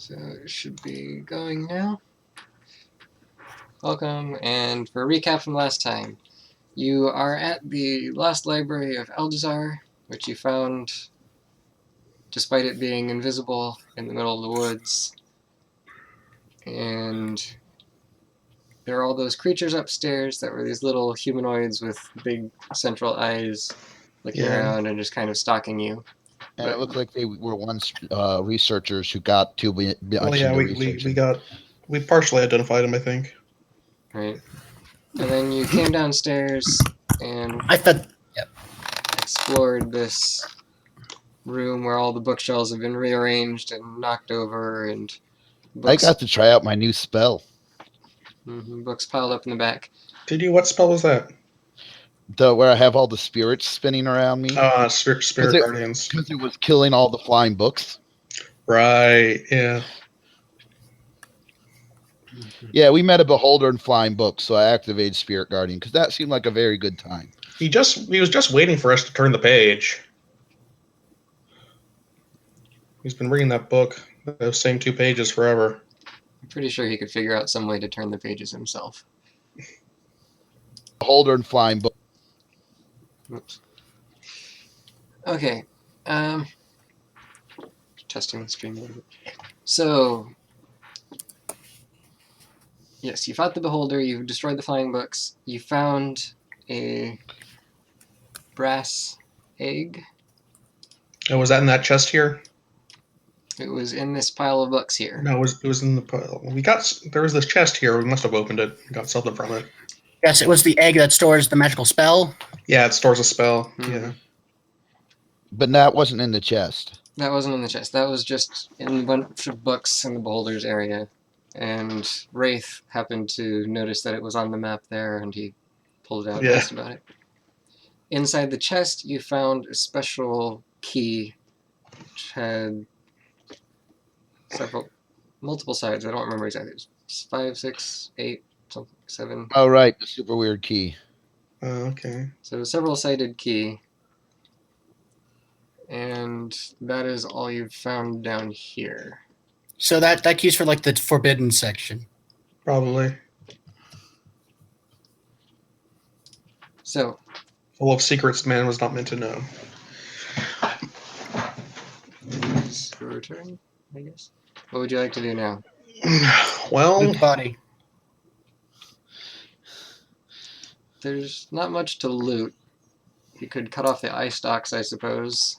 So it should be going now. Welcome, and for a recap from last time, you are at the Lost Library of Aldezar, which you found, despite it being invisible, in the middle of the woods. And there are all those creatures upstairs that were these little humanoids with big central eyes looking around and just kind of stalking you. And it looked like they were once researchers who got too much yeah, into researching. we partially identified him, I think. Right. And then you came downstairs and explored this room where all the bookshelves have been rearranged and knocked over, and books, I got to try out my new spell. Books piled up in the back. Did you? What spell was that? Where I have all the spirits spinning around me. Spirit Guardians. Because it was killing all the flying books. Right, yeah. Yeah, we met a beholder in flying books, so I activated Spirit Guardian because that seemed like a very good time. He was just waiting for us to turn the page. He's been reading that book, those same 2 pages forever. I'm pretty sure he could figure out some way to turn the pages himself. Beholder in flying books. Oops. Okay. Testing the stream a little bit. So, yes, you fought the beholder, you destroyed the flying books, you found a brass egg. Oh, was that in that chest here? It was in this pile of books here. No, it was in the pile. There was this chest here. We must have opened it and got something from it. Yes, it was the egg that stores the magical spell. Yeah, it stores a spell. Yeah. But that wasn't in the chest. That wasn't in the chest. That was just in a bunch of books in the beholder's area. And Wraith happened to notice that it was on the map there, and he pulled it out and asked about it. Inside the chest, you found a special key, which had multiple sides. I don't remember exactly. It was 5, 6, 8, something, 7. Oh, right, the super weird key. Oh, okay. So several-sided key. And that is all you've found down here. So that key's for like the forbidden section. Probably. So. Full of secrets man was not meant to know. It's your turn, I guess. What would you like to do now? Well, Loot the body. There's not much to loot. You could cut off the eye stalks, I suppose.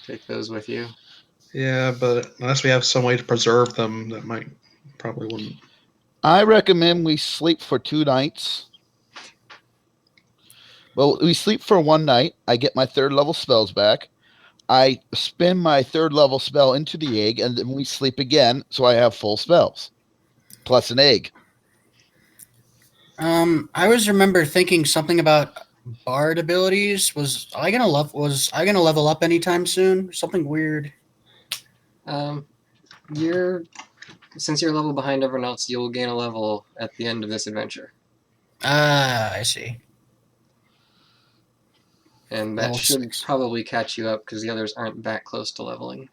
Take those with you. Yeah, but unless we have some way to preserve them, that probably wouldn't. I recommend we sleep for 2 nights. Well, we sleep for 1 night. I get my 3rd level spells back. I spin my 3rd level spell into the egg, and then we sleep again, so I have full spells. Plus an egg. I always remember thinking something about bard abilities. Was I gonna level up anytime soon? Something weird. Since you're a level behind everyone else, you'll gain a level at the end of this adventure. I see. And that level should 6. probably catch you up because the others aren't that close to leveling.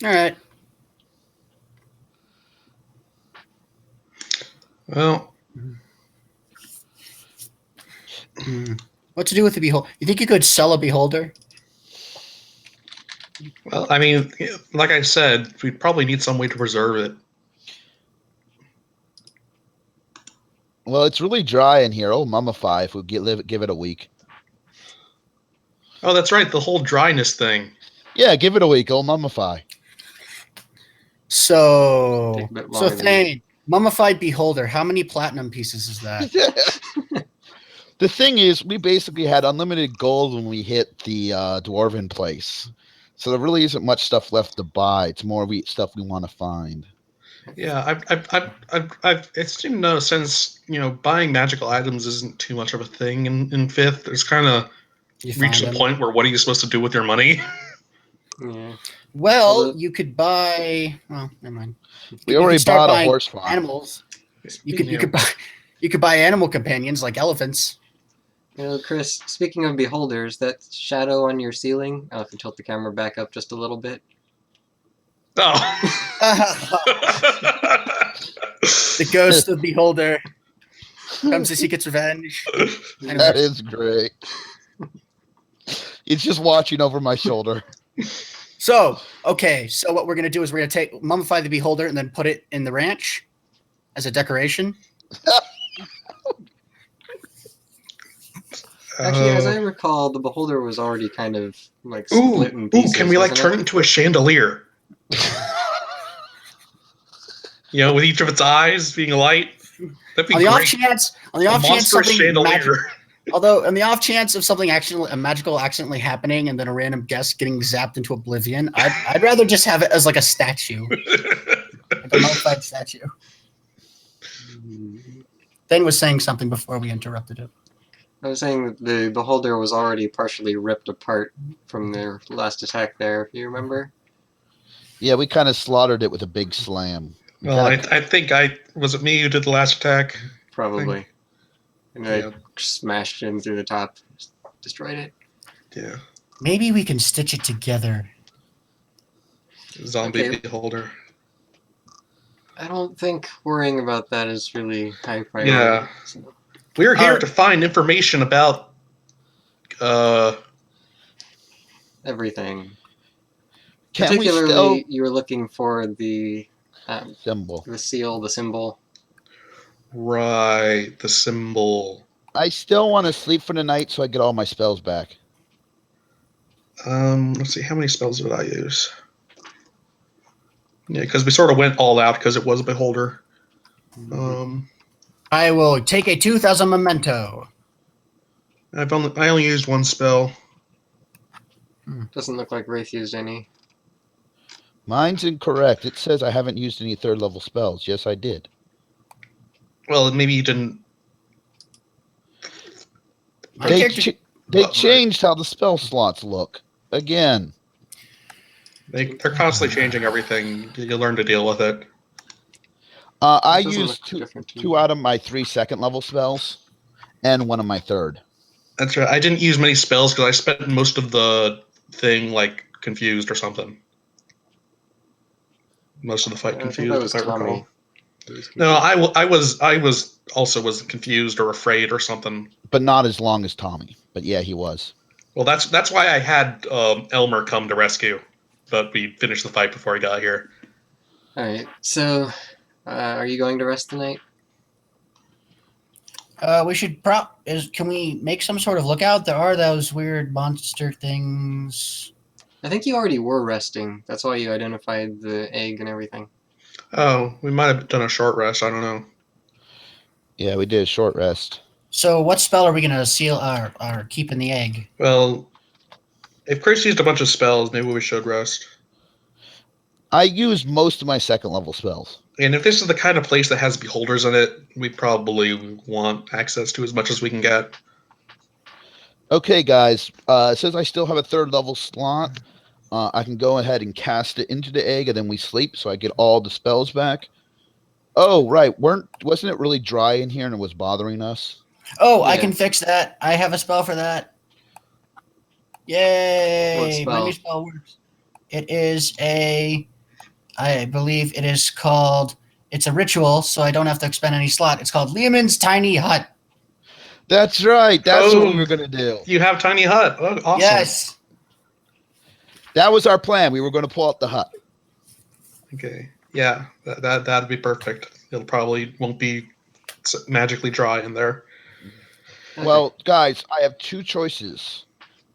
All right. Well, what to do with the beholder? You think you could sell a beholder? Well, I mean, like I said, we'd probably need some way to preserve it. Well, it's really dry in here. Oh, mummify if we give it a week. Oh, that's right, the whole dryness thing. Yeah, give it a week. Oh, mummify. So Thane, mummified beholder. How many platinum pieces is that? The thing is, we basically had unlimited gold when we hit the dwarven place. So there really isn't much stuff left to buy. It's more stuff we want to find. Yeah, it seemed to know since buying magical items isn't too much of a thing in 5th. There's kind of reached a point where what are you supposed to do with your money? Yeah. Well, you could buy. Well, never mind. We already bought a horse farm. Animals. You could buy animal companions like elephants. Chris, speaking of beholders, that shadow on your ceiling, if you tilt the camera back up just a little bit. The ghost of Beholder comes to seek its revenge. That is great. It's just watching over my shoulder. So what we're going to do is we're going to mummify the Beholder and then put it in the ranch as a decoration. Actually, as I recall, the beholder was already kind of like split in pieces. Can we like turn it into a chandelier? With each of its eyes being a light. That'd be great. On the off chance something chandelier. Although, on the off chance of something a magical accidentally happening and then a random guest getting zapped into oblivion, I'd rather just have it as like a statue, like a mummified statue. Ben was saying something before we interrupted him. I was saying that the beholder was already partially ripped apart from their last attack there, if you remember. Yeah, we kind of slaughtered it with a big slam. Well, I think was it me who did the last attack? Probably. And I smashed in through the top, destroyed it. Yeah. Maybe we can stitch it together. Zombie beholder. I don't think worrying about that is really high priority. Yeah. So. We're here to find information about everything. Can Particularly, you were looking for the symbol. The seal, the symbol. Right, the symbol. I still want to sleep for the night so I get all my spells back. Let's see, how many spells did I use? Yeah, because we sort of went all out because it was a beholder. I will take a 2,000 memento. I only used one spell. Doesn't look like Wraith used any. Mine's incorrect. It says I haven't used any 3rd level spells. Yes, I did. Well, maybe you didn't. They changed how the spell slots look again. They're constantly changing everything. You learn to deal with it. I used two out of my 3 2nd level spells and one of my 3rd. That's right. I didn't use many spells because I spent most of the thing like confused or something. Most of the fight confused, if I recall. No, I was also confused or afraid or something. But not as long as Tommy. But yeah, he was. Well, that's why I had Elmer come to rescue, but we finished the fight before he got here. All right. So, are you going to rest tonight? We should can we make some sort of lookout? There are those weird monster things. I think you already were resting. That's why you identified the egg and everything. Oh, we might have done a short rest. I don't know. Yeah, we did a short rest. So what spell are we going to seal our keep in the egg? Well, if Chris used a bunch of spells, maybe we should rest. I used most of my 2nd level spells. And if this is the kind of place that has beholders in it, we probably want access to as much as we can get. Okay, guys. It says I still have a 3rd level slot. I can go ahead and cast it into the egg, and then we sleep, so I get all the spells back. Oh, right. Wasn't it really dry in here and it was bothering us? Oh, yeah. I can fix that. I have a spell for that. Yay! What spell? My new spell works. It is I believe it is called, it's a ritual, so I don't have to expend any slot. It's called Leomund's Tiny Hut. That's right. That's what we were going to do. You have Tiny Hut. Oh, awesome. Yes. That was our plan. We were going to pull out the hut. Okay. Yeah, that'd be perfect. It probably won't be magically dry in there. Well, guys, I have 2 choices.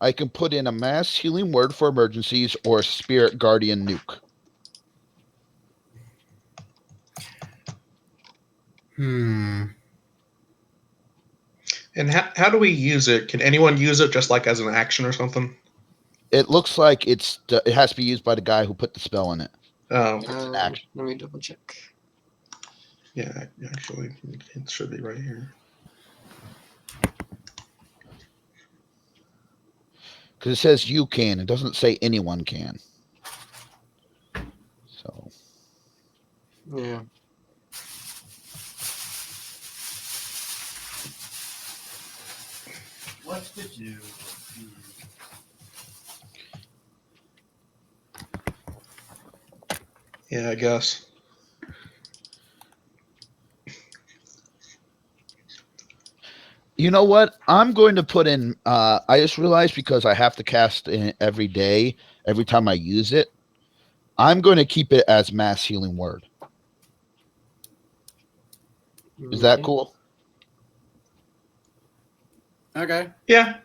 I can put in a mass healing word for emergencies or a spirit guardian nuke. And how do we use it? Can anyone use it just like as an action or something? It looks like it has to be used by the guy who put the spell in it. Oh, let me double check. Yeah, actually, it should be right here. Because it says you can. It doesn't say anyone can. So. Yeah. What to do? Yeah, I guess. You know what? I'm going to put in. I just realized because I have to cast it every day, every time I use it. I'm going to keep it as mass healing word. Is that cool? Okay. Yeah.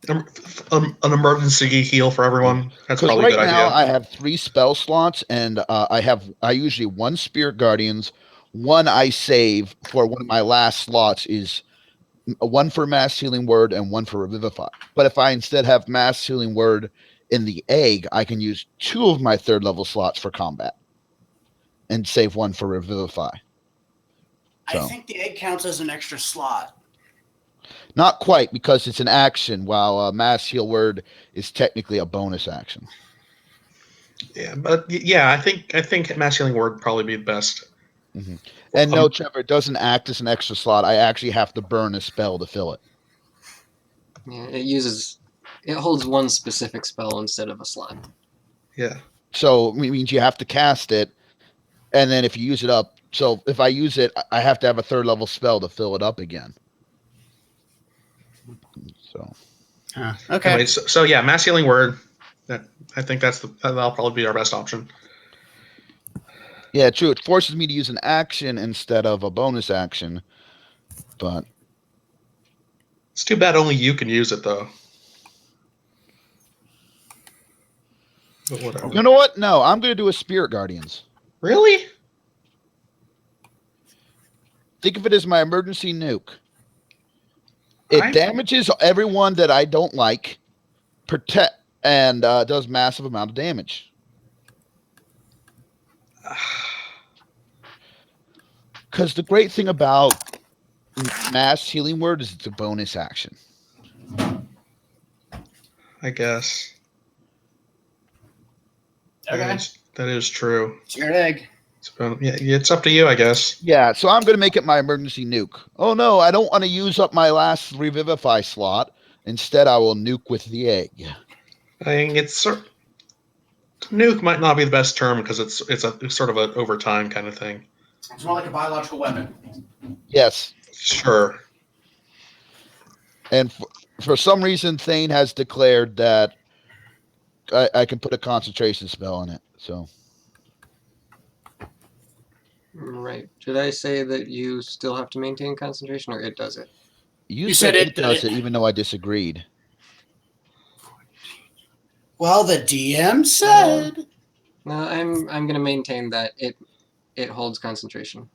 An emergency heal for everyone. That's Because probably a right good now idea. I have 3 spell slots, and I usually 1 Spirit Guardians, 1 I save for one of my last slots is 1 for Mass Healing Word and 1 for Revivify. But if I instead have Mass Healing Word in the egg, I can use 2 of my 3rd level slots for combat and save 1 for Revivify. I think the egg counts as an extra slot. Not quite, because it's an action, while Mass Heal Word is technically a bonus action. Yeah, but yeah, I think Mass Healing Word would probably be the best. Mm-hmm. And no, Trevor, it doesn't act as an extra slot. I actually have to burn a spell to fill it. Yeah, it holds one specific spell instead of a slot. Yeah. So it means you have to cast it, and then if you use it up, so if I use it, I have to have a 3rd level spell to fill it up again. So. Okay. Anyway, so yeah, Mass Healing Word. I think that'll probably be our best option. Yeah, true. It forces me to use an action instead of a bonus action, but it's too bad only you can use it though. But whatever. You know what? No, I'm going to do a Spirit Guardians. Really? Think of it as my emergency nuke. It damages everyone that I don't like, and does massive amount of damage. Because the great thing about Mass Healing Word is it's a bonus action. I guess. Okay. That is true. It's your egg. So, yeah, it's up to you, I guess. Yeah, so I'm going to make it my emergency nuke. Oh no, I don't want to use up my last Revivify slot. Instead, I will nuke with the egg. I mean, nuke might not be the best term because it's sort of an overtime kind of thing. It's more like a biological weapon. Yes. Sure. And for some reason, Thane has declared that I can put a concentration spell in it. So. Right. Did I say that you still have to maintain concentration, or it does it? You said it does it, even though I disagreed. Well, the DM said. No, I'm going to maintain that it holds concentration.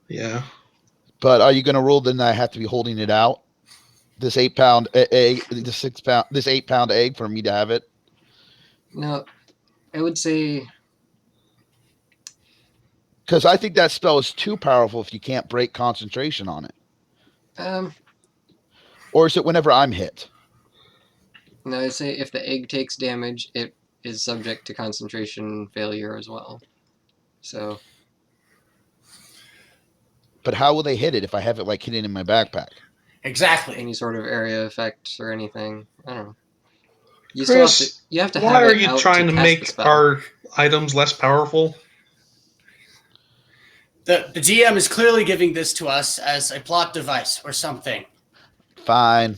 Yeah. But are you going to rule then that I have to be holding it out? This 8-pound egg, this 8-pound egg for me to have it? No, I would say. Because I think that spell is too powerful if you can't break concentration on it. Or is it whenever I'm hit? No, I'd say if the egg takes damage, it is subject to concentration failure as well. So. But how will they hit it if I have it like hidden in my backpack? Exactly. Any sort of area effect or anything. I don't know. Chris, you have to why have are it you out trying to cast make the spell. our items less powerful? The GM is clearly giving this to us as a plot device or something. Fine.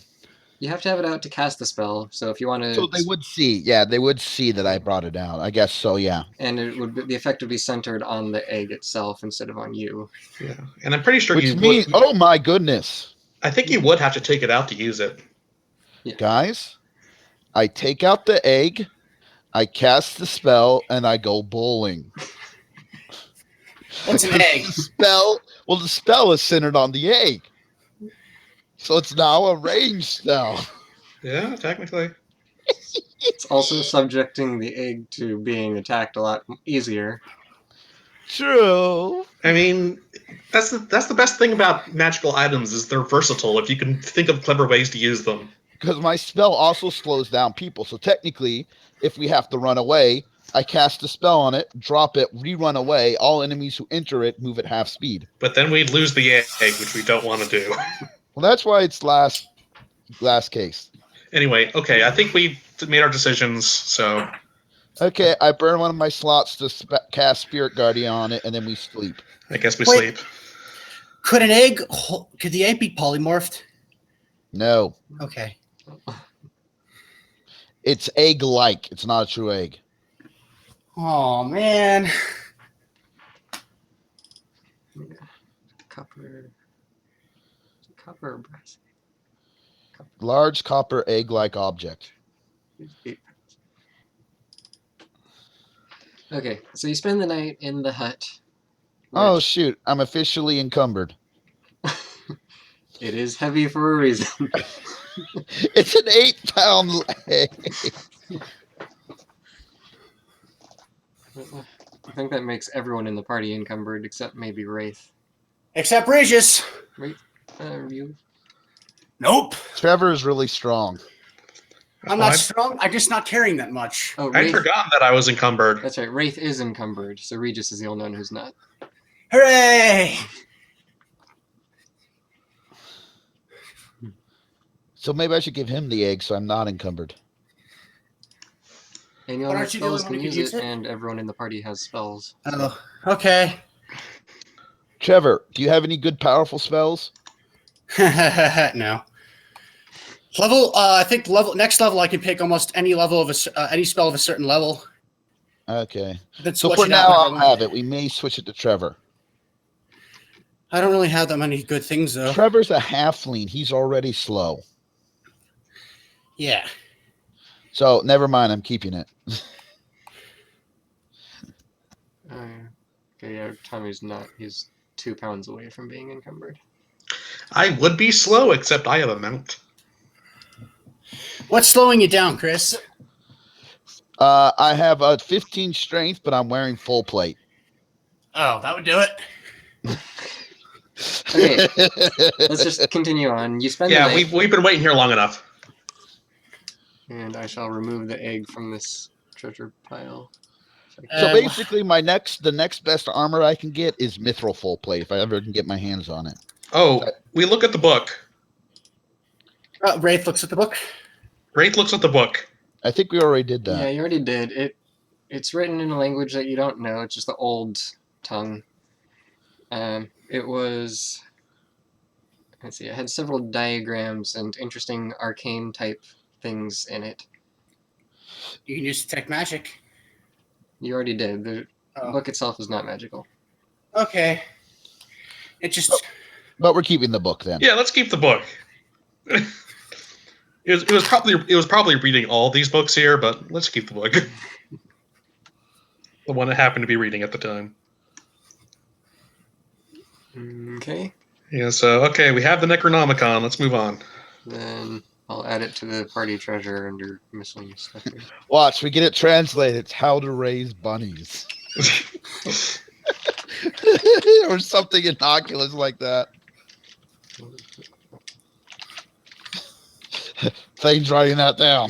You have to have it out to cast the spell. So if you want to, so they would see, they would see that I brought it out. I guess so, yeah. And the effect would be centered on the egg itself instead of on you. Yeah, and I'm pretty sure Which means, oh my goodness! I think you would have to take it out to use it. Yeah. Guys, I take out the egg, I cast the spell, and I go bowling. What's an egg? The spell is centered on the egg. So it's now a ranged spell. Yeah, technically. It's also subjecting the egg to being attacked a lot easier. True. I mean, that's the best thing about magical items is they're versatile if you can think of clever ways to use them. Because my spell also slows down people. So technically, if we have to run away, I cast a spell on it, drop it, rerun away. All enemies who enter it move at half speed. But then we'd lose the egg, which we don't want to do. Well, that's why it's last case. Anyway, okay, I think we made our decisions, so... Okay, I burn one of my slots to cast Spirit Guardian on it, and then we sleep. I guess we Wait. sleep. Could the egg be polymorphed? No. Okay. It's egg-like. It's not a true egg. Oh, man. Copper or brass? Large copper egg-like object. Okay, so you spend the night in the hut. Oh, shoot. I'm officially encumbered. It is heavy for a reason. It's an 8-pound egg. I think that makes everyone in the party encumbered except maybe Wraith. Except Regis. You? Nope. Trevor is really strong. I'm not strong. I'm just not carrying that much. Oh, I'd forgotten that I was encumbered. That's right. Wraith is encumbered, so Regis is the only one who's not. Hooray! So maybe I should give him the egg so I'm not encumbered. Anyone with spells can use it, and everyone in the party has spells. Oh, okay. Trevor, do you have any good powerful spells? No. I think next level I can pick almost any level of any spell of a certain level. Okay. Then So switch for it now, out I'll whenever I have want. it. We may switch it to Trevor. I don't really have that many good things, though. Trevor's a halfling. He's already slow. Yeah. So never mind. I'm keeping it. Okay, yeah, Tommy's not. He's 2 pounds away from being encumbered. I would be slow, except I have a mount. What's slowing you down, Chris? I have a 15 strength, but I'm wearing full plate. Oh, that would do it. Okay, let's just continue on. You spend the Yeah, night, we've been waiting here long enough. and I shall remove the egg from this treasure pile. So basically, the next best armor I can get is mithril full plate if I ever can get my hands on it. Oh, we look at the book. Wraith looks at the book. Wraith looks at the book. I think we already did that. Yeah, you already did. It's written in a language that you don't know. It's just the old tongue. It was... Let's see. It had several diagrams and interesting arcane type things in it. You can use detect magic. You already did. The book itself is not magical. Okay. It just... But we're keeping the book then. Yeah, let's keep the book. It was probably reading all these books here, but let's keep the book. The one it happened to be reading at the time. Okay. Yeah, so, okay, we have the Necronomicon. Let's move on. Then I'll add it to the party treasure under miscellaneous stuff here. Watch, we get it translated. It's how to raise bunnies. Or something innocuous like that. Thane's writing that down.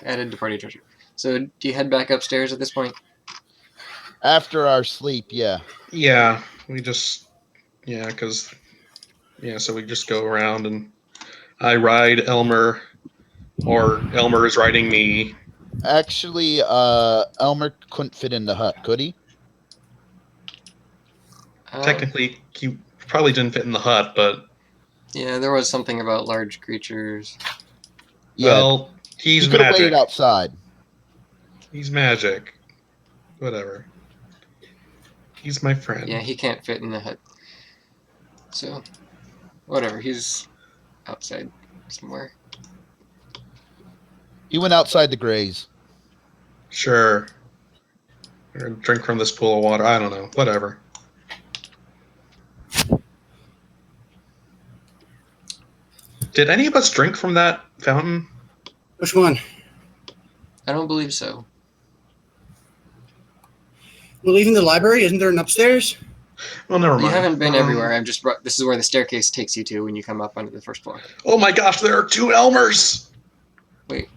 Added to party treasure. So do you head back upstairs at this point? After our sleep, yeah. Yeah, we just... Yeah, because... Yeah, so we just go around and I ride Elmer, or Elmer is riding me. Actually, Elmer couldn't fit in the hut, could he? Technically, he probably didn't fit in the hut, but... Yeah, there was something about large creatures. Yeah. Well, he's he could have waited magic. outside. He's magic. Whatever. He's my friend. Yeah, he can't fit in the hut. So, whatever, he's outside somewhere. He went outside to graze. Sure. Or drink from this pool of water. I don't know. Whatever. Did any of us drink from that fountain? Which one? I don't believe so. We're leaving the library. Isn't there an upstairs? Well, never mind. You haven't been everywhere. I'm just this is where the staircase takes you to when you come up onto the first floor. Oh my gosh, there are 2 Elmers! Wait,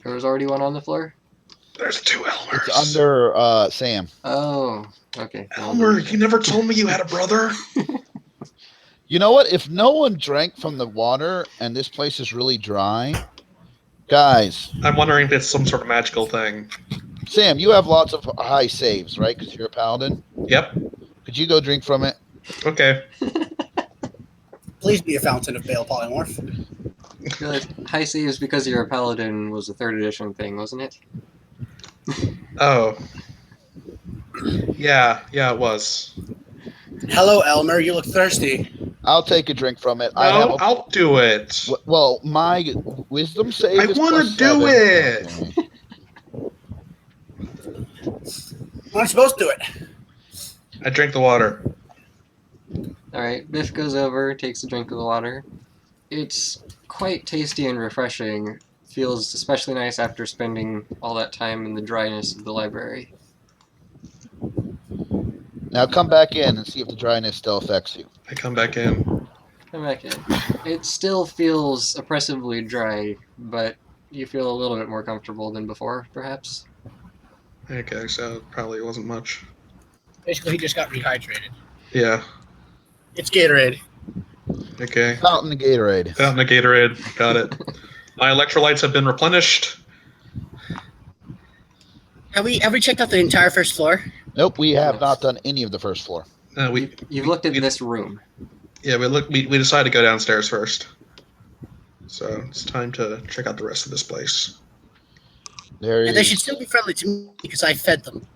there was already one on the floor? There's 2 Elmers. It's under Sam. Oh, okay. Elmer, you never told me you had a brother? You know what? If no one drank from the water and this place is really dry, guys. I'm wondering if it's some sort of magical thing. Sam, you have lots of high saves, right? Because you're a paladin. Yep. Could you go drink from it? Okay. Please be a fountain of Bale polymorph. I feel like high saves because you're a paladin was a 3rd edition thing, wasn't it? Oh. Yeah, it was. Hello, Elmer. You look thirsty. I'll take a drink from it. No, I'll do it. Well, my wisdom save I is want to +7. do it. Okay. I'm supposed to do it. I drink the water. Alright, Biff goes over, takes a drink of the water. It's quite tasty and refreshing. Feels especially nice after spending all that time in the dryness of the library. Now come back in and see if the dryness still affects you. I come back in. Come back in. It still feels oppressively dry, but you feel a little bit more comfortable than before, perhaps? Okay, so it probably wasn't much. Basically, he just got rehydrated. Yeah. It's Gatorade. Okay. Fountain of Gatorade. Fountain of Gatorade. Got it. My electrolytes have been replenished. Have we checked out the entire first floor? Nope, we have not done any of the first floor. You've looked at this room. Yeah, we decided to go downstairs first. So it's time to check out the rest of this place. And they should still be friendly to me because I fed them.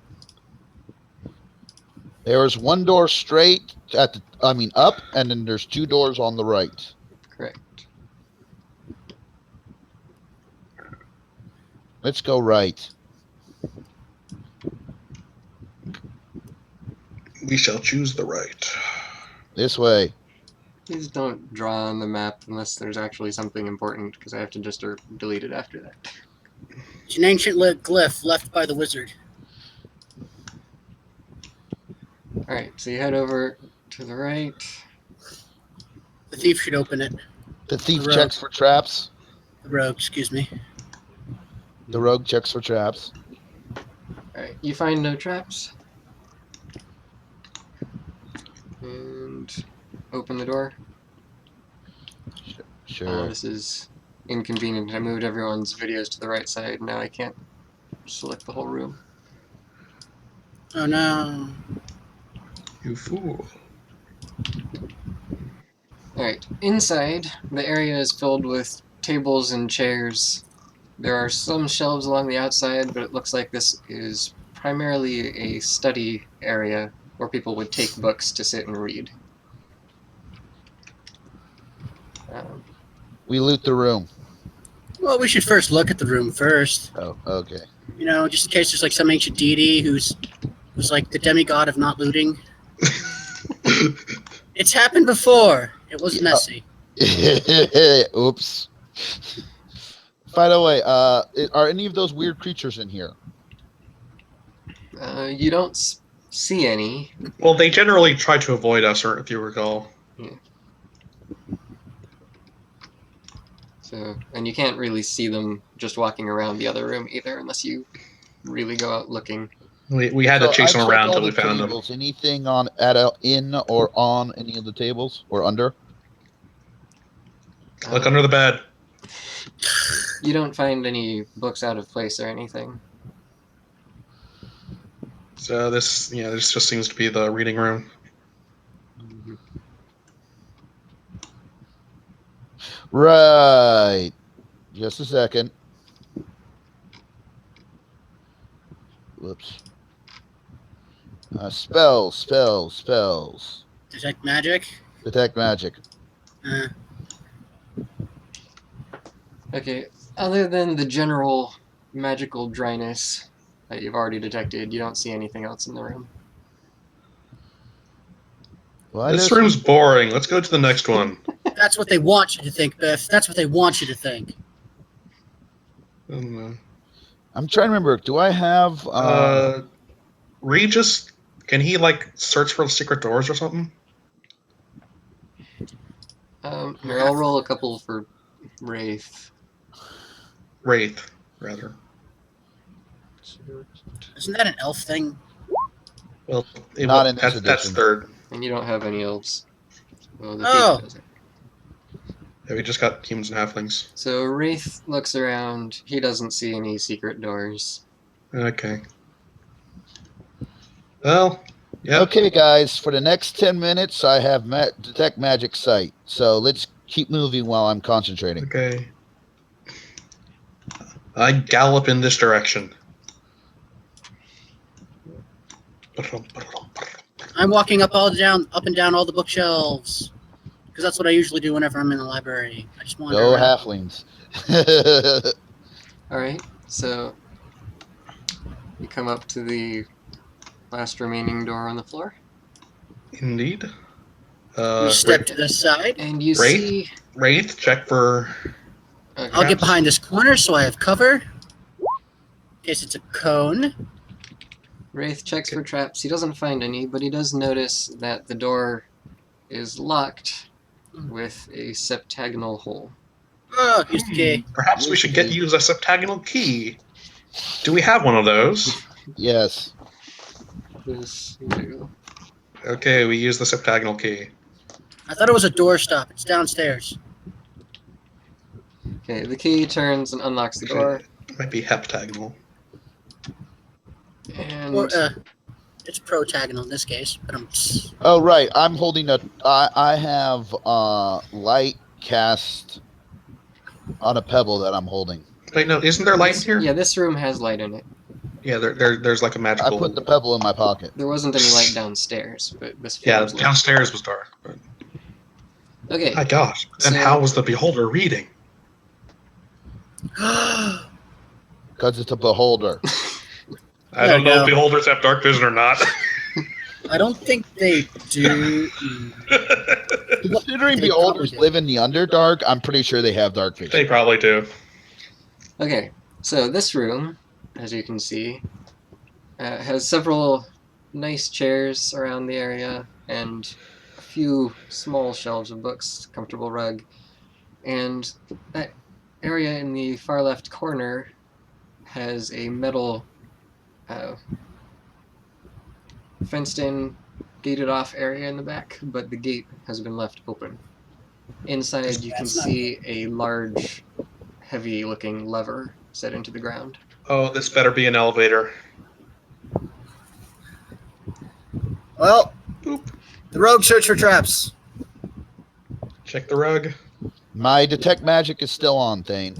There's one door straight up, and then there's 2 doors on the right. Correct. Let's go right. We shall choose the right. This way. Please don't draw on the map unless there's actually something important, because I have to just delete it after that. It's an ancient glyph left by the wizard. Alright, so you head over to the right. The thief should open it. The thief The rogue. checks for traps. The rogue, excuse me. The rogue checks for traps. Alright, you find no traps. And open the door. Sure. This is inconvenient. I moved everyone's videos to the right side. Now I can't select the whole room. Oh no. You fool. Alright, inside, the area is filled with tables and chairs. There are some shelves along the outside, but it looks like this is primarily a study area where people would take books to sit and read. We loot the room. Well, we should first look at the room first. Oh, okay. You know, just in case there's like some ancient deity who's like the demigod of not looting. It's happened before. It was messy. Oops. By the way, are any of those weird creatures in here? You don't see any. Well, they generally try to avoid us, or if you recall. Yeah. So, and you can't really see them just walking around the other room either, unless you really go out looking. We had to chase them around until we found them. Anything in or on any of the tables or under? Look under the bed. You don't find any books out of place or anything. So this just seems to be the reading room. Right. Just a second. Whoops. Spells. Detect magic? Detect magic. Okay, other than the general magical dryness that you've already detected, you don't see anything else in the room. Well, This room's boring. Let's go to the next one. That's what they want you to think, Biff. That's what they want you to think. I'm trying to remember. Do I have... Regis, can he, search for secret doors or something? Here, I'll roll a couple for Wraith. Wraith, rather. Isn't that an elf thing? Well, Not in this that's edition. third. And you don't have any elves. Well, the thief does it. Yeah, we just got humans and halflings. So Wraith looks around. He doesn't see any secret doors. Okay. Well, yeah. Okay, guys, for the next 10 minutes, I have detect magic sight. So let's keep moving while I'm concentrating. Okay. I gallop in this direction. I'm walking up and down all the bookshelves. Because that's what I usually do whenever I'm in the library. I just wander Go around. halflings. Alright, so you come up to the last remaining door on the floor. Indeed. You step to the side. And you Wraith? see... Wraith, check for... Okay. I'll get behind this corner so I have cover. In case it's a cone. Wraith checks for traps. He doesn't find any, but he does notice that the door is locked with a septagonal hole. Oh, here's the key. Perhaps we should use a septagonal key. Do we have one of those? Yes. This do. Okay, we use the septagonal key. I thought it was a door stop. It's downstairs. Okay, the key turns and unlocks the door. It might be heptagonal. And Or, it's protagonal in this case. But Oh, right. I'm holding I have light cast on a pebble that I'm holding. Wait, no, isn't there light in here? yeah, this room has light in it. Yeah, there's like a I magical... put the pebble in my pocket. There wasn't any light downstairs, but this floor Yeah, was lit. downstairs was dark. But... Okay, My gosh. Then So- how was the beholder reading? Because it's a beholder. I don't know if beholders have dark vision or not. I don't think they do. Considering They beholders probably do. live in the Underdark, I'm pretty sure they have dark vision. They probably do. okay. So this room, as you can see, has several nice chairs around the area and a few small shelves of books, comfortable rug, and that area in the far left corner has a metal fenced-in, gated-off area in the back, but the gate has been left open. Inside, you can see a large, heavy-looking lever set into the ground. Oh, this better be an elevator. Well, Boop. the rogue search for traps. Check the rug. My detect magic is still on, Thane.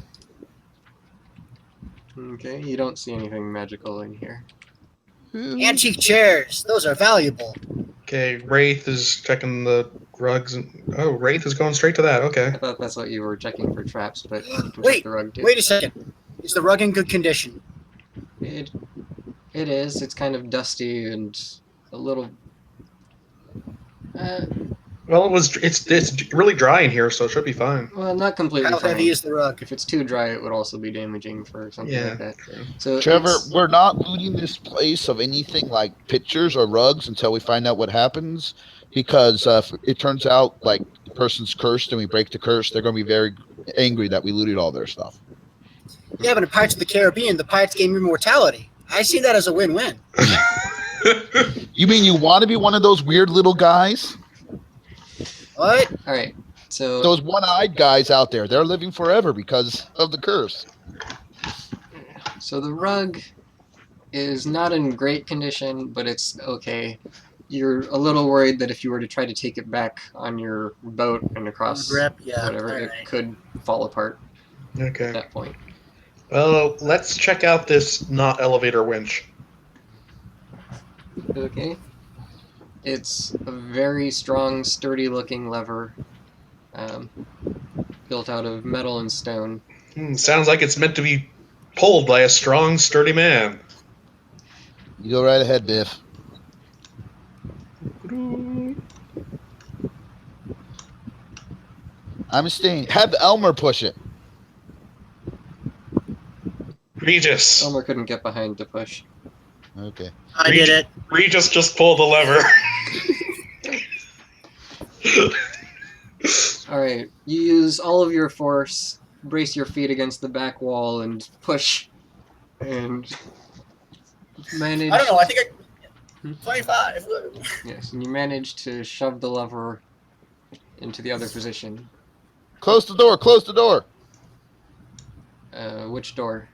Okay, you don't see anything magical in here. Antique chairs. Those are valuable. Okay, Wraith is checking the rugs. Oh, Wraith is going straight to that. Okay. I thought that's what you were checking for traps, but you can check Wait, the rug too. wait a second. Is the rug in good condition? It is. It's kind of dusty and a little. Well, it's really dry in here, so it should be fine. Well, not completely. How fine. heavy is the rug? If it's too dry, it would also be damaging for something like that. So Trevor, it's- we're not looting this place of anything like pictures or rugs until we find out what happens. Because if it turns out like the person's cursed and we break the curse, they're going to be very angry that we looted all their stuff. Yeah, but in Pirates of the Caribbean, the pirates gain immortality. I see that as a win-win. You mean you want to be one of those weird little guys? What? all right. So Those one-eyed guys out there, they're living forever because of the curse. So the rug is not in great condition, but it's okay. You're a little worried that if you were to try to take it back on your boat and across Grip, yeah. whatever, all it right. could fall apart at Okay. that point. Well, let's check out this not elevator winch. Okay. It's a very strong, sturdy-looking lever, built out of metal and stone. Sounds like it's meant to be pulled by a strong, sturdy man. You go right ahead, Biff. I'm staying. Have Elmer push it. Regis. Elmer couldn't get behind to push. Okay. I did it. Regis just pulled the lever. Alright, you use all of your force, brace your feet against the back wall, and push. And manage... I don't know. I think 25. Yes, and you manage to shove the lever into the other position. Close the door. Close the door. Which door?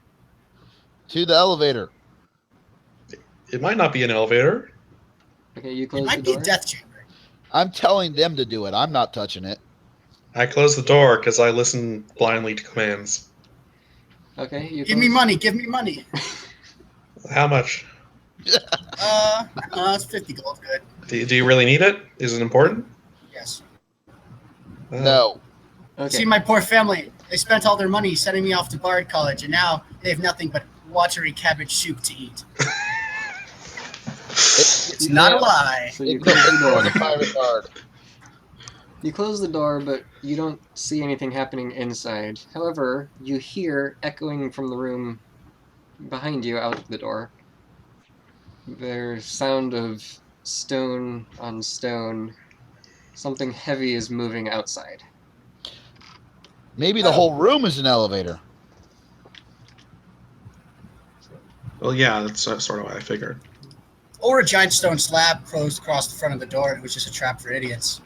To the elevator. It might not be an elevator. Okay, you It close the might be a door. death chamber. I'm telling them to do it. I'm not touching it. I close the door because I listen blindly to commands. Okay, you Give me close- money. Give me money. How much? It's 50 gold. Good. Do you really need it? Is it important? Yes. No. Okay. See, my poor family. They spent all their money sending me off to Bard College, and now they have nothing but watery cabbage soup to eat. It's not a lie. So you It's close the door. the pirate guard. You close the door, but you don't see anything happening inside. However, you hear echoing from the room behind you out the door. There's sound of stone on stone. Something heavy is moving outside. Maybe the whole room is an elevator. Well, yeah, that's sort of what I figured. Or a giant stone slab closed across the front of the door, and it was just a trap for idiots.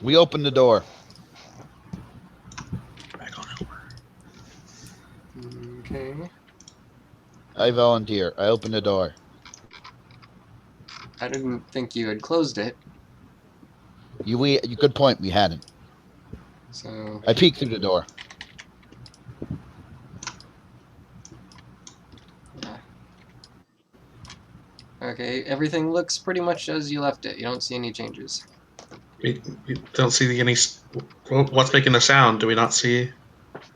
We open the door. Back on Elmer. Okay. I volunteer. I open the door. I didn't think you had closed it, You good point. We hadn't. so I peek through the door. yeah. Okay, everything looks pretty much as you left it. You don't see any changes. We don't see any. What's making the sound? Do we not see?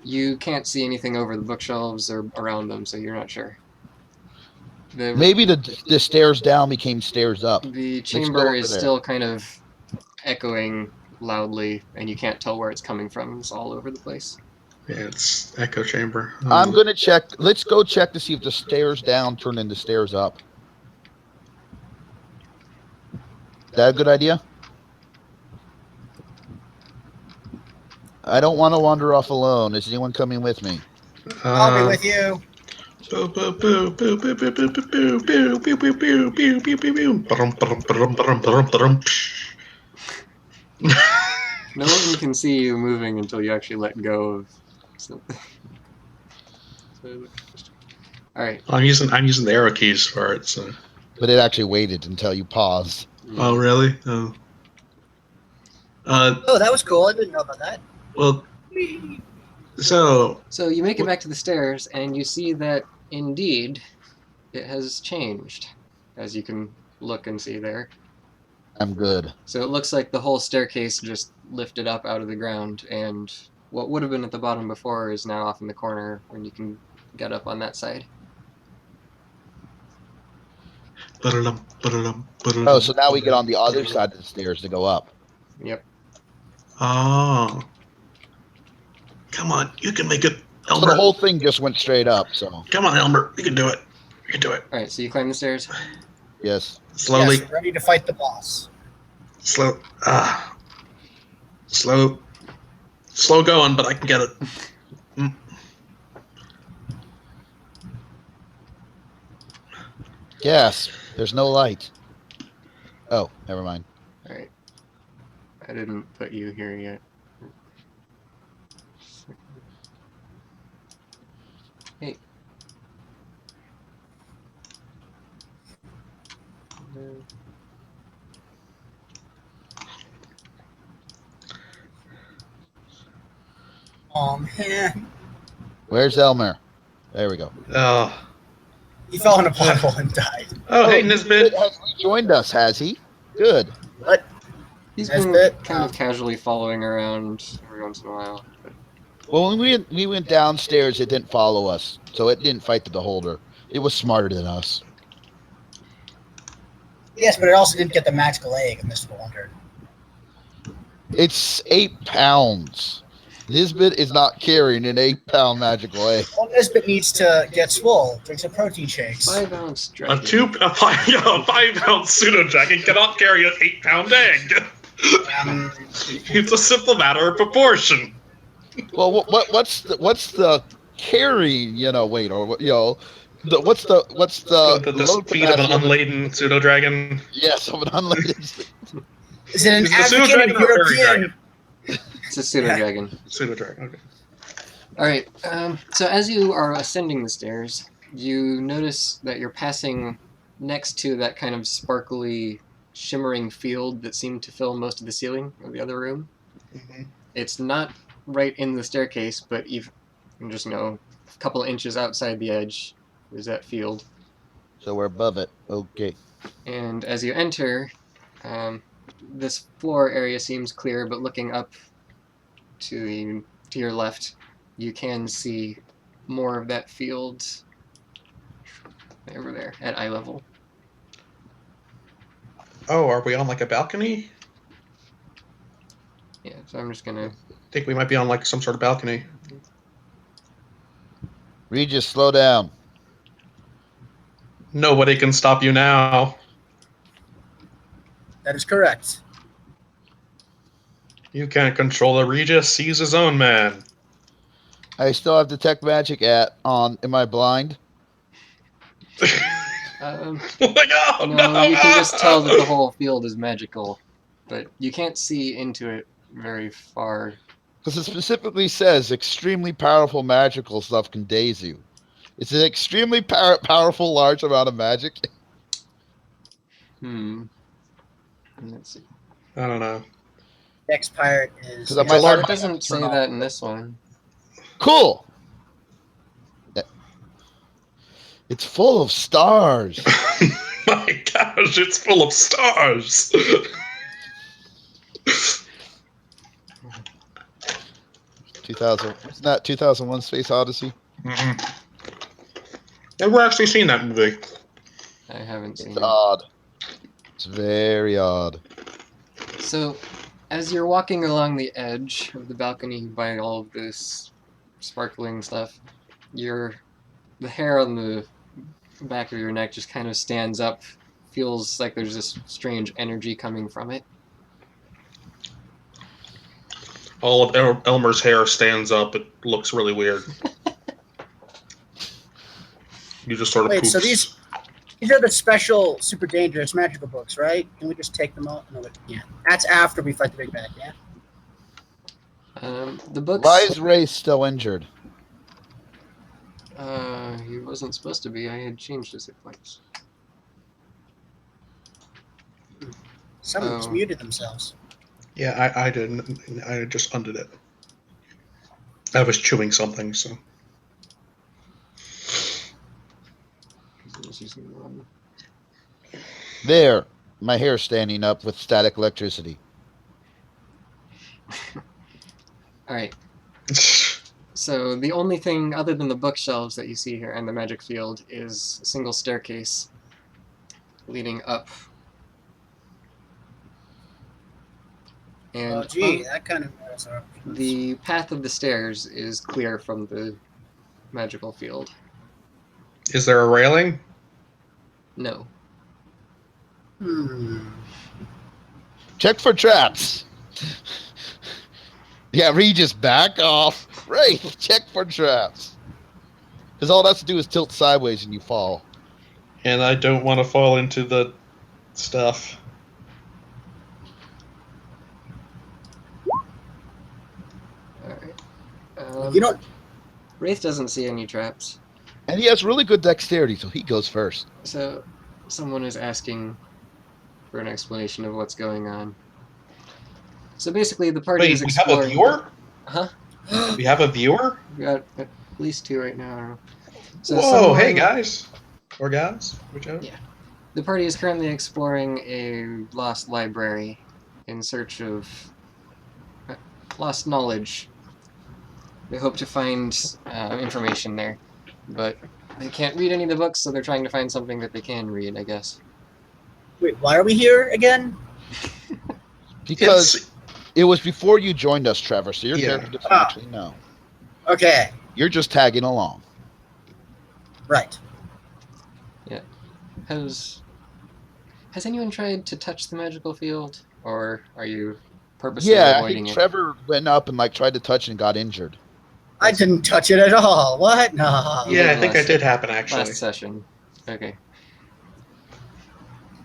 You can't see anything over the bookshelves or around them, so you're not sure. Maybe the stairs down became stairs up. The go chamber over is there. still kind of echoing loudly, and you can't tell where it's coming from. It's all over the place. Yeah, it's echo chamber. I'm gonna check. Let's go check to see if the stairs down turn into stairs up. That a good idea? I don't want to wander off alone. Is anyone coming with me? I'll be with you. Boo boo boo boo boo boo boo boo boo boo boo boo boo boo boo boo boo. Ba-dum, ba-dum, ba-dum, ba-dum, ba-dum, ba-dum. No one can see you moving until you actually let go of something. All right. I'm using the arrow keys for it. So. But it actually waited until you paused. Oh really? Oh. Oh, that was cool. I didn't know about that. Well. So you make it back to the stairs, and you see that indeed it has changed, as you can look and see there. I'm good. So it looks like the whole staircase just lifted up out of the ground, and what would have been at the bottom before is now off in the corner, and you can get up on that side. Oh, so now we get on the other side of the stairs to go up. Yep. Oh. Come on, you can make it, So Elmer. the whole thing just went straight up. So Come on, Elmer. You can do it. You can do it. All right, so you climb the stairs. yes. Slowly. Yes, ready to fight the boss. Slow. Slow going, but I can get it. Yes. There's no light. Oh, never mind. All right. I didn't put you here yet. Hey. Oh man, Where's Elmer? There we go. Oh. he fell in a pothole and died. Oh, hey, He Nisbet. has joined us, has he? Good. What? He's That's been it. kind of casually following around every once in a while. But Well, when we went downstairs, it didn't follow us, so it didn't fight the beholder. It was smarter than us. Yes, but it also didn't get the magical egg, Mr. Wonder. It's 8 pounds. Nisbet is not carrying an 8-pound magical egg. Well, Nisbet needs to get swole. Drink some protein shakes. 5-ounce A dragon. 5-pound pseudo dragon cannot carry an 8-pound egg. It's a simple matter of proportion. Well, what's the carrying? Wait, or what's the The load speed of an capacity unladen pseudo dragon. Yes, of an unladen. Is it an Is it a pseudo African dragon and or a fairy European? dragon? It's a pseudo dragon. Pseudo dragon. Okay. All right. So as you are ascending the stairs, you notice that you're passing next to that kind of sparkly, shimmering field that seemed to fill most of the ceiling of the other room. Mm-hmm. It's not right in the staircase, but even just a couple of inches outside the edge is that field. So we're above it. Okay. And as you enter, this floor area seems clear, but looking up to your left, you can see more of that field over there at eye level. Oh, are we on like a balcony? Yeah, so I'm just gonna. I think we might be on like some sort of balcony. Regis, slow down. Nobody can stop you now. That is correct. You can't control the Regis. He's his own man. I still have detect magic on. Am I blind? Like, oh, No, you can just tell that the whole field is magical, but you can't see into it very far. Because it specifically says extremely powerful magical stuff can daze you. It's an extremely powerful, large amount of magic. Let's see. I don't know. Next pirate is. Because my It doesn't say that in this one. Cool. It's full of stars. My gosh, it's full of stars. 2000. Isn't that 2001: Space Odyssey? Mm-hmm. Never actually seen that movie. I haven't seen It's it. odd. It's very odd. So, as you're walking along the edge of the balcony by all of this sparkling stuff, the hair on the back of your neck just kind of stands up. Feels like there's this strange energy coming from it. All of Elmer's hair stands up. It looks really weird. You just sort of Wait, poops. so these are the special, super dangerous magical books, right? Can we just take them all? No, yeah. That's after we fight the big bad, yeah? The books. Why is Ray still injured? He wasn't supposed to be. I had changed his hit points. Someone just muted themselves. Yeah, I didn't. I just undid it. I was chewing something, so. There. My hair's standing up with static electricity. Alright. So the only thing other than the bookshelves that you see here and the magic field is a single staircase leading up. And Oh, gee, that kind of... the path of the stairs is clear from the magical field. Is there a railing? No. Check for traps. Yeah, Regis, back off. Ray, check for traps. Because all that's to do is tilt sideways and you fall. And I don't want to fall into the stuff. Alright. You don't... Wraith doesn't see any traps. And he has really good dexterity, so he goes first. So someone is asking for an explanation of what's going on. So basically the party is Wait, we have exploring... a viewer? Huh? We have a viewer? We got at least 2 right now. I don't know. So Whoa, hey guys. Or gals, whichever. Yeah. The party is currently exploring a lost library in search of lost knowledge. They hope to find information there, but they can't read any of the books, so they're trying to find something that they can read, I guess. Wait, why are we here again? Because it was before you joined us, Trevor, so your character doesn't actually know. Okay. You're just tagging along. Right. Yeah. Has anyone tried to touch the magical field, or are you purposely Yeah, I avoiding think it? Trevor went up and tried to touch it and got injured. I didn't touch it at all. What? No. Yeah, I think that did happen, actually. Last session. Okay.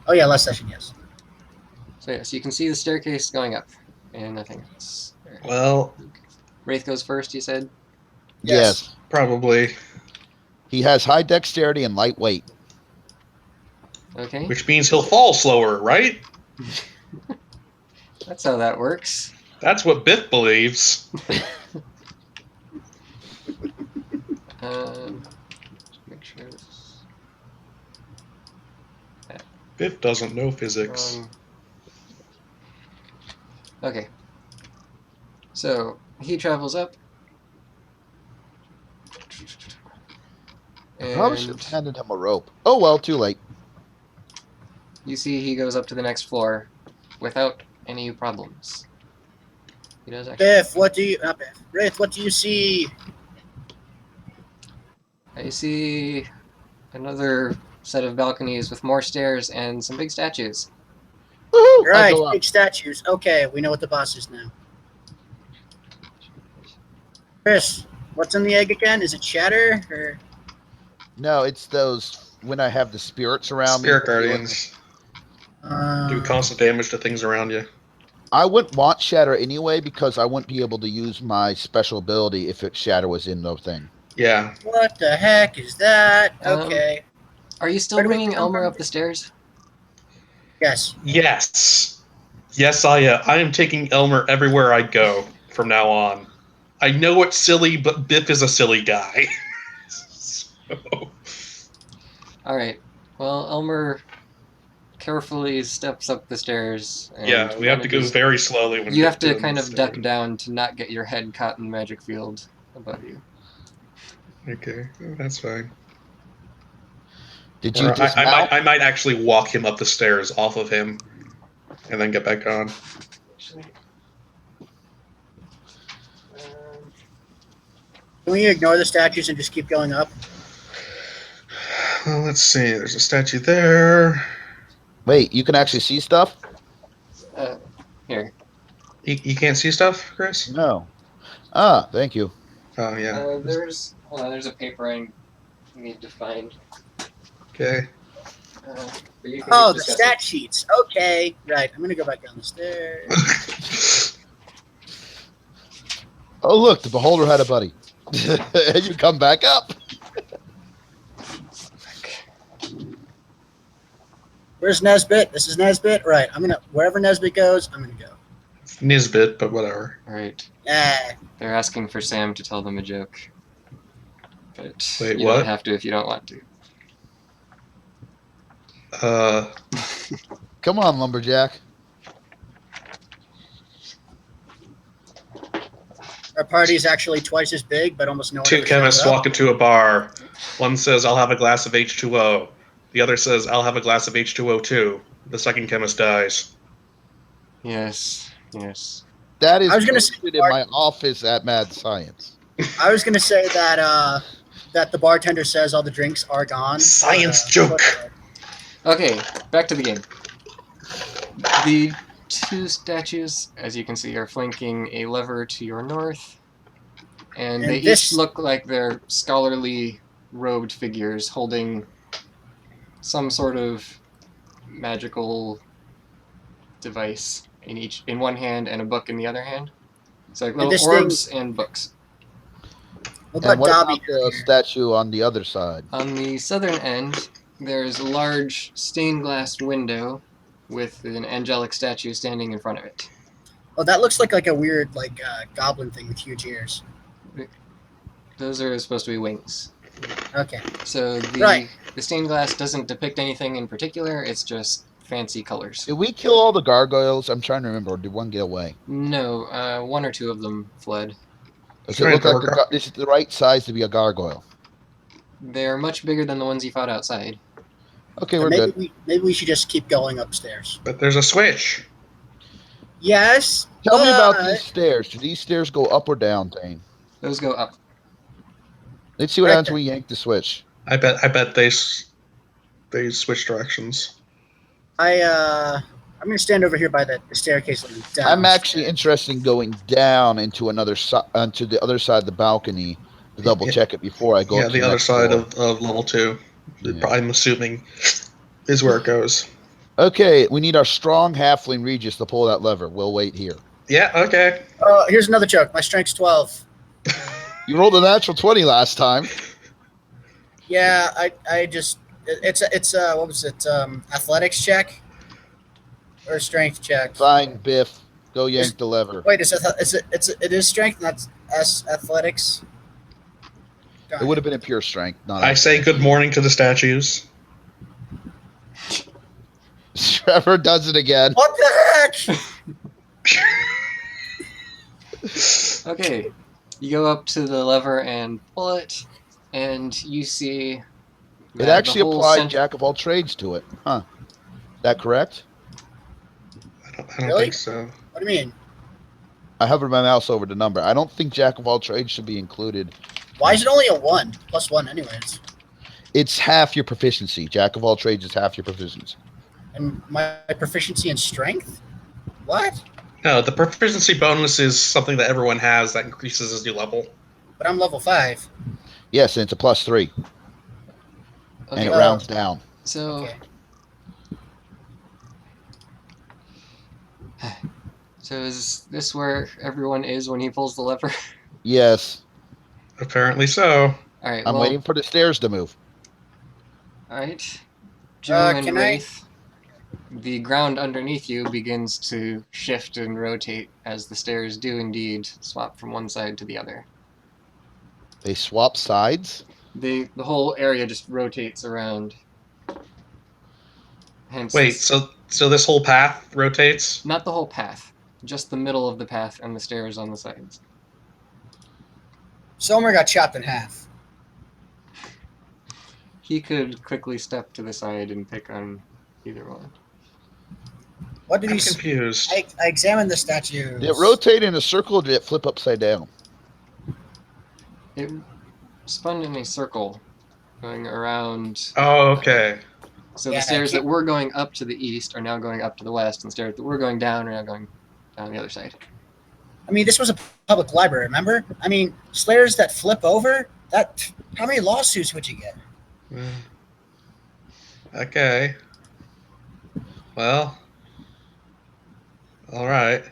Oh, yeah, last session, yes. So yes, you can see the staircase going up, and nothing else. Well, Wraith goes first. You said. Yes. probably. He has high dexterity and light weight. Okay. Which means he'll fall slower, right? That's how that works. That's what Biff believes. Make sure this. Biff doesn't know physics. Okay. So he travels up. I probably should And have handed him a rope. Oh well, too late. you see he goes up to the next floor without any problems. He does actually. Biff, what do you... Not Biff. Wraith, what do you see? I see another set of balconies with more stairs and some big statues. Woohoo! I Right, go up. big statues. Okay, we know what the boss is now. Chris, what's in the egg again? Is it shatter? Or... No, it's those when I have the spirits around Spirit me. guardians do constant damage to things around you. I wouldn't want shatter anyway because I wouldn't be able to use my special ability if shatter was in the thing. Yeah. What the heck is that? Okay. Are you still Where do we bringing come Elmer from? up the stairs? Yes. Yes, I am. I am taking Elmer everywhere I go from now on. I know it's silly, but Biff is a silly guy. So. All right. Well, Elmer carefully steps up the stairs. And Yeah, we have to go very slowly. When you have to kind of duck down to not get your head caught in the magic field above you. Okay, that's fine. Did you Or dismount? I might actually walk him up the stairs off of him, and then get back on. Can we ignore the statues and just keep going up? Well, let's see. There's a statue there. Wait, you can actually see stuff? Here. You can't see stuff, Chris? No. Ah, thank you. Oh yeah. There's a paper I need to find. Okay. Oh, the stat sheets. Okay, right. I'm gonna go back down the stairs. Oh, look, the beholder had a buddy. And you come back up. Where's Nesbit? This is Nesbit. Right. I'm gonna wherever Nesbit goes, I'm gonna go. Nisbet, but whatever. All right. Ah. They're asking for Sam to tell them a joke. But Wait, you what? don't have to if you don't want to. Come on, lumberjack. Our party's actually twice as big, but almost no one. Two chemists walk into a bar. One says, "I'll have a glass of H2O." The other says, "I'll have a glass of H2O too." The second chemist dies. Yes. Yes. That is I was gonna say, posted in my office at Mad Science. I was gonna say that that the bartender says all the drinks are gone. Science joke. Okay, back to the game. The two statues, as you can see, are flanking a lever to your north, and they each look like they're scholarly robed figures holding some sort of magical device in one hand and a book in the other hand. It's like little orbs and books. What about the statue on the other side? On the southern end, there's a large stained glass window with an angelic statue standing in front of it. Oh, that looks like a weird goblin thing with huge ears. Those are supposed to be wings. Okay. So the stained glass doesn't depict anything in particular. It's just fancy colors. Did we kill all the gargoyles? I'm trying to remember. Or did one get away? No, one or two of them fled. Does it look like this is the right size to be a gargoyle? They're much bigger than the ones you fought outside. Okay, we're good. Maybe we should just keep going upstairs. But there's a switch. Yes. Tell me about these stairs. Do these stairs go up or down, Dane? Those go up. Let's see what happens when we yank the switch. I bet they switch directions. I'm gonna stand over here by the staircase leading down. I'm actually interested in going down into onto the other side of the balcony to double check it before I go. Yeah, the other side of level 2. Yeah. I'm assuming is where it goes. Okay, we need our strong halfling Regis to pull that lever. We'll wait here. Yeah, okay. Here's another joke. My strength's 12. You rolled a natural 20 last time. Yeah, I just it's what was it? Athletics check or strength check? Fine, Biff. Go yank the lever. Wait, it is strength, not athletics. It would have been a pure strength. Not I say good morning to the statues. Trevor does it again. What the heck? Okay, you go up to the lever and pull it, and you see It actually the whole applied Jack of all trades to it. Huh. That correct? I don't Really? think so. What do you mean? I hovered my mouse over the number. I don't think Jack of all trades should be included. Why is it only a 1 plus 1 anyways? It's half your proficiency. Jack of all trades is half your proficiency. And my proficiency in strength? What? No, the proficiency bonus is something that everyone has that increases as you level. But I'm level 5. Yes, and it's a +3. Okay, And it rounds down. so Okay. so is this where everyone is when he pulls the lever? Yes. Apparently so. All right, I'm well, waiting for the stairs to move. all right. Joe and can I- Wraith, the ground underneath you begins to shift and rotate as the stairs do indeed swap from one side to the other. They swap sides. The whole area just rotates around. Hence, Wait, so this whole path rotates? not the whole path, just the middle of the path and the stairs on the sides. Somer got chopped in half. He could quickly step to the side and pick on either one. What did I'm he? confused. I examined the statues. Did it rotate in a circle or did it flip upside down? It spun in a circle, going around. Oh, okay. So Yeah, the stairs I that were going up to the east are now going up to the west, and the stairs that were going down are now going down the other side. I mean, this was a public library, remember? I mean, stairs that flip over. That how many lawsuits would you get? Okay. Well. All right.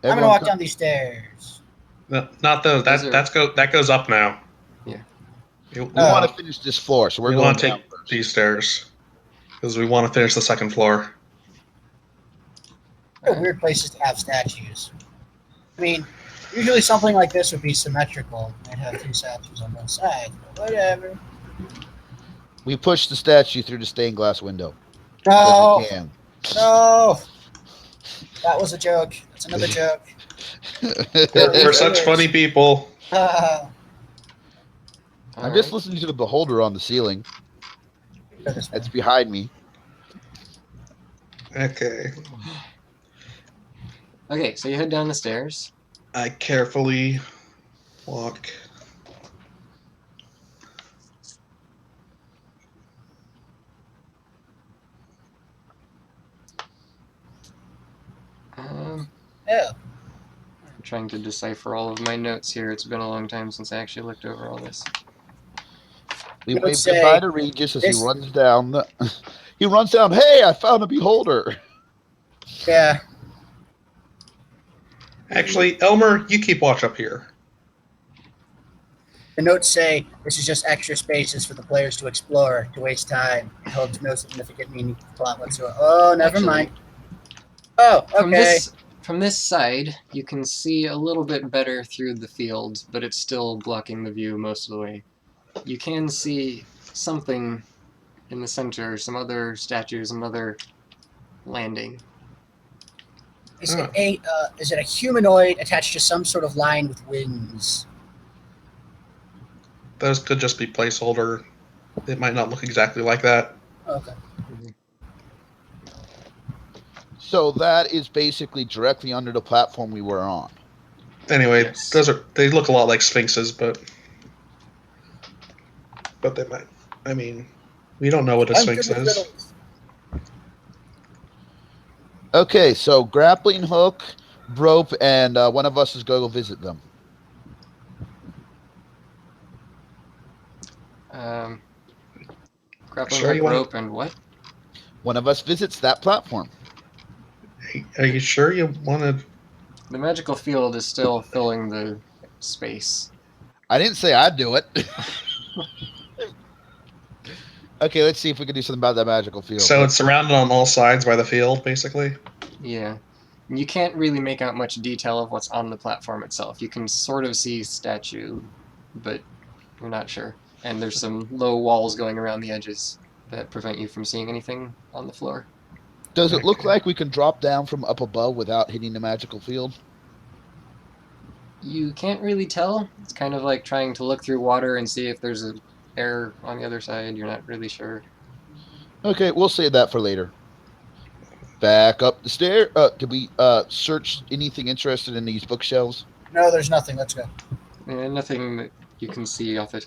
I'm gonna walk down these stairs. No, not those. Those are- That goes up now. Yeah. We We want to finish this floor, so we're going want to down take first. these stairs because we want to finish the second floor. What weird places to have statues. I mean, usually something like this would be symmetrical. They'd have 2 statues on both sides, but whatever. We push the statue through the stained glass window. No, As we can. no. That was a joke. That's another joke. We're such funny people. Ah, I'm just listening to the beholder on the ceiling. That's behind me. Okay. Okay, so you head down the stairs. I carefully walk. yeah. I'm trying to decipher all of my notes here. It's been a long time since I actually looked over all this. We would wave say goodbye to Regis as this- he runs down. He runs down. Hey, I found a beholder. Yeah. Actually, Elmer, you keep watch up here. The notes say this is just extra spaces for the players to explore, to waste time. It holds no significant meaning to the plot whatsoever. Oh, never Actually, mind. Oh, okay. From this side, you can see a little bit better through the fields, but it's still blocking the view most of the way. You can see something in the center, some other statues, another landing. Is it a humanoid attached to some sort of line with wings? Those could just be placeholder. It might not look exactly like that. Okay. So that is basically directly under the platform we were on. Anyway, Yes. they look a lot like sphinxes, but they might. I mean, we don't know what a I'm sphinx good with is. riddles. Okay, so grappling hook, rope, and one of us is going to go visit them. Grappling Sure hook, you wanna- rope, and what? one of us visits that platform. Are you sure you want to? The magical field is still filling the space. I didn't say I'd do it. Okay, let's see if we can do something about that magical field. So it's surrounded on all sides by the field, basically? Yeah. You can't really make out much detail of what's on the platform itself. You can sort of see statue, but you're not sure. And there's some low walls going around the edges that prevent you from seeing anything on the floor. Does it look like we can drop down from up above without hitting the magical field? You can't really tell. It's kind of like trying to look through water and see if there's a air on the other side. You're not really sure. Okay, we'll save that for later. Back up the stair. Did we search anything interested in these bookshelves? No, there's nothing. Let's go. Nothing that you can see off it.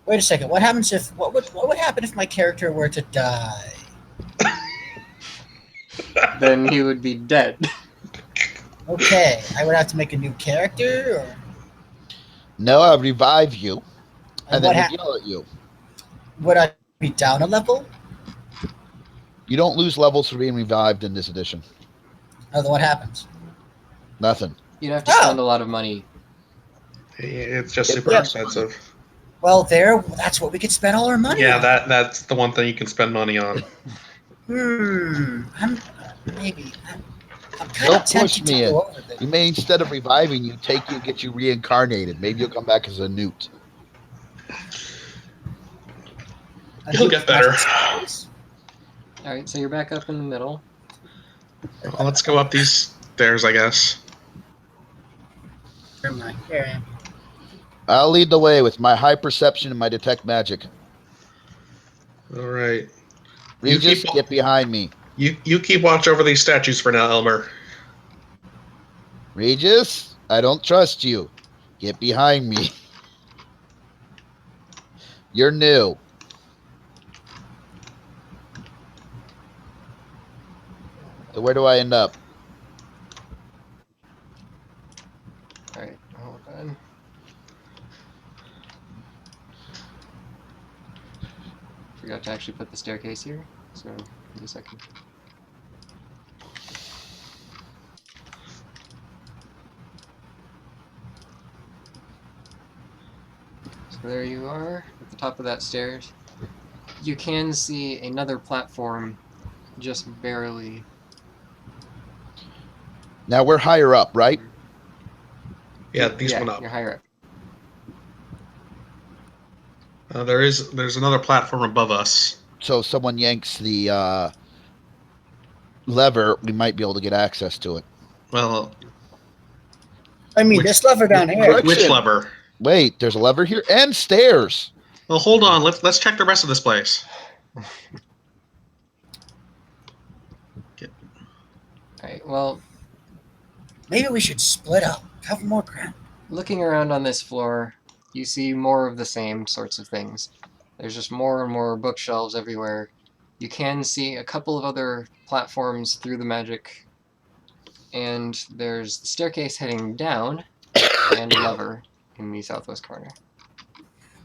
Wait a second. What happens if what would happen if my character were to die? Then he would be dead. Okay, I would have to make a new character, or No, I'll revive you, and then what we'll yell at you. would I be down a level? You don't lose levels for being revived in this edition. Oh, then what happens? Nothing. You'd have to spend a lot of money. It's just super Yeah. expensive. Well, that's what we could spend all our money Yeah, on. that's the one thing you can spend money on. I'm kind Don't of push tempted to me in. go over there. You may, instead of reviving you, take you, get you reincarnated. Maybe you'll come back as a newt. It'll get better. Alright, so you're back up in the middle. Well, let's go up these stairs, I guess. Never mind. Here I am. I'll lead the way with my high perception and my detect magic. All right. You Regis, keep- get behind me. You keep watch over these statues for now, Elmer. Regis, I don't trust you. Get behind me. You're new. So where do I end up? Alright, hold on. Forgot to actually put the staircase here, so give me a second. So there you are, at the top of that stairs. You can see another platform, just barely. Now we're higher up, right? Yeah, these went up. You're higher up. There's another platform above us. So if someone yanks the lever, we might be able to get access to it. Well, I mean, this lever down here. which lever? Wait, there's a lever here and stairs. Well, hold on. Let's check the rest of this place. Alright, well, Maybe we should split up, cover more ground. looking around on this floor, you see more of the same sorts of things. There's just more and more bookshelves everywhere. You can see a couple of other platforms through the magic, and there's the staircase heading down, and a lever in the southwest corner.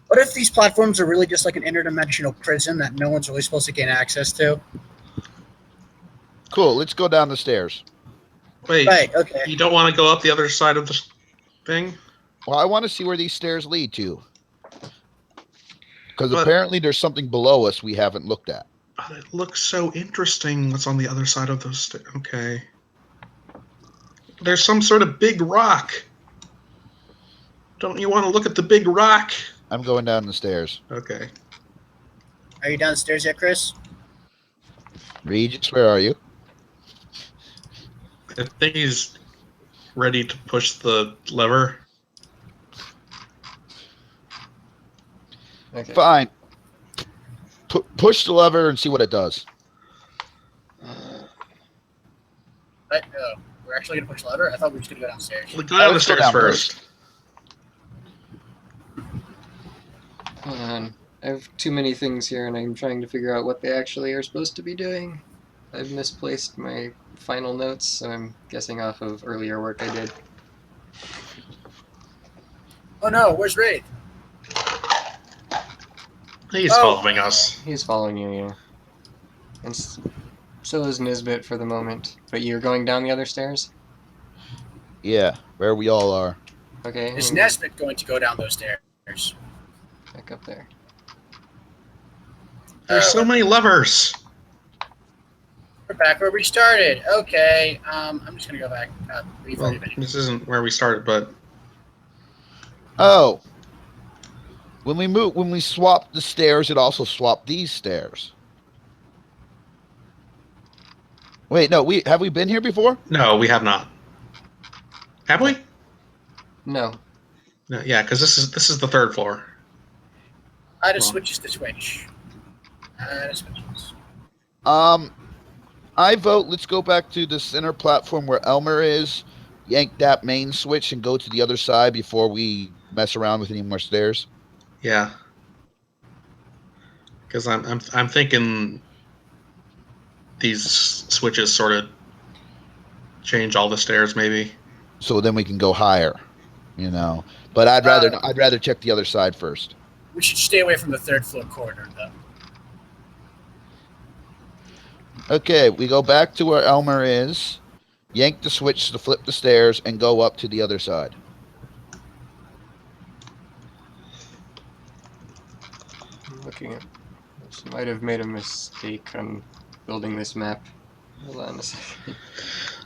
What if these platforms are really just like an interdimensional prison that no one's really supposed to gain access to? Cool, let's go down the stairs. Wait, Right, okay. you don't want to go up the other side of the thing? Well, I want to see where these stairs lead to. Because But- apparently there's something below us we haven't looked at. Oh, it looks so interesting what's on the other side of those stairs. Okay. There's some sort of big rock. Don't you want to look at the big rock? I'm going down the stairs. Okay. Are you downstairs yet, Chris? Regis, where are you? I think he's ready to push the lever. Okay. Fine. Push the lever and see what it does. Right, we're actually going to push the lever? I thought we were just going to go downstairs. Go down the Let's go stairs down first. Hold on. I have too many things here, and I'm trying to figure out what they actually are supposed to be doing. I've misplaced my final notes, so I'm guessing off of earlier work I did. Oh no, where's Wraith? He's Oh. following us. He's following you, yeah. And So is Nisbet for the moment. But you're going down the other stairs? Yeah, where we all are. Okay. Is and Nesbit going to go down those stairs? back up there. There's so many levers. We're back where we started. Okay. I'm just gonna go back. We've Well, already been. this isn't where we started, but Oh. When we swap the stairs, it also swapped these stairs. Wait, no, have we been here before? no, we have not. Have we? No. No, yeah, because this is the third floor. I just switches to switch. Switches. I vote let's go back to the center platform where Elmer is, yank that main switch and go to the other side before we mess around with any more stairs. Yeah. Because I'm thinking these switches sort of change all the stairs, maybe. So then we can go higher, you know. But I'd rather check the other side first. We should stay away from the third floor corridor, though. Okay, we go back to where Elmer is, yank the switch to flip the stairs, and go up to the other side. I'm looking at this. Might have made a mistake on building this map. Hold on a second.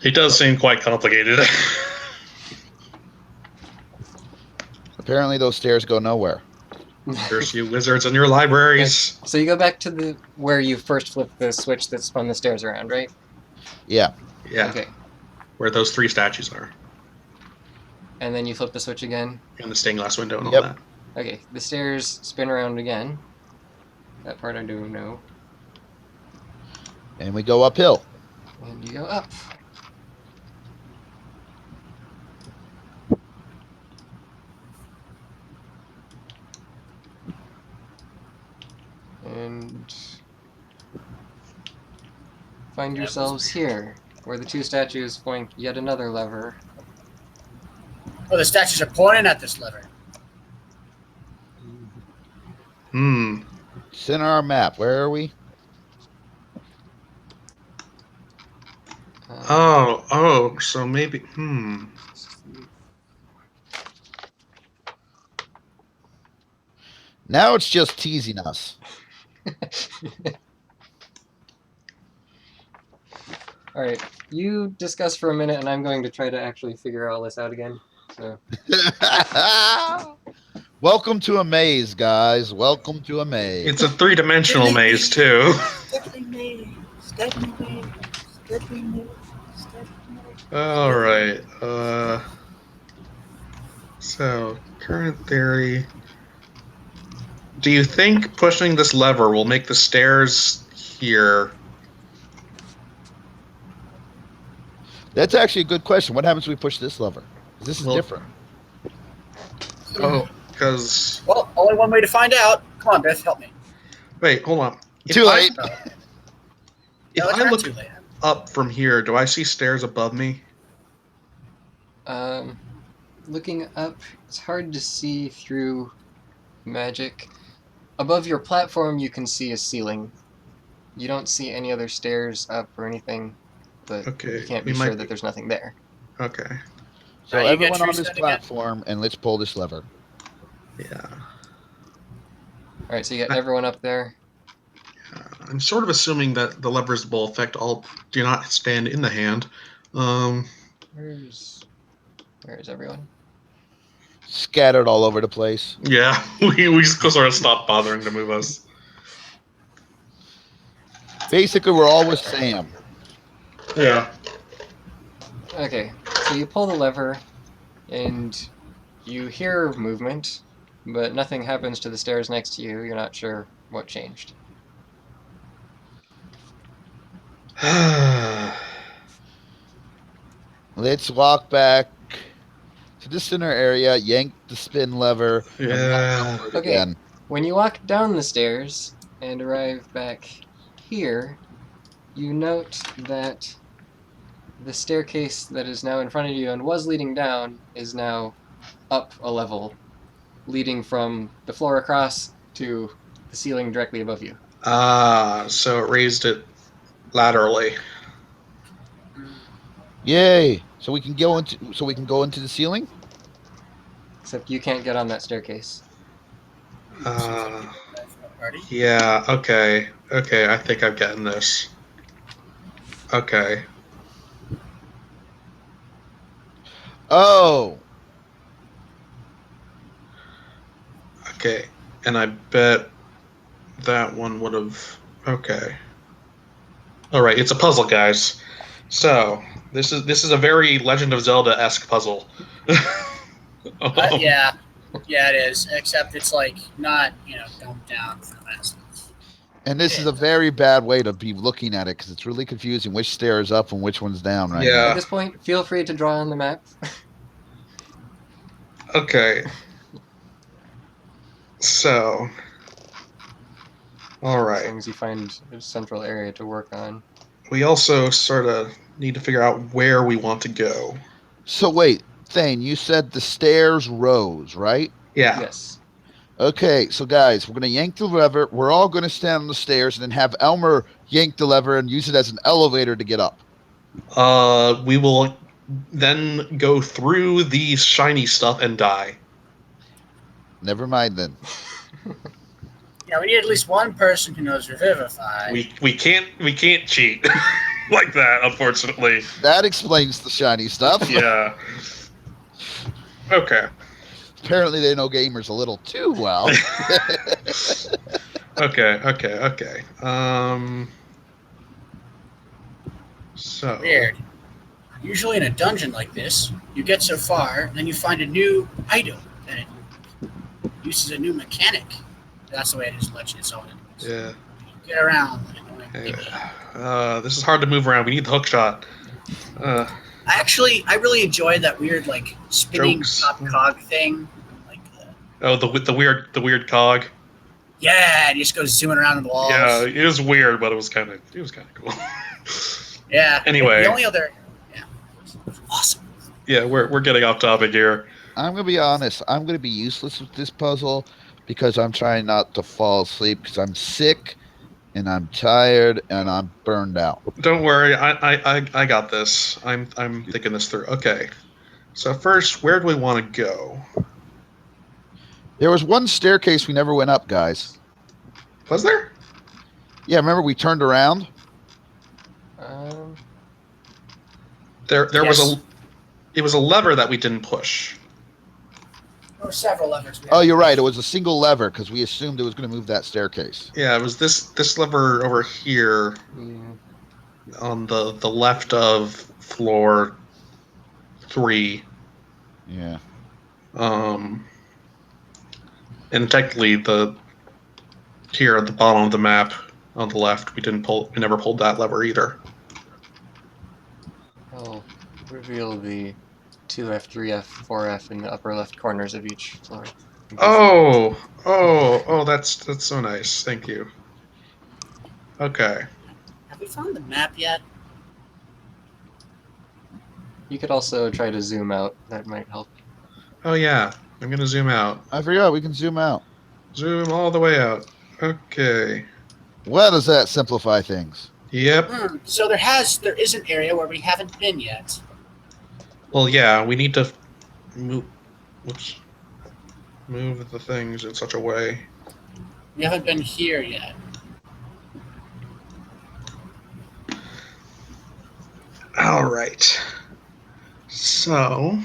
It does seem quite complicated. Apparently those stairs go nowhere. There's you wizards in your libraries. So you go back to where you first flipped the switch that spun the stairs around, right? Yeah. Yeah. Okay. Where those 3 statues are. And then you flip the switch again. And the stained glass window and all Yep. that. Okay. The stairs spin around again. That part I do know. And we go uphill. And you go up. And find yourselves here, where the 2 statues point yet another lever. Oh, the statues are pointing at this lever. Hmm. Center our map. Where are we? Oh, so maybe. Now it's just teasing us. All right, you discuss for a minute, and I'm going to try to actually figure all this out again. So. Welcome to a maze, guys. Welcome to a maze. It's a 3-dimensional maze, too. Alright. So, current theory. Do you think pushing this lever will make the stairs here? That's actually a good question. What happens when we push this lever? This is Well- different. Oh, because. Well, only one way to find out. Come on, Beth, help me. Wait, hold on. Too late. If No, it's I not look too late. up from here, do I see stairs above me? Looking up, it's hard to see through magic. Above your platform, you can see a ceiling. You don't see any other stairs up or anything, but Okay, you can't we be might sure be- that there's nothing there. Okay. So Alright, you get everyone on trees this done again? platform, and let's pull this lever. Yeah. All right, so you got everyone up there. I'm sort of assuming that the levers will affect all do not stand in the hand. Where is everyone? Scattered all over the place. Yeah, we just sort of stopped bothering to move us. Basically, we're all with Sam. Yeah. Okay, so you pull the lever, and you hear movement, but nothing happens to the stairs next to you. You're not sure what changed. Let's walk back to the center area, yank the spin lever, and walk Yeah. upward Okay. again. When you walk down the stairs and arrive back here, you note that the staircase that is now in front of you and was leading down is now up a level, leading from the floor across to the ceiling directly above you. So it raised it laterally. Yay! So we can go into the ceiling. Except you can't get on that staircase. Yeah. Okay. Okay. I think I'm getting this. Okay. Oh, Okay. And I bet that one would have. Okay. All right. It's a puzzle, guys. So this is a very Legend of Zelda-esque puzzle. Yeah, it is. Except it's like not dumbed down for the masses. and this is a very bad way to be looking at it because it's really confusing which stair is up and which one's down right Yeah. At this point, feel free to draw on the map. Okay. So. All As right. long as you find a central area to work on. We also sort of need to figure out where we want to go. now. So wait, Thane, you said the stairs rose, right? Yeah. Yes. Okay, so guys, we're gonna yank the lever. We're all gonna stand on the stairs and then have Elmer yank the lever and use it as an elevator to get up. We will then go through the shiny stuff and die. Never mind then. Yeah, we need at least one person who knows Revivify. We can't cheat like that, unfortunately. That explains the shiny stuff. Yeah. Okay. Apparently, they know gamers a little too well. Okay. So Weird. Usually in a dungeon like this, you get so far, then you find a new item, and it uses a new mechanic. That's the way it is in Legend of Zelda. yeah. You get around. This is hard to move around. We need the hook shot. I really enjoyed that weird like spinning Jokes. top cog thing. Like the weird cog. yeah, it just goes zooming around the walls. Yeah, it was weird, but it was kind of cool. Yeah. Anyway. The only other it was awesome. Yeah, we're getting off topic here. I'm gonna be honest. I'm gonna be useless with this puzzle because I'm trying not to fall asleep because I'm sick and I'm tired and I'm burned out. Don't worry, I got this. I'm thinking this through. Okay, so first, where do we want to go? There was one staircase we never went up, guys. Was there? Yeah, remember we turned around? There Yes. it was a lever that we didn't push. There were several levers. Oh, you're right. It was a single lever because we assumed it was going to move that staircase. Yeah, it was this lever over here on the left of floor 3. Yeah. And technically here at the bottom of the map on the left, we never pulled that lever either. I'll reveal the 2F, 3F, 4F in the upper left corners of each floor. Oh, that's so nice. Thank you. Okay. Have we found the map yet? You could also try to zoom out. That might help. Oh yeah, I'm gonna zoom out. I forgot we can zoom out. Zoom all the way out. Okay. Well, does that simplify things? Yep. So there is an area where we haven't been yet. Well, yeah, we need to move. Whoops. Move the things in such a way. We haven't been here yet. All right. So.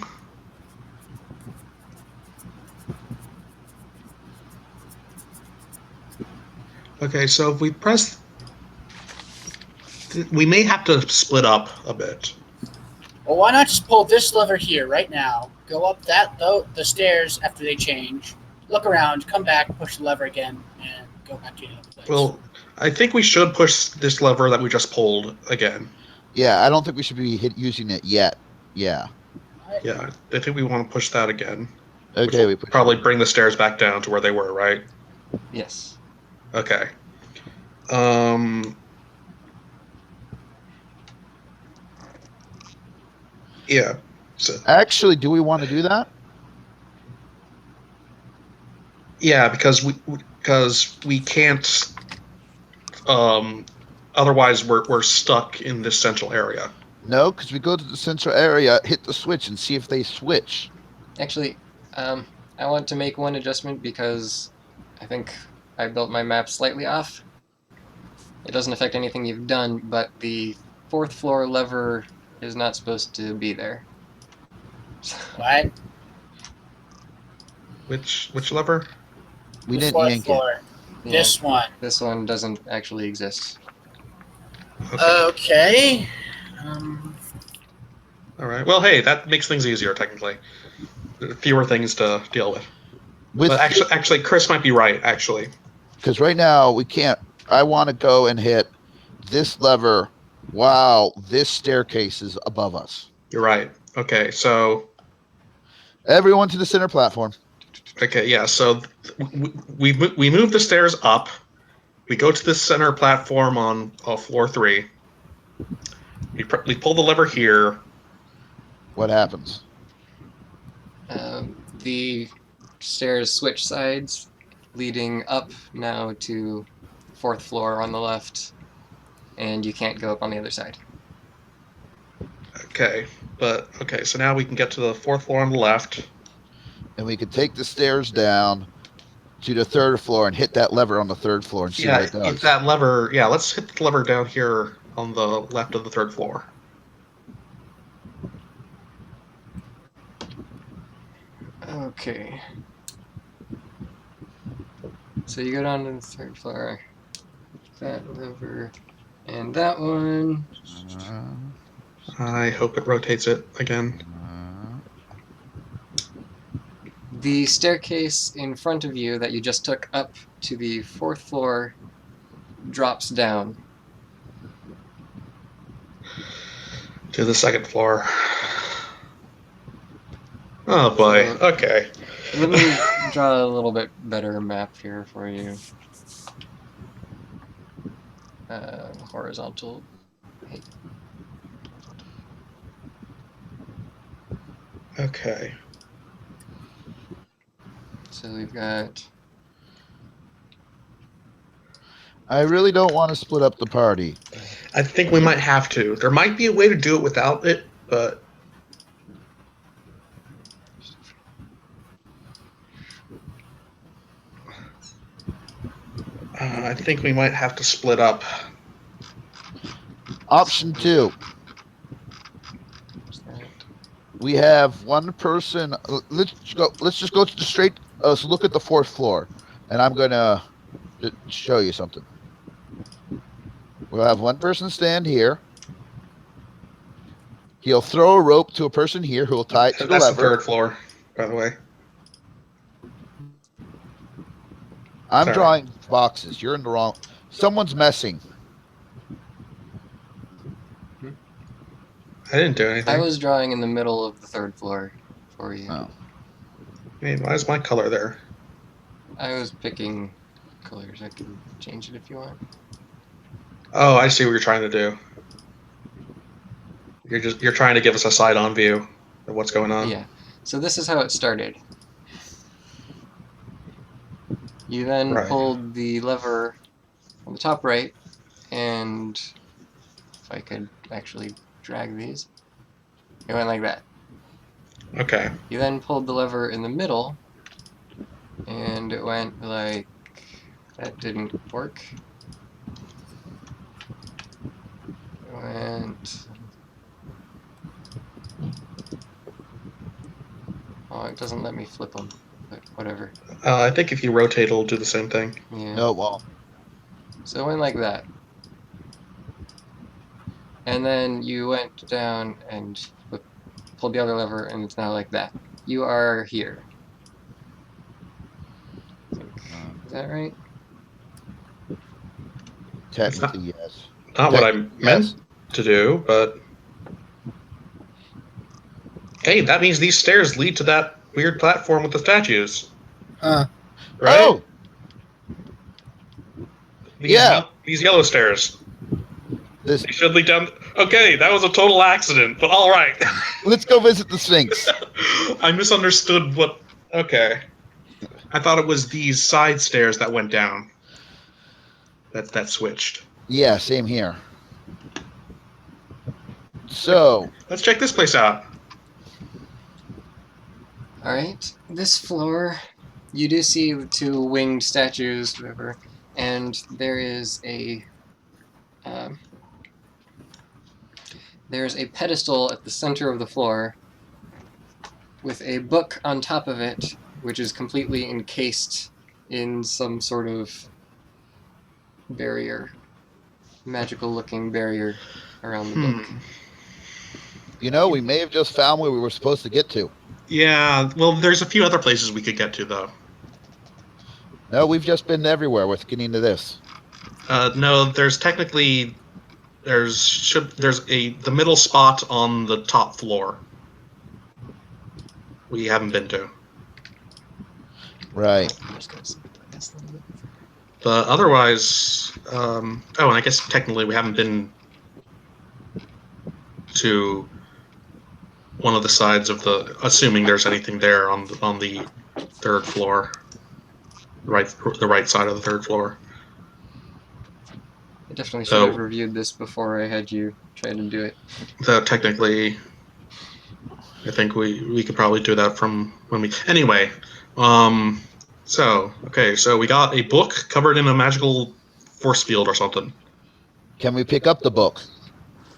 Okay, so if we press, we may have to split up a bit. Well, why not just pull this lever here right now? Go up the stairs after they change. Look around, come back, push the lever again, and go back to the other place. Well, I think we should push this lever that we just pulled again. Yeah, I don't think we should be using it yet. Yeah. Yeah, I think we want to push that again. Okay, we probably bring the stairs back down to where they were, right? Yes. Okay. Yeah. So, actually, do we want to do that? yeah, because we can't Otherwise, we're stuck in this central area. No, because we go to the central area, hit the switch, and see if they switch. Actually, I want to make one adjustment because I think I built my map slightly off. It doesn't affect anything you've done, but the 4th floor lever is not supposed to be there. What? Which lever? We The didn't 4th yank it. floor. Yeah, This one. this one doesn't actually exist. Okay. All right. Well, hey, that makes things easier technically. Fewer things to deal with. But actually, Chris might be right. Actually, because right now we can't. I want to go and hit this lever while this staircase is above us. you're right. Okay, so Everyone to the center platform. okay, yeah. So we move the stairs up. We go to the center platform on floor 3. We pull the lever here. What happens? The stairs switch sides, leading up now to 4th floor on the left, and you can't go up on the other side. Okay, so now we can get to the 4th floor on the left. And we can take the stairs down to the 3rd floor and hit that lever on the 3rd floor and see what it does. Hit that lever. Yeah, let's hit the lever down here on the left of the 3rd floor. Okay. So you go down to the 3rd floor. That lever and that one. I hope it rotates it again. The staircase in front of you that you just took up to the 4th floor drops down. To the 2nd floor. Oh boy. So, okay. Let me draw a little bit better map here for you. Horizontal. Okay. So we've got. I really don't want to split up the party. I think we might have to. There might be a way to do it without it, but I think we might have to split up. Option 2. We have one person. Let's just go to the straight. So look at the 4th floor, and I'm gonna show you something. We'll have one person stand here. He'll throw a rope to a person here who will tie it to the lever. That's the 3rd floor, by the way. I'm Sorry. drawing boxes. You're in the wrong. Someone's messing. I didn't do anything. I was drawing in the middle of the 3rd floor for you. Oh. I mean, why is my color there? I was picking colors. I can change it if you want. Oh, I see what you're trying to do. You're trying to give us a side-on view of what's going on. Yeah. So this is how it started. You then pulled the lever on the top right, and if I could actually drag these, it went like that. Okay. You then pulled the lever in the middle, and it went like that. Didn't work. It went. Oh, it doesn't let me flip them, but whatever. I think if you rotate, it'll do the same thing. Yeah. Oh, well. So it went like that. And then you went down and pulled the other lever, and it's now like that. You are here. Is that right? Technically, yes. Not what I meant to do, but hey, that means these stairs lead to that weird platform with the statues. Right? Oh! These yellow stairs. They should lead down. Okay, that was a total accident, but all right. Let's go visit the Sphinx. I misunderstood what. Okay. I thought it was these side stairs that went down. That switched. Yeah, same here. So, Let's check this place out. All right, this floor, you do see the two winged statues, whatever, and um, there's a pedestal at the center of the floor with a book on top of it, which is completely encased in some sort of barrier, magical-looking barrier around the book. we may have just found where we were supposed to get to. Yeah, well, there's a few other places we could get to, though. No, we've just been everywhere with getting to this. No, there's technically the middle spot on the top floor we haven't been to. Right. I'm just gonna skip this a little bit. But otherwise, and I guess technically we haven't been to one of the sides of assuming there's anything there on the third floor, the right side of the third floor. I definitely should have reviewed this before I had you try to do it. Though technically, I think we could probably do that from when we. Anyway, so we got a book covered in a magical force field or something. Can we pick up the book?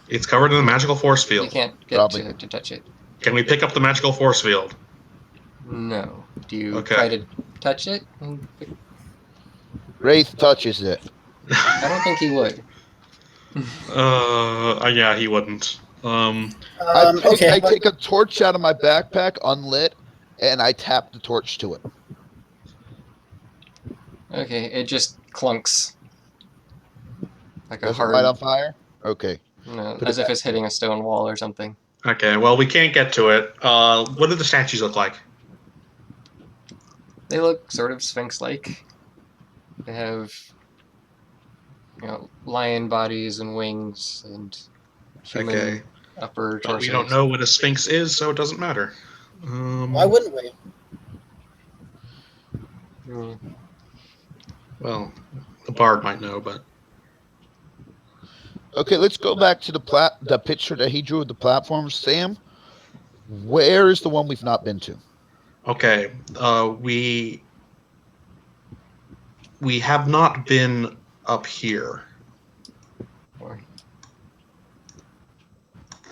It's covered in a magical force field. You can't get to touch it. Can we pick up the magical force field? No. Do you try to touch it? Wraith touches it. I don't think he would. Yeah, he wouldn't. I take a torch out of my backpack, unlit, and I tap the torch to it. Okay, it just clunks. Like Does it light on fire? Okay. No, as if it's hitting a stone wall or something. Okay, well, we can't get to it. What do the statues look like? They look sort of sphinx-like. They have, lion bodies and wings and human upper torsos. But we don't know what a sphinx is, so it doesn't matter. Why wouldn't we? Well, the bard might know, but... Okay, let's go back to the picture that he drew of the platforms. Sam, where is the one we've not been to? Okay, we have not been up here.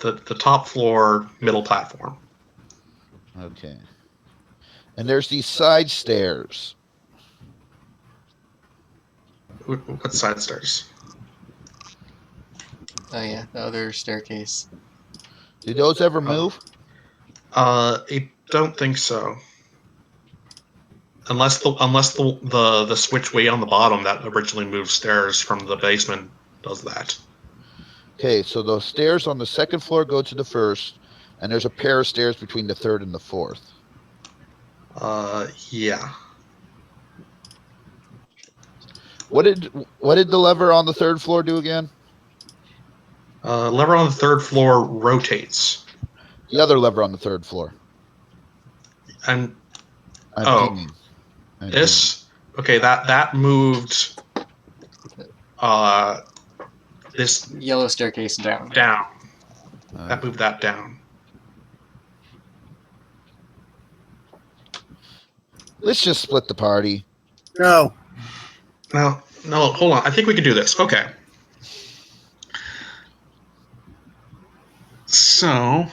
The top floor, middle platform. Okay. And there's these side stairs. What side stairs? Oh yeah, the other staircase. Did those ever move? I don't think so. Unless the switchway on the bottom that originally moved stairs from the basement does that. Okay, so those stairs on the second floor go to the first, and there's a pair of stairs between the third and the fourth. Yeah. What did the lever on the third floor do again? Lever on the third floor rotates. The other lever on the third floor. And pinging. This okay, that moved this yellow staircase down. That moved that down. Let's just split the party. No, hold on. I think we can do this. Okay. So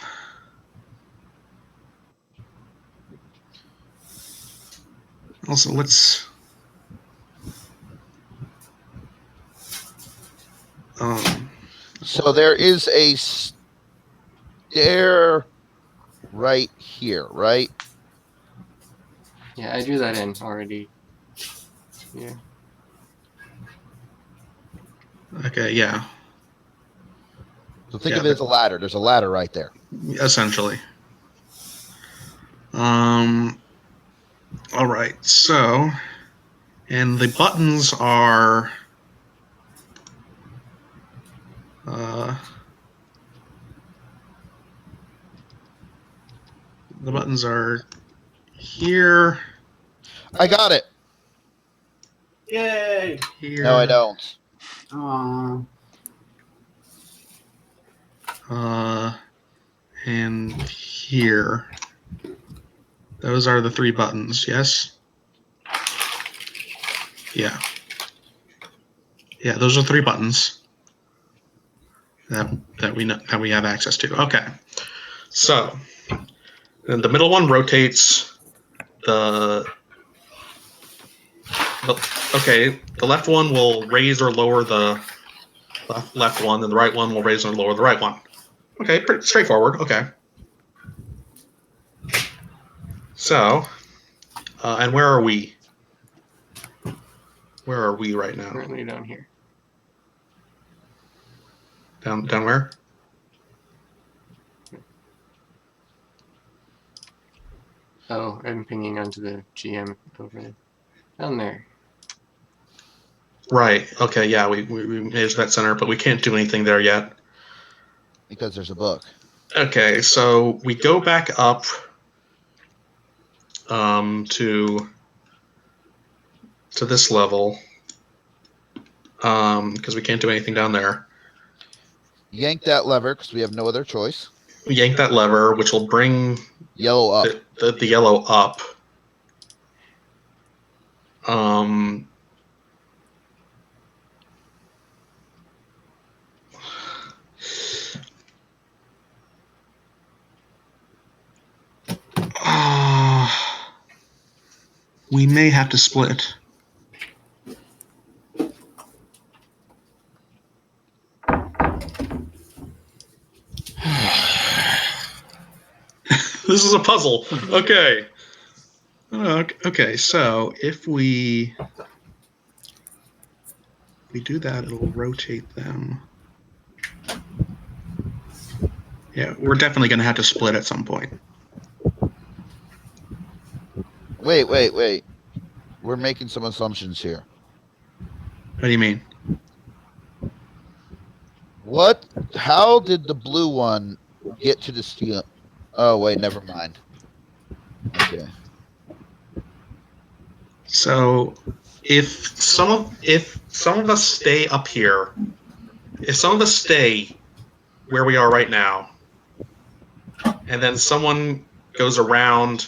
also let's so there is a stair right here, right? Yeah, I drew that in already. Yeah. Okay, yeah. So think of it as a ladder. There's a ladder right there. Essentially. All right. So, and the buttons are here. I got it. yay! Here. No, I don't. And here. Those are the 3 buttons, yes? Yeah. Yeah, those are 3 buttons that we have access to. Okay. So, and the middle one rotates the left one will raise or lower the left one, and the right one will raise or lower the right one. Okay, pretty straightforward. Okay. So, and where are we? Where are we right now? Currently down here. Down where? Oh, I'm pinging onto the GM over there. Down there. Right. Okay. Yeah. We manage that center, but we can't do anything there yet because there's a book. Okay. So we go back up to this level because we can't do anything down there. Yank that lever because we have no other choice. Yank that lever, which will bring yellow up. The yellow up. We may have to split. This is a puzzle. Okay. Okay, so if we do that, it'll rotate them. Yeah, we're definitely going to have to split at some point. Wait. We're making some assumptions here. What do you mean? What? How did the blue one get to the steel? Oh, wait, never mind. Okay. So, if some of us stay up here, if some of us stay where we are right now, and then someone goes around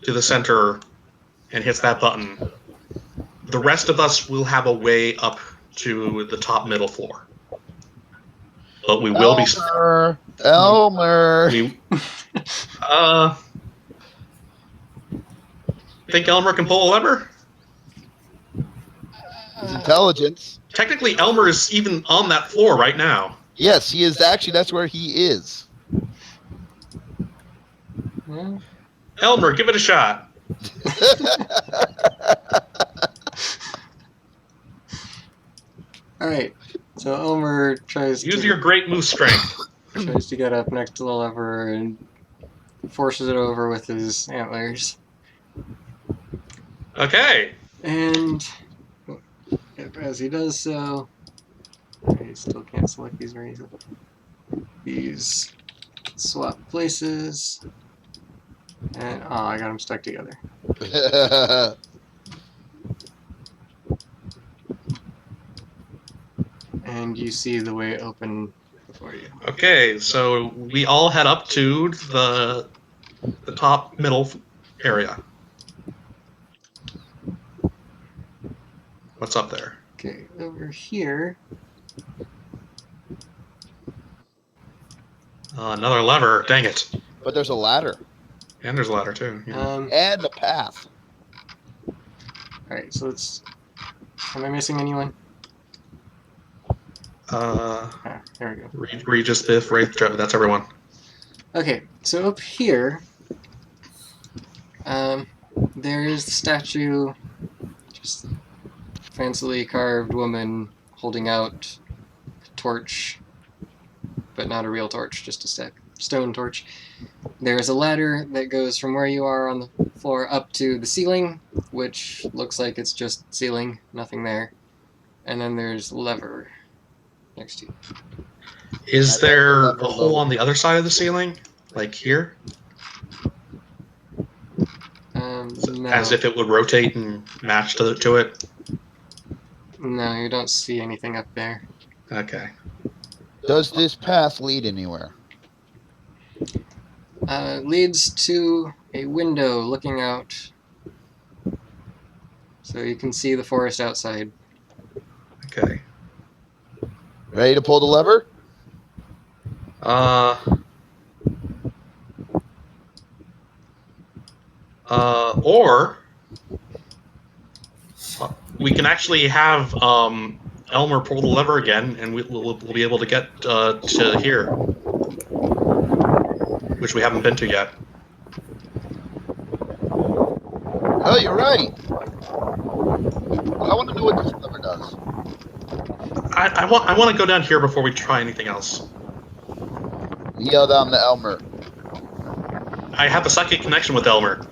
to the center and hits that button, the rest of us will have a way up to the top middle floor. But we will be... Elmer! Think Elmer can pull a lever? His intelligence. Technically, Elmer is even on that floor right now. Yes, he is. Actually, that's where he is. Well, Elmer, give it a shot. Alright, so Elmer tries Use your great moose strength. tries to get up next to the lever and forces it over with his antlers. Okay. And as he does so, I still can't select these very easily. These swap places. And I got them stuck together. And you see the way open before you. Okay, so we all head up to the top middle area. What's up there? Okay, over here. Another lever. Dang it. But there's a ladder. And there's a ladder too. Yeah. And a path. Alright, so let's... Am I missing anyone? There we go. Regis, Biff, Wraith, Joe. That's everyone. Okay, so up here, there is the statue, just fancily carved woman holding out a torch, but not a real torch, just a stone torch. There is a ladder that goes from where you are on the floor up to the ceiling, which looks like it's just ceiling, nothing there. And then there's a lever next to you. Is there a hole on the other side of the ceiling? Like here? No. As if it would rotate and match to it? No, you don't see anything up there. Okay. Does this path lead anywhere? Leads to a window looking out, so you can see the forest outside. Okay. Ready to pull the lever? Or we can actually have Elmer pull the lever again, and we'll be able to get to here, which we haven't been to yet. Oh, you're right. I want to know what this lever does. I want to go down here before we try anything else. Yell down to Elmer. I have a psychic connection with Elmer.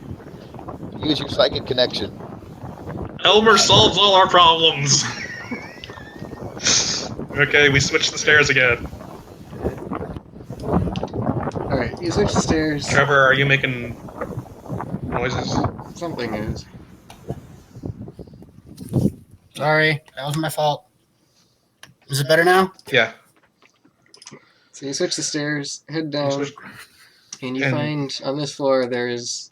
Use your psychic connection. Elmer solves all our problems. Okay, we switched the stairs again. Alright, you switch the stairs. Trevor, are you making noises? Something is. Sorry, that was my fault. Is it better now? Yeah. So you switch the stairs, head down, and you find on this floor there is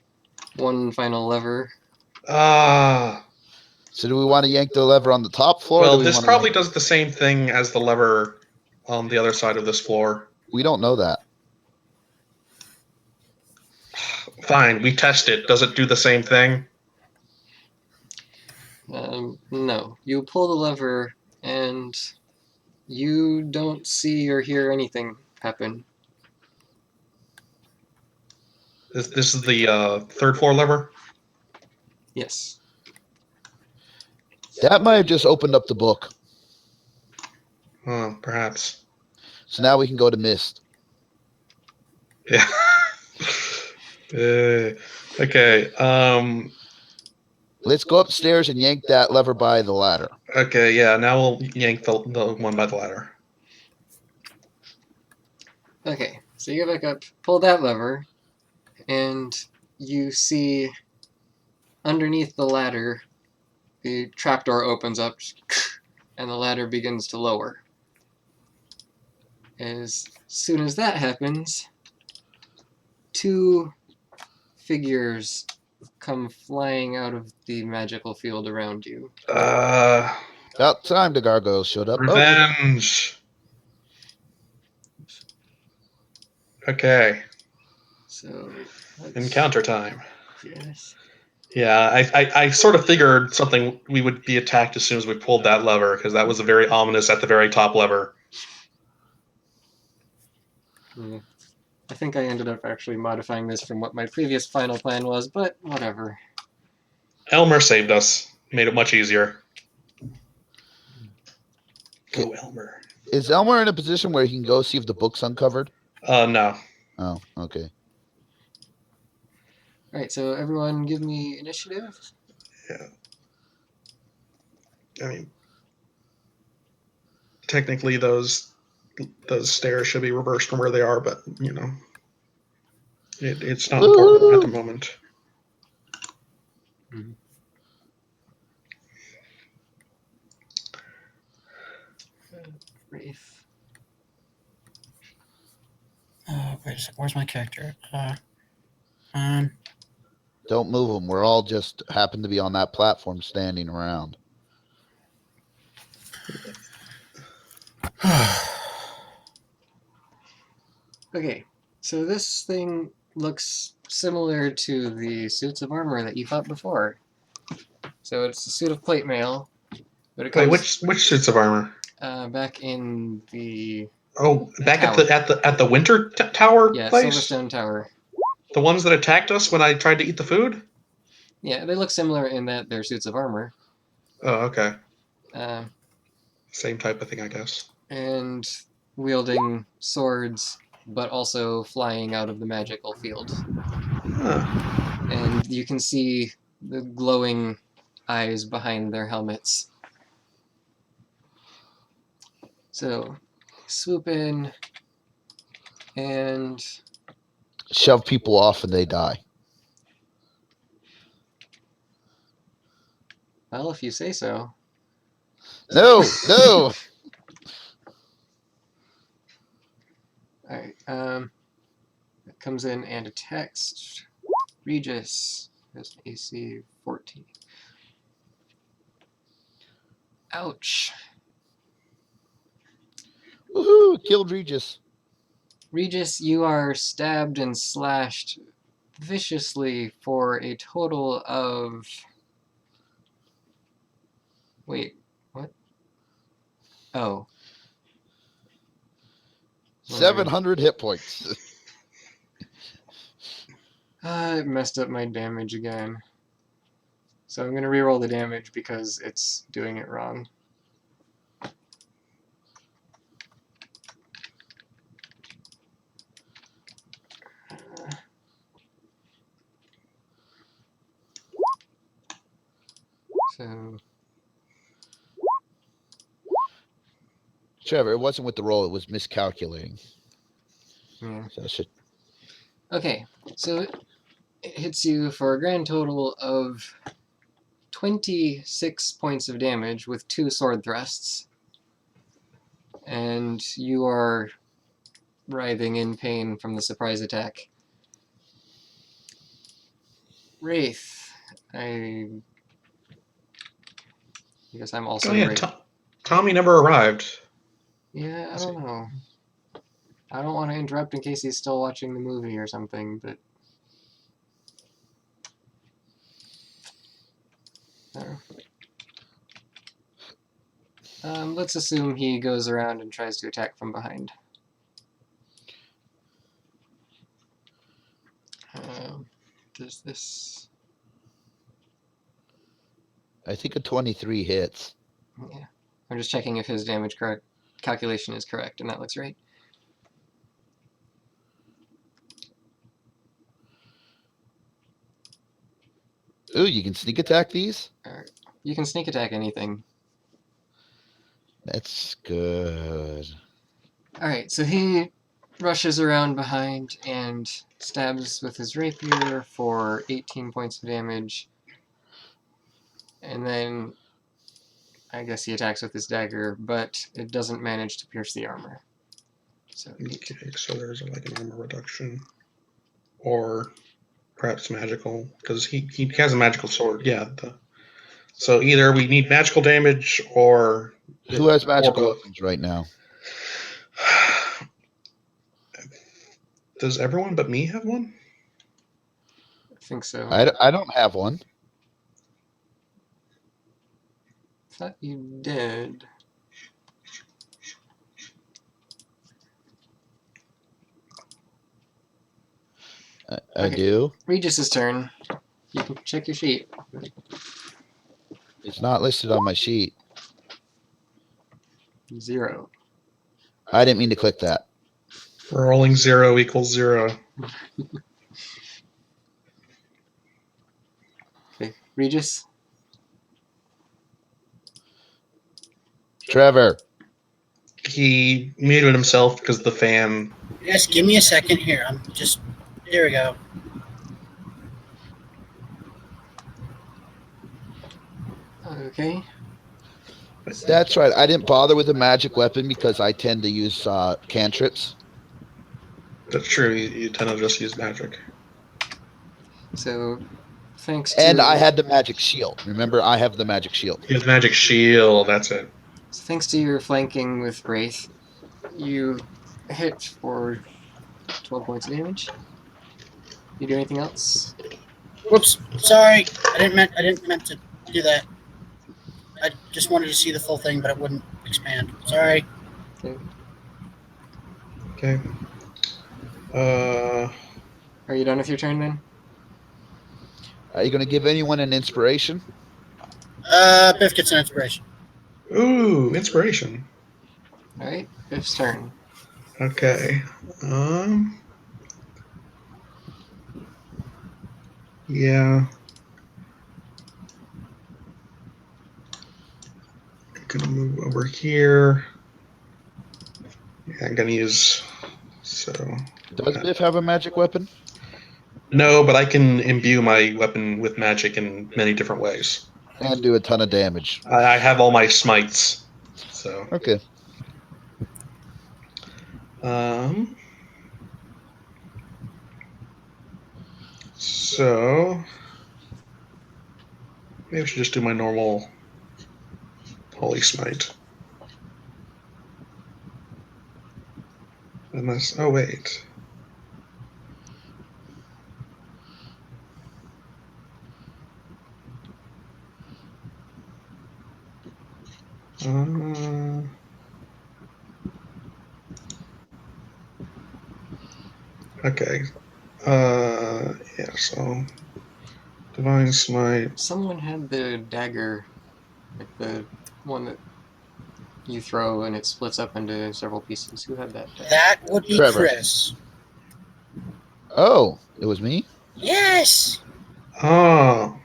one final lever. So do we want to yank the lever on the top floor? Well, or do we this want probably does the same thing as the lever on the other side of this floor. We don't know that. Fine, we test it. Does it do the same thing? No. You pull the lever, and you don't see or hear anything happen. This is the third floor lever? Yes. That might have just opened up the book. Oh, perhaps. So now we can go to Mist. Yeah. Okay. Let's go upstairs and yank that lever by the ladder. Okay, yeah, now we'll yank the one by the ladder. Okay, so you go back up, pull that lever, and you see underneath the ladder, the trapdoor opens up, and the ladder begins to lower. As soon as that happens, two figures come flying out of the magical field around you. About time the gargoyles showed up. Revenge. Okay. So Encounter time. yes. Yeah, I sort of figured something we would be attacked as soon as we pulled that lever, because that was a very ominous at the very top lever. I think I ended up actually modifying this from what my previous final plan was, but whatever. Elmer saved us. Made it much easier. Go, Elmer. Is Elmer in a position where he can go see if the book's uncovered? No. Oh, okay. Alright, so everyone give me initiative. Yeah. I mean, technically those stairs should be reversed from where they are, but, you know, it's not important at the moment. Mm-hmm. Wraith. Wait a second. Where's my character? Don't move them. We're all just happen to be on that platform standing around. Okay, so this thing looks similar to the suits of armor that you fought before. So it's a suit of plate mail, but it comes Which suits of armor? back in the Back tower. at the winter tower place. Silverstone Tower. The ones that attacked us when I tried to eat the food. Yeah, they look similar in that they're suits of armor. Oh, okay. Same type of thing, I guess. And wielding swords, but also flying out of the magical field. Huh. And you can see the glowing eyes behind their helmets. So, swoop in and shove people off and they die. Well, if you say so. No. All right. It comes in and a text. Regis has an AC 14. Ouch. Woohoo! Killed Regis. Regis, you are stabbed and slashed viciously for a total of... Wait, what? Oh. 700 hit points. It messed up my damage again. So I'm going to reroll the damage because it's doing it wrong. So Trevor, it wasn't with the roll, it was miscalculating. yeah. So it should... Okay, so it hits you for a grand total of 26 points of damage with 2 sword thrusts. And you are writhing in pain from the surprise attack. Wraith, I guess I'm also Oh yeah, Wraith. Tommy never arrived. Yeah, I don't know. I don't want to interrupt in case he's still watching the movie or something, but... let's assume he goes around and tries to attack from behind. Does this... I think a 23 hits. Yeah. I'm just checking if his damage calculation is correct, and that looks right. Ooh, you can sneak attack these? Alright. You can sneak attack anything. That's good. Alright, so he rushes around behind and stabs with his rapier for 18 points of damage. And then I guess he attacks with his dagger, but it doesn't manage to pierce the armor. So Okay, so there's like an armor reduction. Or perhaps magical, because he has a magical sword. Yeah. So either we need magical damage or... Who has magical both. weapons right now? Does everyone but me have one? I think so. I don't have one. I thought you did. I do. Regis's turn. You can check your sheet. It's not listed on my sheet. 0. I didn't mean to click that. Rolling 0 equals 0. Okay, Regis. Trevor. He muted himself because the fan... Yes, give me a second here. I'm just... There we go. Okay. That's right. I didn't bother with a magic weapon because I tend to use cantrips. That's true. You tend to just use magic. So, thanks to... And I had the magic shield. Remember, I have the magic shield. He has magic shield. That's it. So thanks to your flanking with Wraith, you hit for 12 points of damage. You do anything else? Whoops. Sorry. I didn't meant to do that. I just wanted to see the full thing, but it wouldn't expand. Sorry. Okay. Are you done with your turn then? Are you going to give anyone an inspiration? Biff gets an inspiration. Ooh, inspiration. Alright, Biff's turn. Okay. Yeah. I'm gonna move over here. Yeah, I'm gonna use... So... Does Biff have a magic weapon? No, but I can imbue my weapon with magic in many different ways. And do a ton of damage. I have all my smites. So. Okay. So maybe I should just do my normal Holy Smite. Unless, oh wait. Okay. Yeah, so Divine Smite. Someone had the dagger, like the one that you throw and it splits up into several pieces. Who had that dagger? That would be Trevor. Chris. Oh, it was me? Yes! Oh.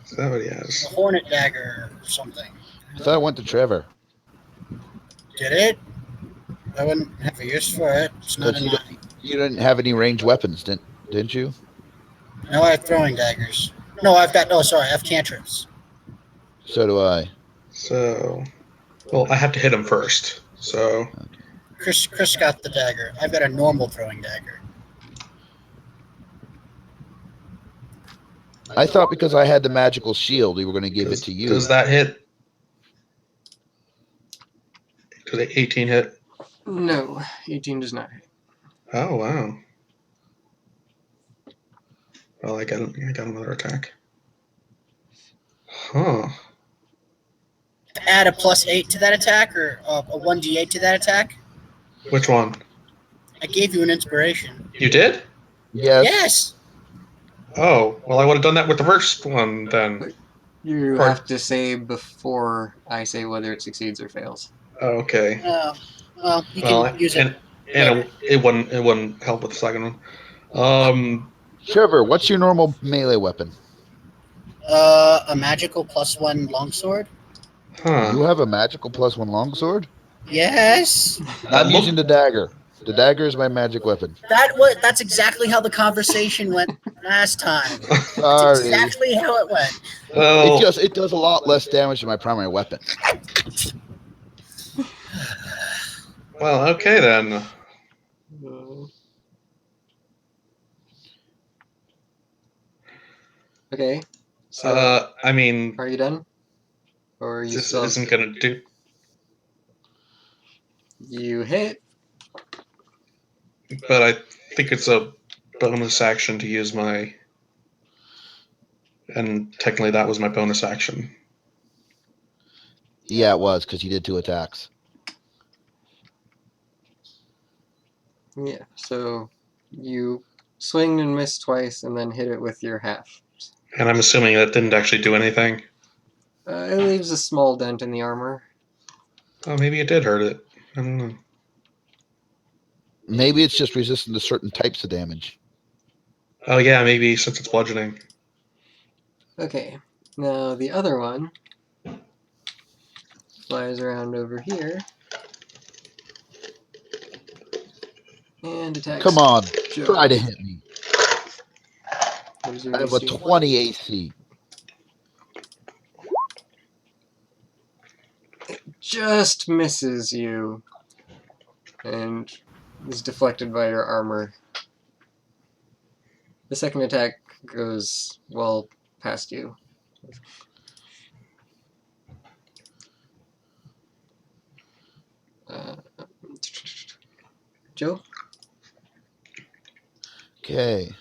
Is that what he The has? Hornet Dagger or something. I thought I went to Trevor. Did it? I wouldn't have a use for it. It's not Because enough. you didn't have any ranged weapons, didn't you? No, I have throwing daggers. No, I have cantrips. So do I. So, well, I have to hit him first. So, Chris got the dagger. I've got a normal throwing dagger. I thought because I had the magical shield, we were going to give it to you. Does that hit? Does 18 hit? No, 18 does not hit. Oh wow. Well, I got another attack. Huh. Add a +8 to that attack, or a 1d8 to that attack. Which one? I gave you an inspiration. You did? Yes. Yes. Oh, well, I would have done that with the first one then. You Or- have to say before I say whether it succeeds or fails. Oh, okay. Well, you can use it. And it wouldn't help with the second one. Trevor, what's your normal melee weapon? A magical +1 longsword. You Huh. have a magical +1 longsword? Yes. I'm using the dagger. The dagger is my magic weapon. That's exactly how the conversation went last time. That's Sorry. exactly how it went. Well, It does a lot less damage than my primary weapon. well, okay then. Okay. So, I mean, are you done? Or are you this still? isn't gonna do. You hit. But I think it's a bonus action to use my. And technically, that was my bonus action. Yeah, it was, because you did 2 attacks. Yeah. So you swing and miss twice, and then hit it with your half. And I'm assuming that didn't actually do anything. It leaves a small dent in the armor. Oh, maybe it did hurt it. I don't know. Maybe it's just resistant to certain types of damage. Oh yeah, maybe since it's bludgeoning. Okay. Now the other one flies around over here and attacks. Come on, Joe. try to hit me. What is your I have a AC? 20 AC. Just misses you and is deflected by your armor. The second attack goes well past you. Joe? Okay.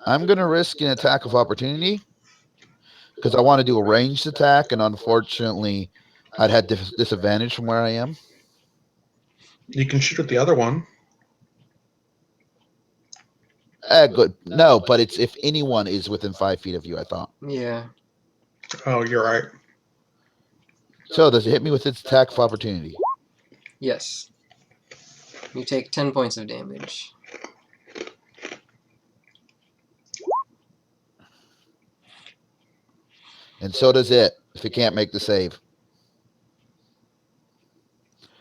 I'm going to risk an attack of opportunity because I want to do a ranged attack, and unfortunately, I'd had disadvantage from where I am. You can shoot at the other one. Good. No, but it's if anyone is within 5 feet of you, I thought. Yeah. Oh, you're right. So does it hit me with its attack of opportunity? Yes. You take 10 points of damage. And so does it, if it can't make the save.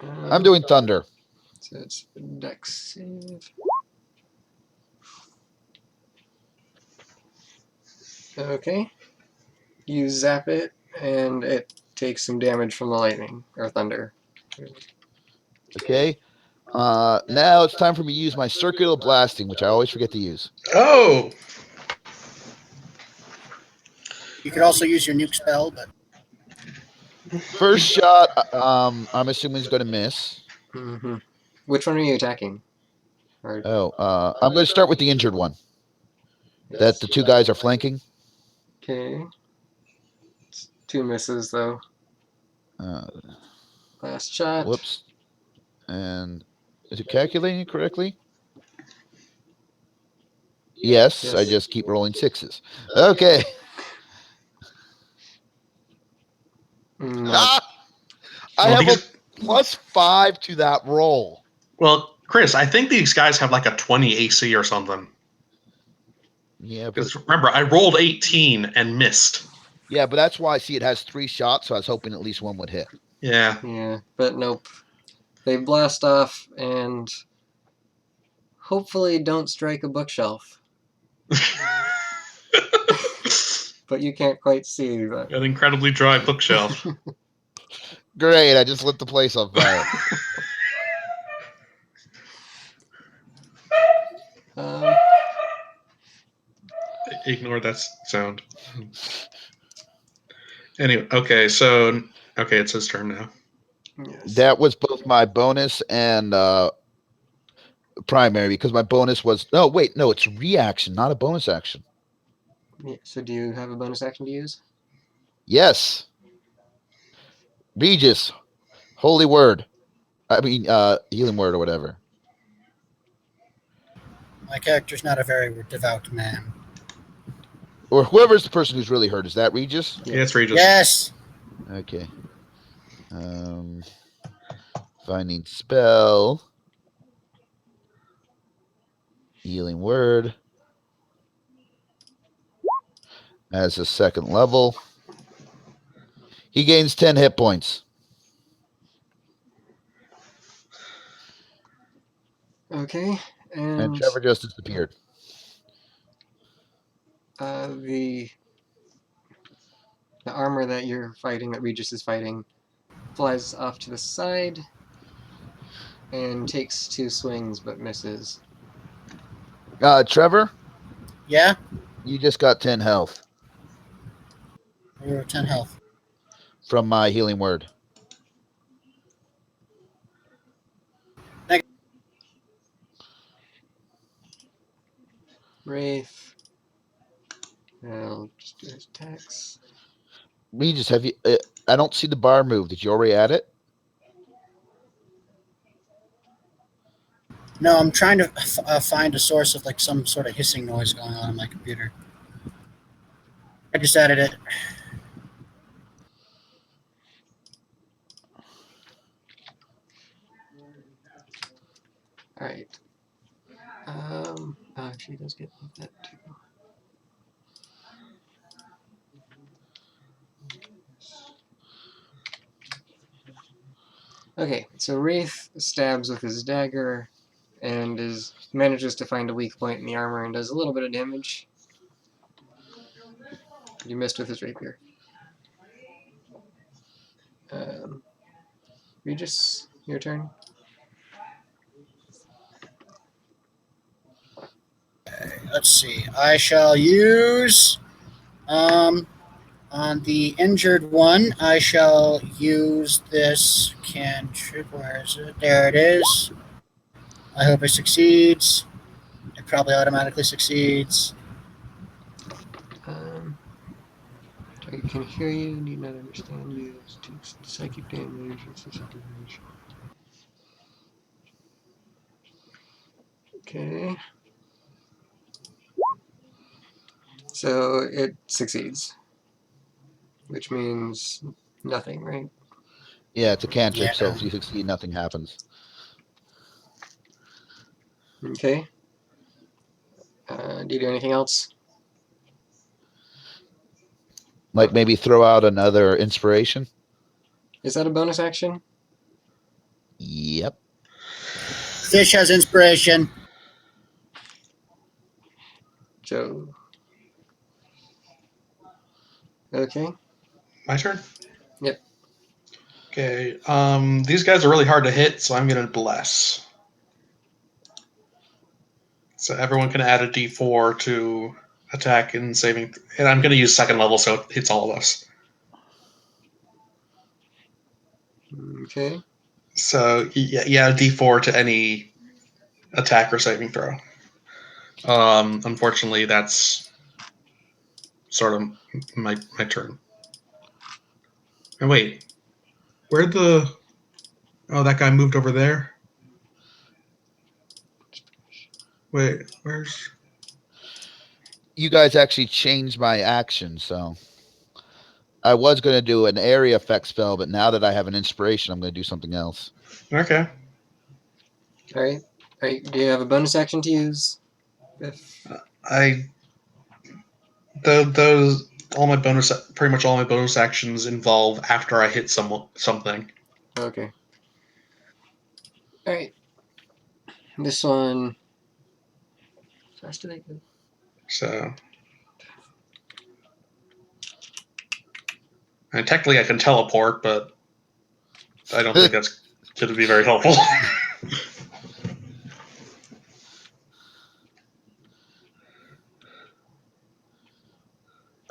I'm doing thunder. So it's dex save. Okay. You zap it, and it takes some damage from the lightning or thunder. Okay. Now it's time for me to use my circular blasting, which I always forget to use. Oh, You could also use your nuke spell, but First shot, I'm assuming is going to miss. Mm-hmm. Which one are you attacking? Or, I'm going to start with the injured one. That the two guys are flanking. okay. It's 2 misses, though. Uh, Last shot. whoops. And is it calculating it correctly? Yes, I just keep rolling 6s. Okay. No. I have a +5 to that roll. well, Chris, I think these guys have like a 20 AC or something. Yeah, but Because remember, I rolled 18 and missed. yeah, but that's why I see it has 3 shots, so I was hoping at least one would hit. Yeah. Yeah, but nope. They blast off and hopefully don't strike a bookshelf. But you can't quite see that. An incredibly dry bookshelf. Great, I just lit the place on fire. Ignore that sound. Anyway, okay, so it's his turn now. Yes. That was both my bonus and primary, because my bonus was it's reaction, not a bonus action. Yeah, so do you have a bonus action to use? Yes. Regis, holy word. I mean, healing word or whatever. my character's not a very devout man. Or whoever's the person who's really hurt. Is that Regis? Yeah, it's Regis. Yes. Okay. Finding spell. Healing word. As a second level. He gains 10 hit points. Okay, And Trevor just disappeared. The armor that you're fighting, that Regis is fighting, flies off to the side and takes 2 swings but misses. Trevor? Yeah? You just got 10 health. You're 10 health. From my healing word. Wraith. I'll just do his attacks. Regis, have you... I don't see the bar move. Did you already add it? No, I'm trying to find a source of like some sort of hissing noise going on my computer. I just added it. Alright. Actually, he does get that too. Okay, so Wraith stabs with his dagger and manages to find a weak point in the armor and does a little bit of damage. You missed with his rapier. Regis, your turn. Let's see. I shall use on the injured one. I shall use this cantrip. Where is it? There it is. I hope it succeeds. It probably automatically succeeds. I can hear you, need not understand you. It takes psychic damage and psychic damage. Okay. So it succeeds. Which means nothing, right? Yeah, it's a cantrip, Yeah. so if you succeed, nothing happens. Okay. Do you do anything else? Like maybe throw out another inspiration? Is that a bonus action? Yep. Fish has inspiration. Joe. Okay. My turn? Yep. Okay. These guys are really hard to hit, so I'm going to bless. So everyone can add a d4 to attack and saving. And I'm going to use second level, so it hits all of us. Okay. So, yeah, d4 to any attack or saving throw. Unfortunately, that's sort of my turn. And wait, where'd the... Oh, that guy moved over there? Wait, where's... You guys actually changed my action, so I was going to do an area effect spell, but now that I have an inspiration, I'm going to do something else. Okay. All right. Do you have a bonus action to use? Those pretty much all my bonus actions involve after I hit something. Okay. All right. This one. How fast do they go? So, and technically I can teleport, but I don't think that's going to be very helpful.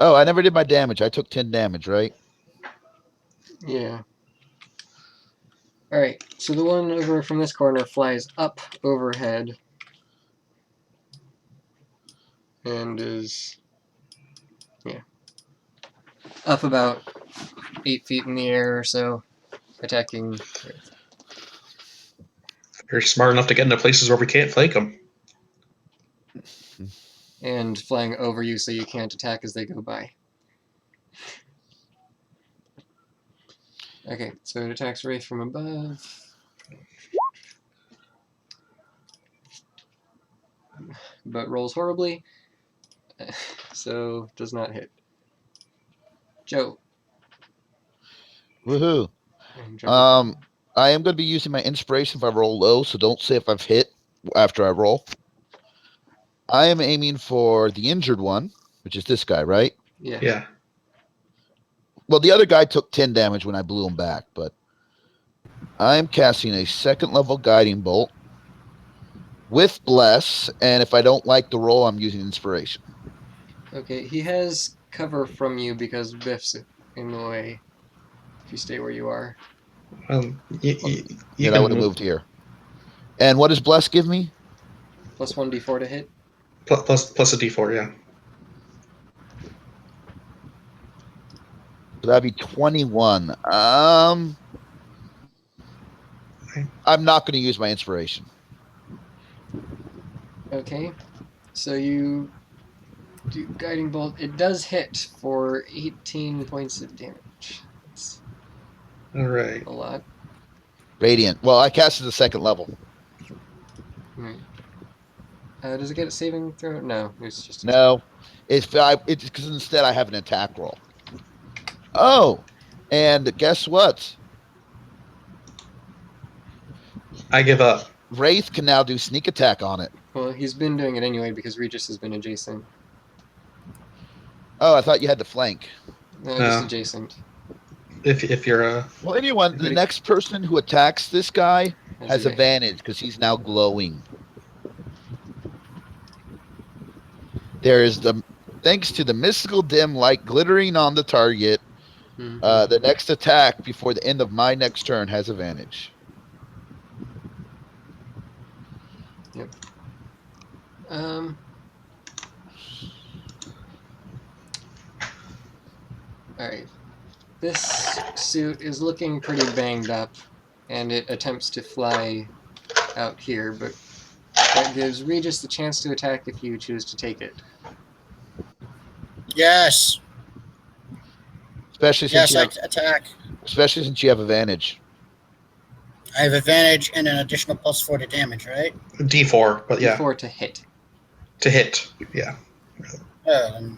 Oh, I never did my damage. I took 10 damage, right? Yeah. All right. So the one over from this corner flies up overhead and is up about 8 feet in the air or so, attacking. You're smart enough to get into places where we can't flank them. And flying over you so you can't attack as they go by. Okay, so it attacks Wraith from above. But rolls horribly. So does not hit. Joe. Woohoo. I am going to be using my inspiration if I roll low, so don't say if I've hit after I roll. I am aiming for the injured one, which is this guy, right? Yeah. Well, the other guy took 10 damage when I blew him back, but I'm casting a second level guiding bolt with bless, and if I don't like the roll, I'm using inspiration. Okay, he has cover from you because Biff's in the way. If you stay where you are. You I would have moved here. And what does bless give me? Plus 1d4 to hit. Plus a d4, yeah. So that'd be 21. I'm not going to use my inspiration. Okay, so you do guiding bolt. It does hit for 18 points of damage. That's all right. a lot. Radiant. Well, I casted the second level. Right. Does it get a saving throw? No, it's just no. It's because instead I have an attack roll. Oh, and guess what? I give up. Wraith can now do sneak attack on it. Well, he's been doing it anyway because Regis has been adjacent. Oh, I thought you had to flank. No, just adjacent. If you're a... Well, anyone, the next person who attacks this guy has advantage because he's now glowing. There is thanks to the mystical dim light glittering on the target, the next attack before the end of my next turn has advantage. Yep. Alright. This suit is looking pretty banged up, and it attempts to fly out here, but that gives Regis the chance to attack if you choose to take it. Yes. Especially since attack. Especially since you have advantage. I have advantage and an additional +4 to damage, right? D4, but yeah. D4 to hit. To hit, yeah. Oh,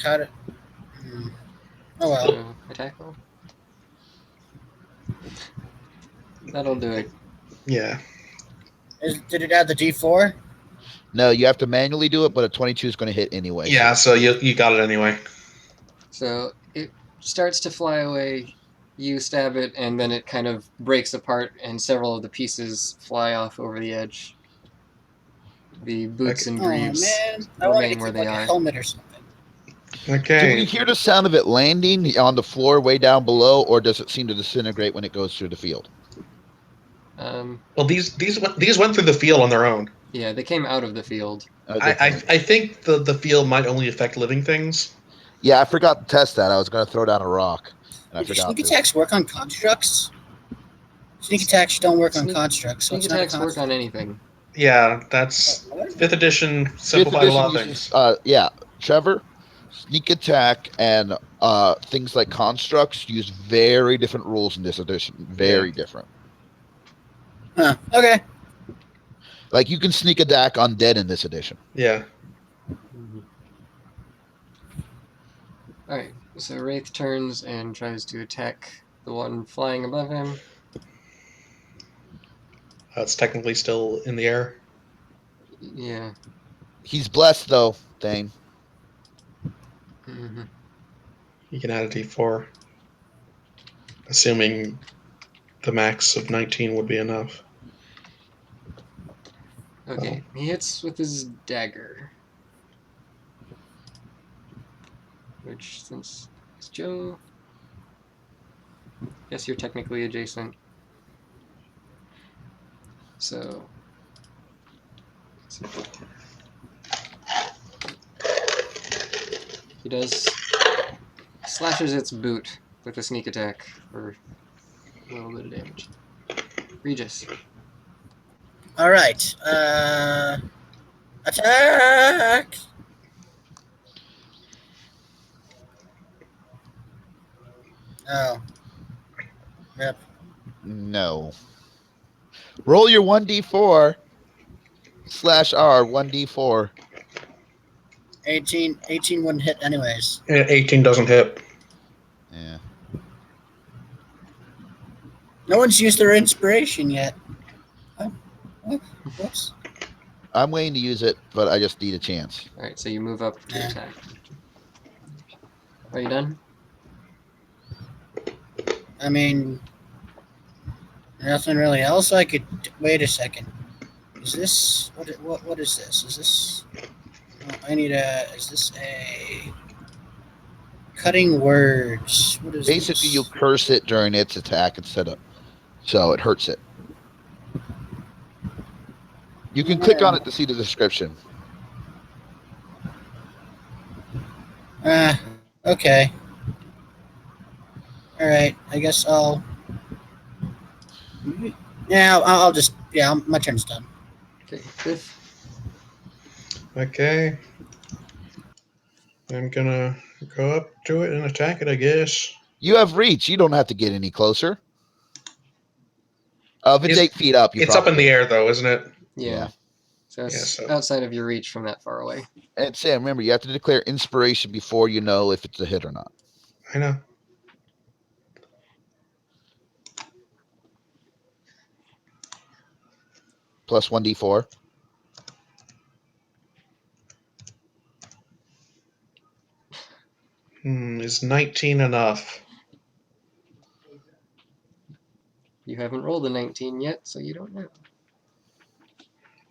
how did... Oh well. So, attack roll. That'll do it. Yeah. Did it add the D4? No, you have to manually do it, but a 22 is going to hit anyway. Yeah, so you got it anyway. So it starts to fly away. You stab it, and then it kind of breaks apart, and several of the pieces fly off over the edge. The boots Okay. and Oh greaves man, I wanted to remain where keep they like a are. helmet or something. Do we Okay. hear the sound of it landing on the floor way down below, or does it seem to disintegrate when it goes through the field? Well, these went through the field on their own. Yeah, they came out of the field. Oh, I, good point. I think the field might only affect living things. Yeah, I forgot to test that. I was going to throw down a rock, and I Did your forgot sneak to. attacks work on constructs? Sneak attacks don't work on Sneak- constructs, so Sneak it's not a attacks work on construct. anything. Yeah, that's What? 5th edition Fifth simplified a edition lot of uses, things. Trevor, sneak attack and things like constructs use very different rules in this edition. Very different. Huh. Okay. Like you can sneak attack undead in this edition. Yeah. Alright, so Wraith turns and tries to attack the one flying above him. It's technically still in the air. Yeah. He's blessed though, Thane. Mm-hmm. You can add a d4, assuming the max of 19 would be enough. Okay, he hits with his dagger. Which, since it's Joe, guess you're technically adjacent. So, he does slashes its boot with a sneak attack for a little bit of damage. Regis. All right. Attack. Oh. Yep. No. Roll your 1d4 /R 1d4. 18 wouldn't hit anyways. 18 doesn't hit. Yeah. No one's used their inspiration yet. Oh, whoops. I'm waiting to use it, but I just need a chance. Alright, so you move up to Yeah. attack. Are you done? I mean, nothing really else I could. Wait a second. Is this what is this? Is this? Oh, I need a. Is this a cutting words? What is Basically, this? you curse it during its attack instead of, so it hurts it. You can click on it to see the description. Okay. All right. I guess I'll. Yeah, I'll just. Yeah, my turn's done. Okay, Cliff. Okay. I'm gonna go up to it and attack it, I guess. You have reach. You don't have to get any closer. If it's 8 feet up, you It's up in probably the air, though, isn't it? Yeah. So it's Yeah, so- outside of your reach from that far away. And Sam, remember, you have to declare inspiration before you know if it's a hit or not. I know. Plus 1d4. Is 19 enough? You haven't rolled a 19 yet, so you don't know.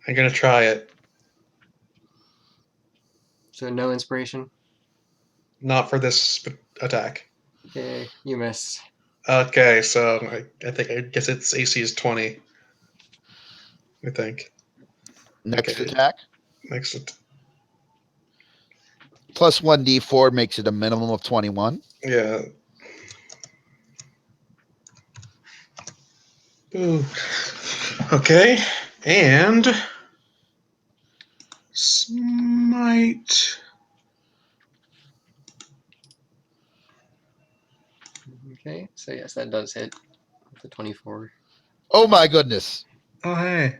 I'm gonna try it. So no inspiration? Not for this attack. Okay, you missed. Okay, so I guess its AC is 20. I think. Next Okay. attack. Next. Plus 1d4 makes it a minimum of 21. Yeah. Ooh. Okay, and smite. Okay, so yes, that does hit with a 24. Oh my goodness. Oh hey.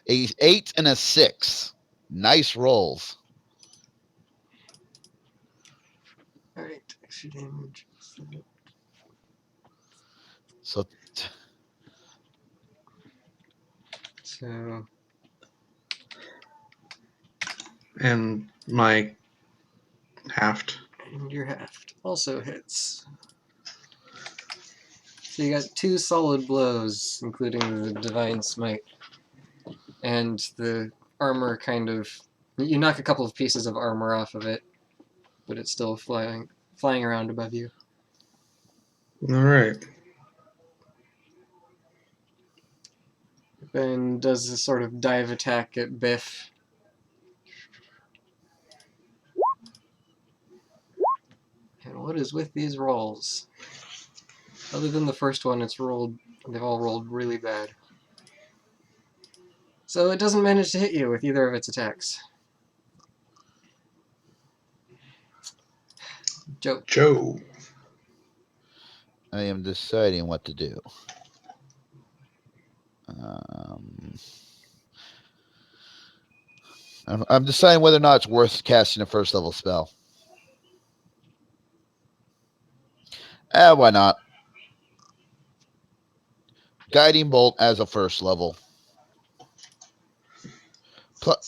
A 8 and a 6. Nice rolls. Alright, extra damage. So So And my halved. And your halved also hits. So you got 2 solid blows, including the Divine Smite. And the armor kind of... You knock a couple of pieces of armor off of it, but it's still flying around above you. All right. Then does a sort of dive attack at Biff. And what is with these rolls? Other than the first one, they've all rolled really bad. So it doesn't manage to hit you with either of its attacks. Joe. I am deciding what to do. I'm deciding whether or not it's worth casting a first level spell. Why not? Guiding Bolt as a first level. But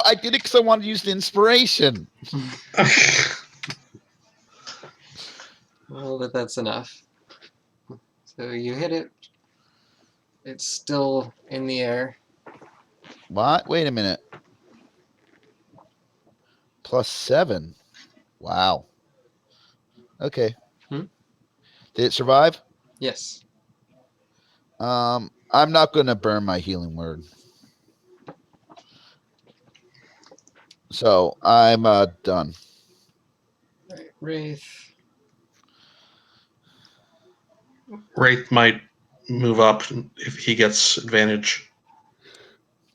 I did it because I wanted to use the inspiration. Well, but that's enough. So you hit it. It's still in the air. What? Wait a minute. +7. Wow. Okay. Hmm? Did it survive? Yes. I'm not going to burn my healing word. So I'm done. All right, Wraith. Wraith might move up if he gets advantage.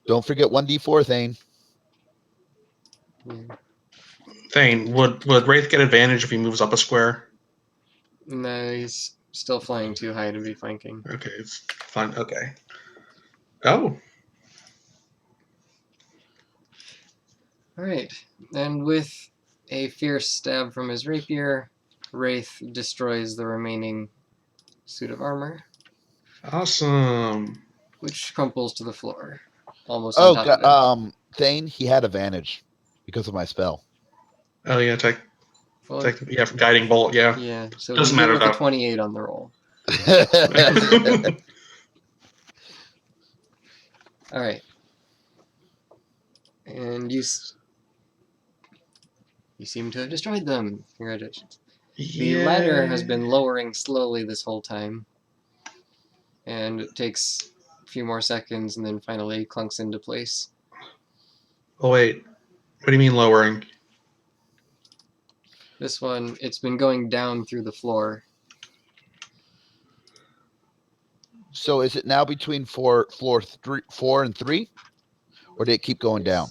Don't forget 1d4, Thane. Yeah. Thane, would Wraith get advantage if he moves up a square? No, he's still flying too high to be flanking. Okay, it's fine. Okay. Oh. Alright, and with a fierce stab from his rapier, Wraith destroys the remaining suit of armor, Awesome. which crumples to the floor, almost on top of it. Thane, he had advantage because of my spell. Oh yeah, Well, for guiding bolt. Yeah. yeah, so Doesn't he hit matter with though. a 28 on the roll. Alright. And you seem to have destroyed them. Congratulations. The ladder has been lowering slowly this whole time. And it takes a few more seconds and then finally clunks into place. Oh wait, what do you mean lowering? This one, it's been going down through the floor. So is it now between 4 and 3? Or did it keep going down?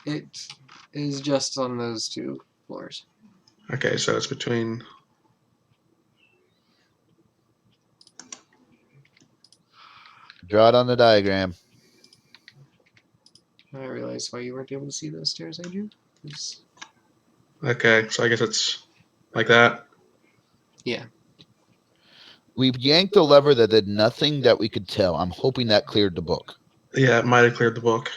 It is just on those 2 floors. Okay, so it's between. Draw it on the diagram. I realized why you weren't able to see those stairs I drew. Okay, so I guess it's like that. Yeah. We yanked a lever that did nothing that we could tell. I'm hoping that cleared the book. Yeah, it might have cleared the book.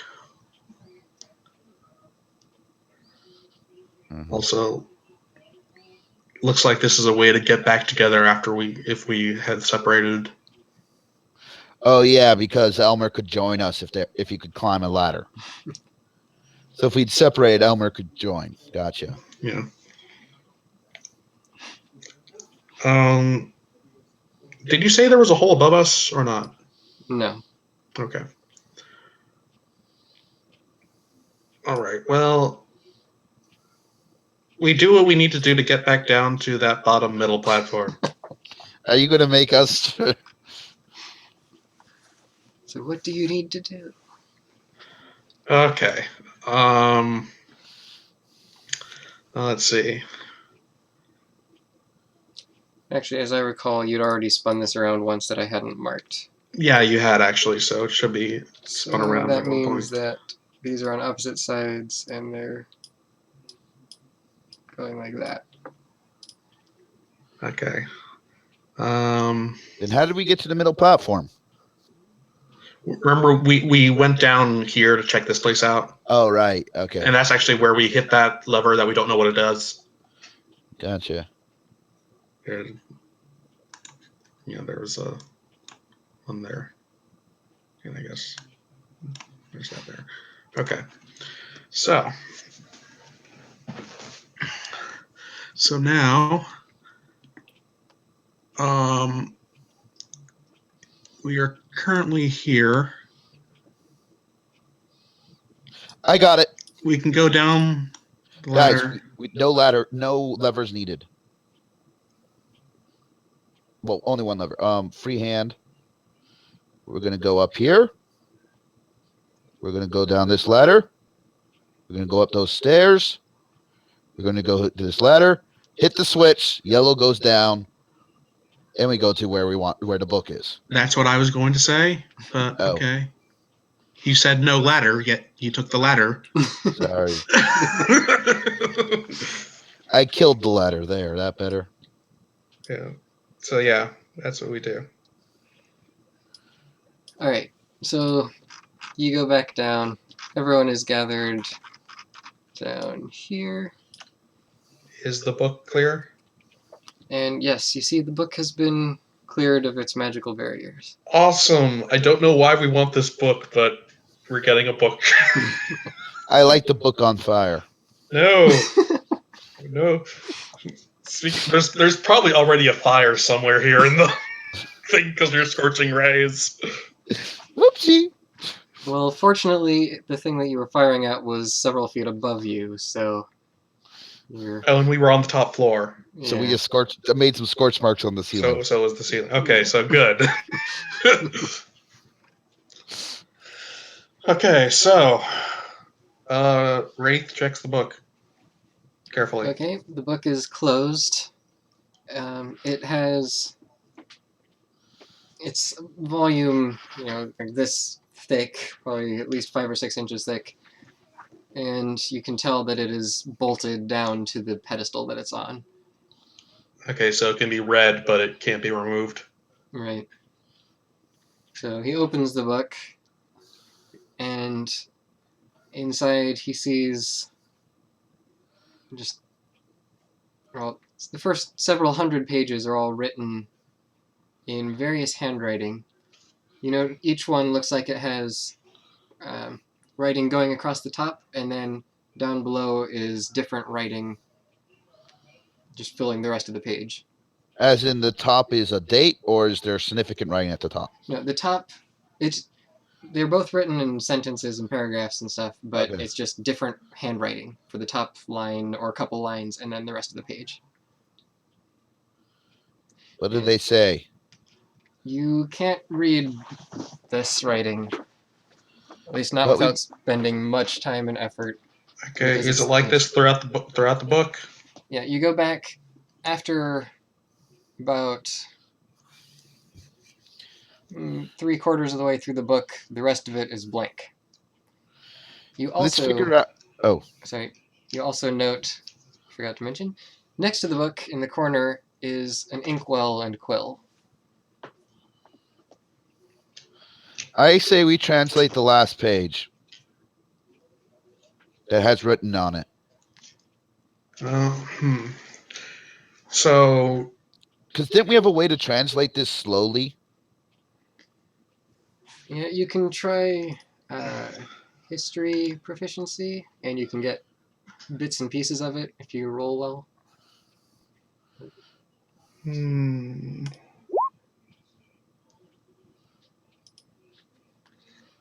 Mm-hmm. Also, looks like this is a way to get back together if we had separated. Oh yeah, because Elmer could join us if he could climb a ladder. So if we'd separated, Elmer could join. Gotcha. Yeah. Did you say there was a hole above us or not? No. Okay. All right. Well, we do what we need to do to get back down to that bottom middle platform. Are you going to make us? So what do you need to do? Okay. Let's see. Actually, as I recall, you'd already spun this around once that I hadn't marked. Yeah, you had actually, so it should be spun So around that at one means point. that these are on opposite sides and they're going like that. Okay. Then how did we get to the middle platform? Remember, we went down here to check this place out, Oh, right. Okay. and that's actually where we hit that lever that we don't know what it does. Gotcha. And, there was a one there. And I guess there's that there. Okay. So now, we are currently here. I got it. We can go down the ladder. Guys, no ladder, no levers needed. Well, only one lever. Free hand. We're going to go up here. We're going to go down this ladder. We're going to go up those stairs. We're going to go to this ladder. Hit the switch. Yellow goes down. And we go to where the book is. That's what I was going to say, but okay. You said no ladder, yet you took the ladder. Sorry. I killed the ladder there. That better? Yeah. So, yeah, that's what we do. All right. So you go back down. Everyone is gathered down here. Is the book clear? And yes, you see the book has been cleared of its magical barriers. Awesome. I don't know why we want this book, but we're getting a book. I light the book on fire. No. No. There's probably already a fire somewhere here in the thing because we're scorching rays. Whoopsie. Well, fortunately, the thing that you were firing at was several feet above you, so you're... Oh, and we were on the top floor. Yeah. So we just made some scorch marks on the ceiling. So was the ceiling. Okay, so good. Okay, so Wraith checks the book carefully. Okay, the book is closed. It has its volume, like this thick, probably at least 5 or 6 inches thick, and you can tell that it is bolted down to the pedestal that it's on. Okay, so it can be read, but it can't be removed. Right. So he opens the book, and inside he sees just, well, the first several hundred pages are all written in various handwriting. Each one looks like it has writing going across the top, and then down below is different writing just filling the rest of the page. As in the top is a date, or is there significant writing at the top? No, the top, they're both written in sentences and paragraphs and stuff, but It's just different handwriting for the top line or a couple lines, and then the rest of the page. What do they say? You can't read this writing, at least not without spending much time and effort. Okay, is it like this throughout the book? Yeah, you go back after about 3/4 of the way through the book. The rest of it is blank. You also Let's figure out. Oh, sorry. You also note, forgot to mention, next to the book in the corner is an inkwell and quill. I say we translate the last page that has written on it. So, because didn't we have a way to translate this slowly? Yeah, you can try history proficiency, and you can get bits and pieces of it if you roll well.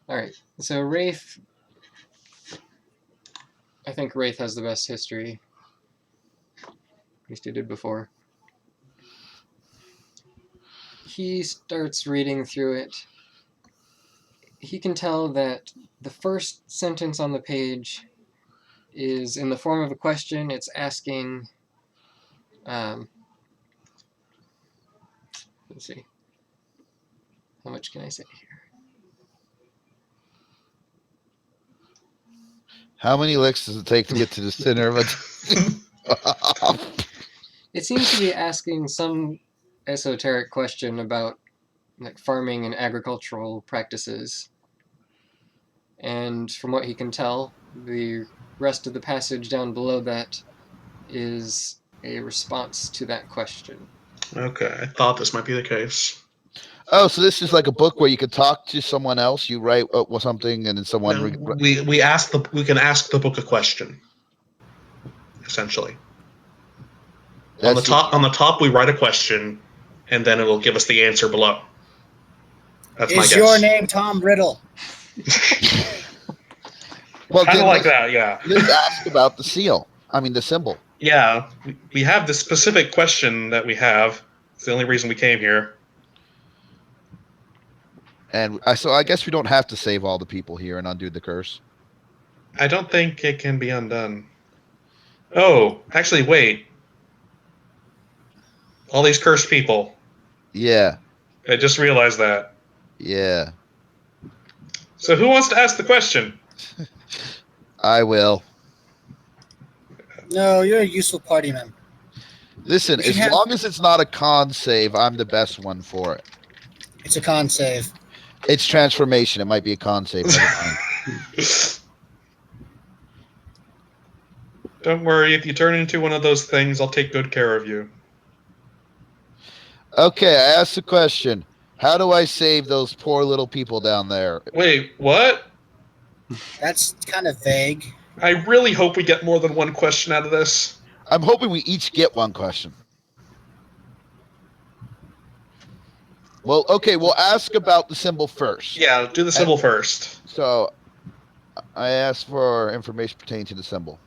Alright, so Wraith... I think Wraith has the best history. At least he did before. He starts reading through it. He can tell that the first sentence on the page is in the form of a question. It's asking... let's see. How much can I say here? How many licks does it take to get to the center of it? It seems to be asking some esoteric question about like farming and agricultural practices. And from what he can tell, the rest of the passage down below that is a response to that question. Okay, I thought this might be the case. Oh, so this is like a book where you could talk to someone else. You write something, and then someone. No, we can ask the book a question. Essentially, on the top we write a question, and then it'll give us the answer below. That's my guess. Is your name Tom Riddle? Well, kind of like that, yeah. Let's ask about the seal. I mean, the symbol. Yeah, we have this specific question that we have. It's the only reason we came here. And so I guess we don't have to save all the people here and undo the curse. I don't think it can be undone. Oh, actually, wait. All these cursed people. Yeah. I just realized that. Yeah. So who wants to ask the question? I will. No, you're a useful party member. Listen, as long as it's not a con save, I'm the best one for it. It's a con save. It's transformation. It might be a con save. Don't worry. If you turn into one of those things, I'll take good care of you. Okay, I asked the question. How do I save those poor little people down there? Wait, what? That's kind of vague. I really hope we get more than one question out of this. I'm hoping we each get one question. Well, okay, we'll ask about the symbol first. Yeah, do the symbol first. So, I asked for information pertaining to the symbol.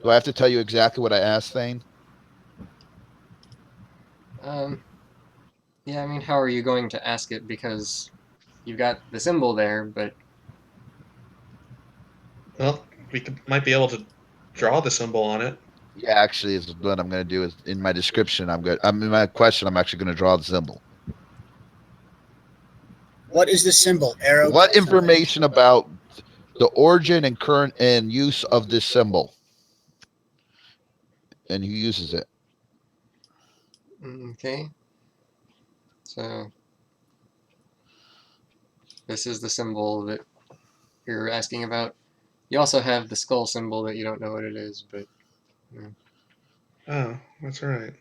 Do I have to tell you exactly what I asked, Thane? Yeah, I mean, how are you going to ask it? Because you've got the symbol there, but... Well, might be able to draw the symbol on it. Yeah, actually, is what I'm going to do is in my description. In my question. I'm actually going to draw the symbol. What is the symbol? Arrow. What information about the origin and current and use of this symbol, and who uses it? Okay. So this is the symbol that you're asking about. You also have the skull symbol that you don't know what it is, but... Oh, that's right.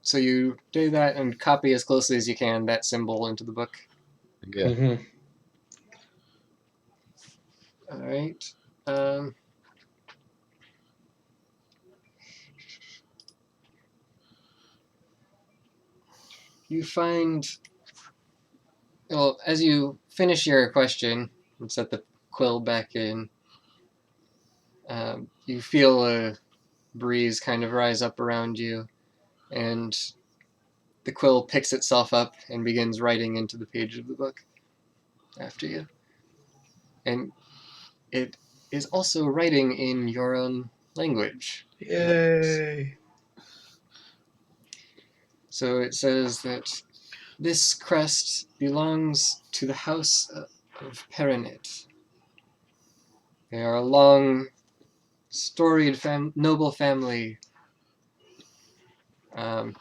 So you do that and copy as closely as you can that symbol into the book. Yeah. Mm-hmm. All right. You find... Well, as you finish your question and set the quill back in, you feel a breeze kind of rise up around you, and the quill picks itself up and begins writing into the page of the book after you. And it is also writing in your own language. Yay! So it says that this crest belongs to the house of Perenit. They are a long, storied, noble family. I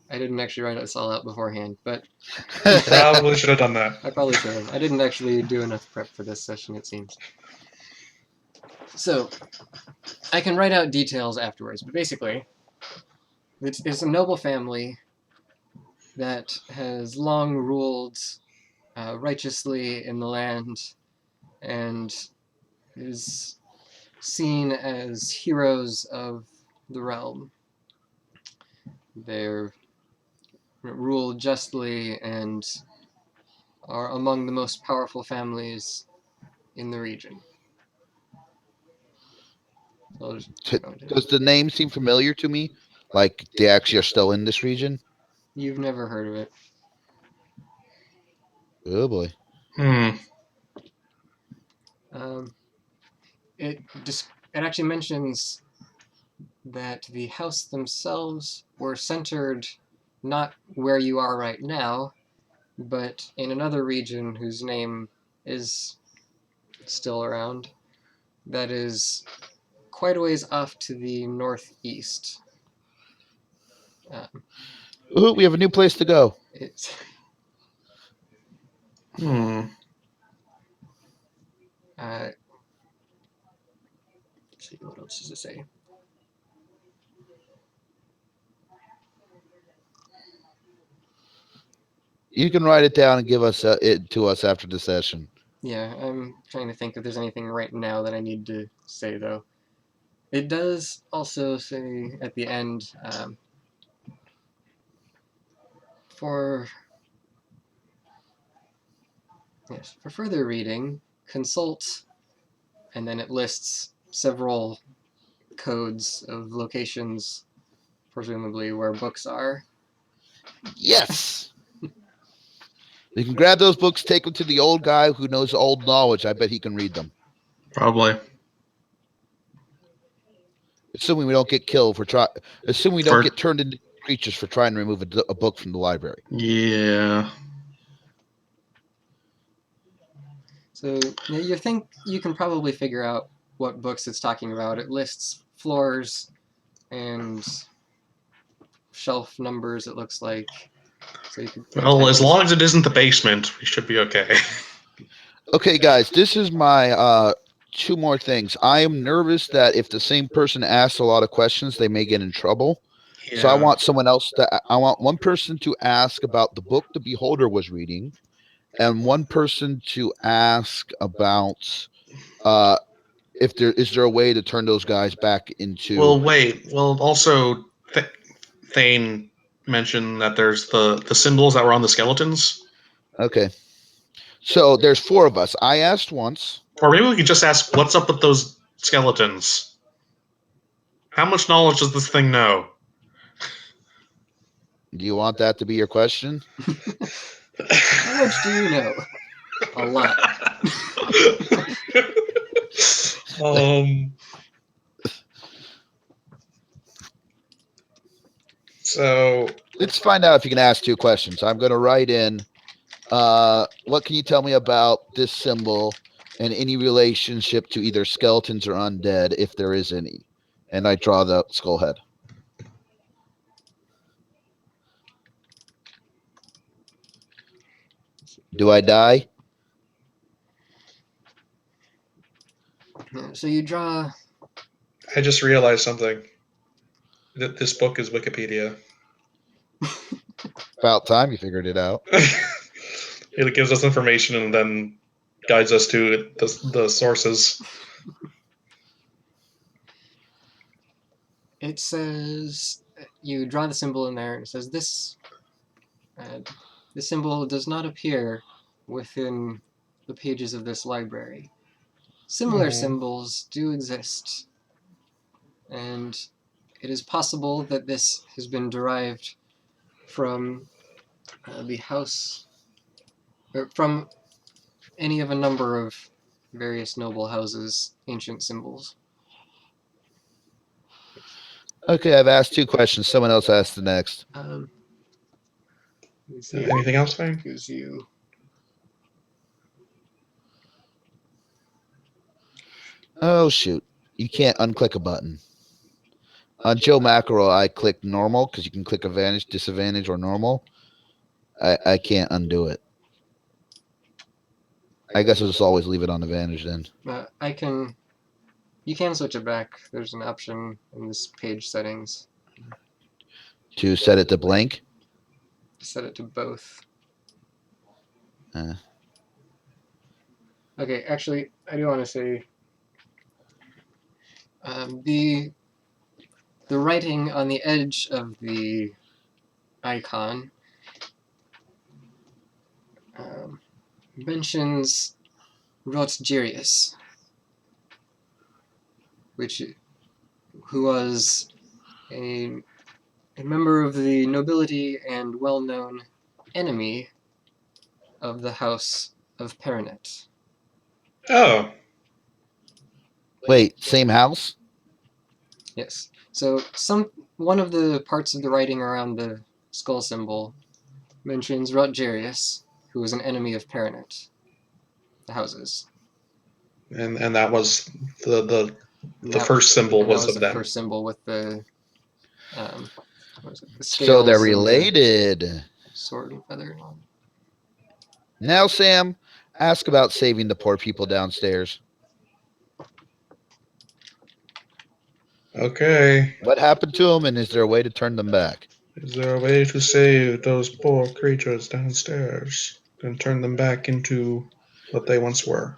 didn't actually write this all out beforehand, but... Probably should have done that. I probably should have. I didn't actually do enough prep for this session, it seems. So, I can write out details afterwards, but basically, it's a noble family that has long ruled righteously in the land and is seen as heroes of the realm. They're rule justly and are among the most powerful families in the region. So does the name seem familiar to me? Like they actually are still in this region? You've never heard of it. Oh boy. It actually mentions that the house themselves were centered not where you are right now, but in another region whose name is still around, that is quite a ways off to the northeast. Ooh, we have a new place to go. Hmm. Let's see, what else does it say? You can write it down and give it to us after the session. Yeah, I'm trying to think if there's anything right now that I need to say, though. It does also say at the end, for further reading, consult, and then it lists several codes of locations, presumably where books are. Yes. You can grab those books, take them to the old guy who knows old knowledge. I bet he can read them. Probably. Assuming we don't get killed assuming we don't get turned into creatures for trying to remove a book from the library. Yeah. So you think you can probably figure out what books it's talking about. It lists floors and shelf numbers, it looks like. So you could Well, as long as it isn't the basement, we should be okay. Okay, guys, this is my two more things. I am nervous that if the same person asks a lot of questions, they may get in trouble. Yeah. So I want one person to ask about the book the beholder was reading, and one person to ask about if there a way to turn those guys back into. Well, wait. Well, also, Thane mentioned that there's the symbols that were on the skeletons. Okay. So there's 4 of us. I asked once. Or maybe we could just ask, what's up with those skeletons? How much knowledge does this thing know? Do you want that to be your question? How much do you know? A lot. So let's find out if you can ask 2 questions. I'm going to write in, what can you tell me about this symbol and any relationship to either skeletons or undead, if there is any? And I draw the skull head. Do I die? So you draw. I just realized something. That this book is Wikipedia. About time you figured it out. It gives us information and then guides us to the sources. It says you draw the symbol in there, and it says this symbol does not appear within the pages of this library. Similar symbols do exist, and it is possible that this has been derived from the house, or from any of a number of various noble houses' ancient symbols. Okay, I've asked 2 questions. Someone else asked the next. Anything else, Fang? Who's you? Oh, shoot. You can't unclick a button. On Joe Mackerel, I clicked normal because you can click advantage, disadvantage, or normal. I can't undo it. I guess I'll just always leave it on advantage then. You can switch it back. There's an option in this page settings. To set it to blank? Set it to both. Okay, actually, I do want to say the writing on the edge of the icon mentions Rotgerius, who was a member of the nobility and well-known enemy of the House of Perinet. Oh. Wait, same house? Yes. So one of the parts of the writing around the skull symbol mentions Rotgerius, who was an enemy of Perinet, the houses. And that was the first symbol was of them. The first symbol with the what was it? The scales. So they're related. Sword and feather. Now, Sam, ask about saving the poor people downstairs. Okay. What happened to them, and is there a way to turn them back? Is there a way to save those poor creatures downstairs and turn them back into what they once were?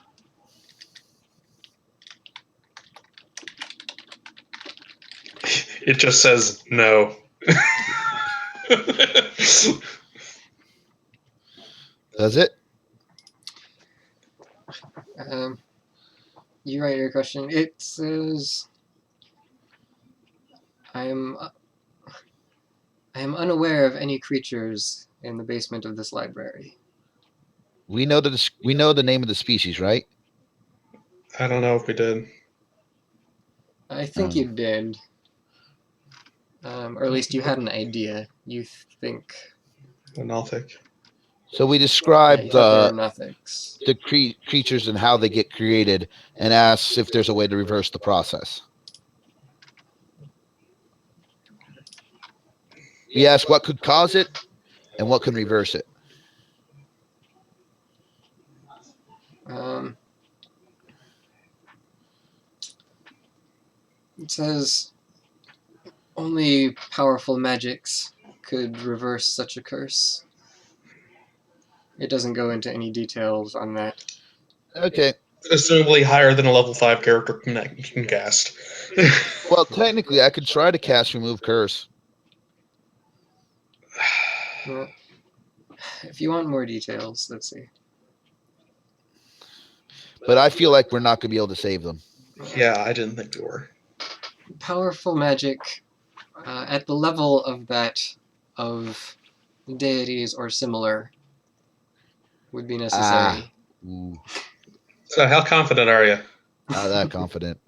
It just says no. Does it? You write your question. It says, I am unaware of any creatures in the basement of this library. We know the name of the species, right? I don't know if we did. I think you did. Or at least you had an idea. You think. The Nothic. So we Yeah, described you thought they were Nothics. the creatures and how they get created, and asks if there's a way to reverse the process. We asked what could cause it and what can reverse it. It says only powerful magics could reverse such a curse. It doesn't go into any details on that. Okay. Assumably higher than a level 5 character can cast. Well, technically, I could try to cast Remove Curse. Well, if you want more details, let's see. But I feel like we're not going to be able to save them. Yeah, I didn't think we were. Powerful magic at the level of that of deities or similar would be necessary. Ooh, So how confident are you? not that confident.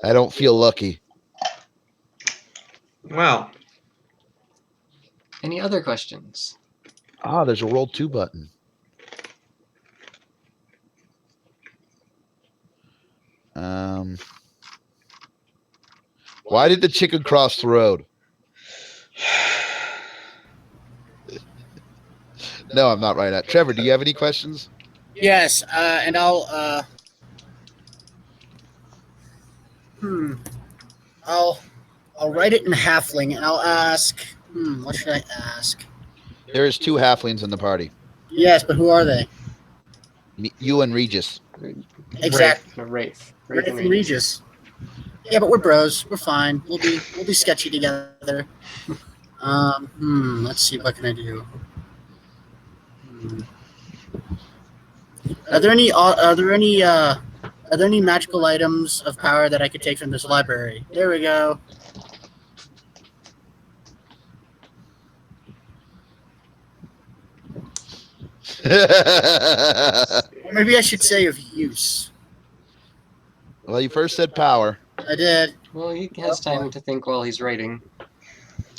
I don't feel lucky. Wow. Any other questions? There's a roll 2 button. Why did the chicken cross the road? No, I'm not right at. Trevor, do you have any questions? Yes, and I'll write it in halfling, and I'll ask. What should I ask? There is 2 halflings in the party. Yes, but who are they? You and Regis. Exactly. Wraith. Wraith and Regis. Yeah, but we're bros. We're fine. We'll be sketchy together. Let's see. What can I do? Are there any magical items of power that I could take from this library? There we go. Maybe I should say of use. Well, you first said power. I did. Well, he has time to think while he's writing.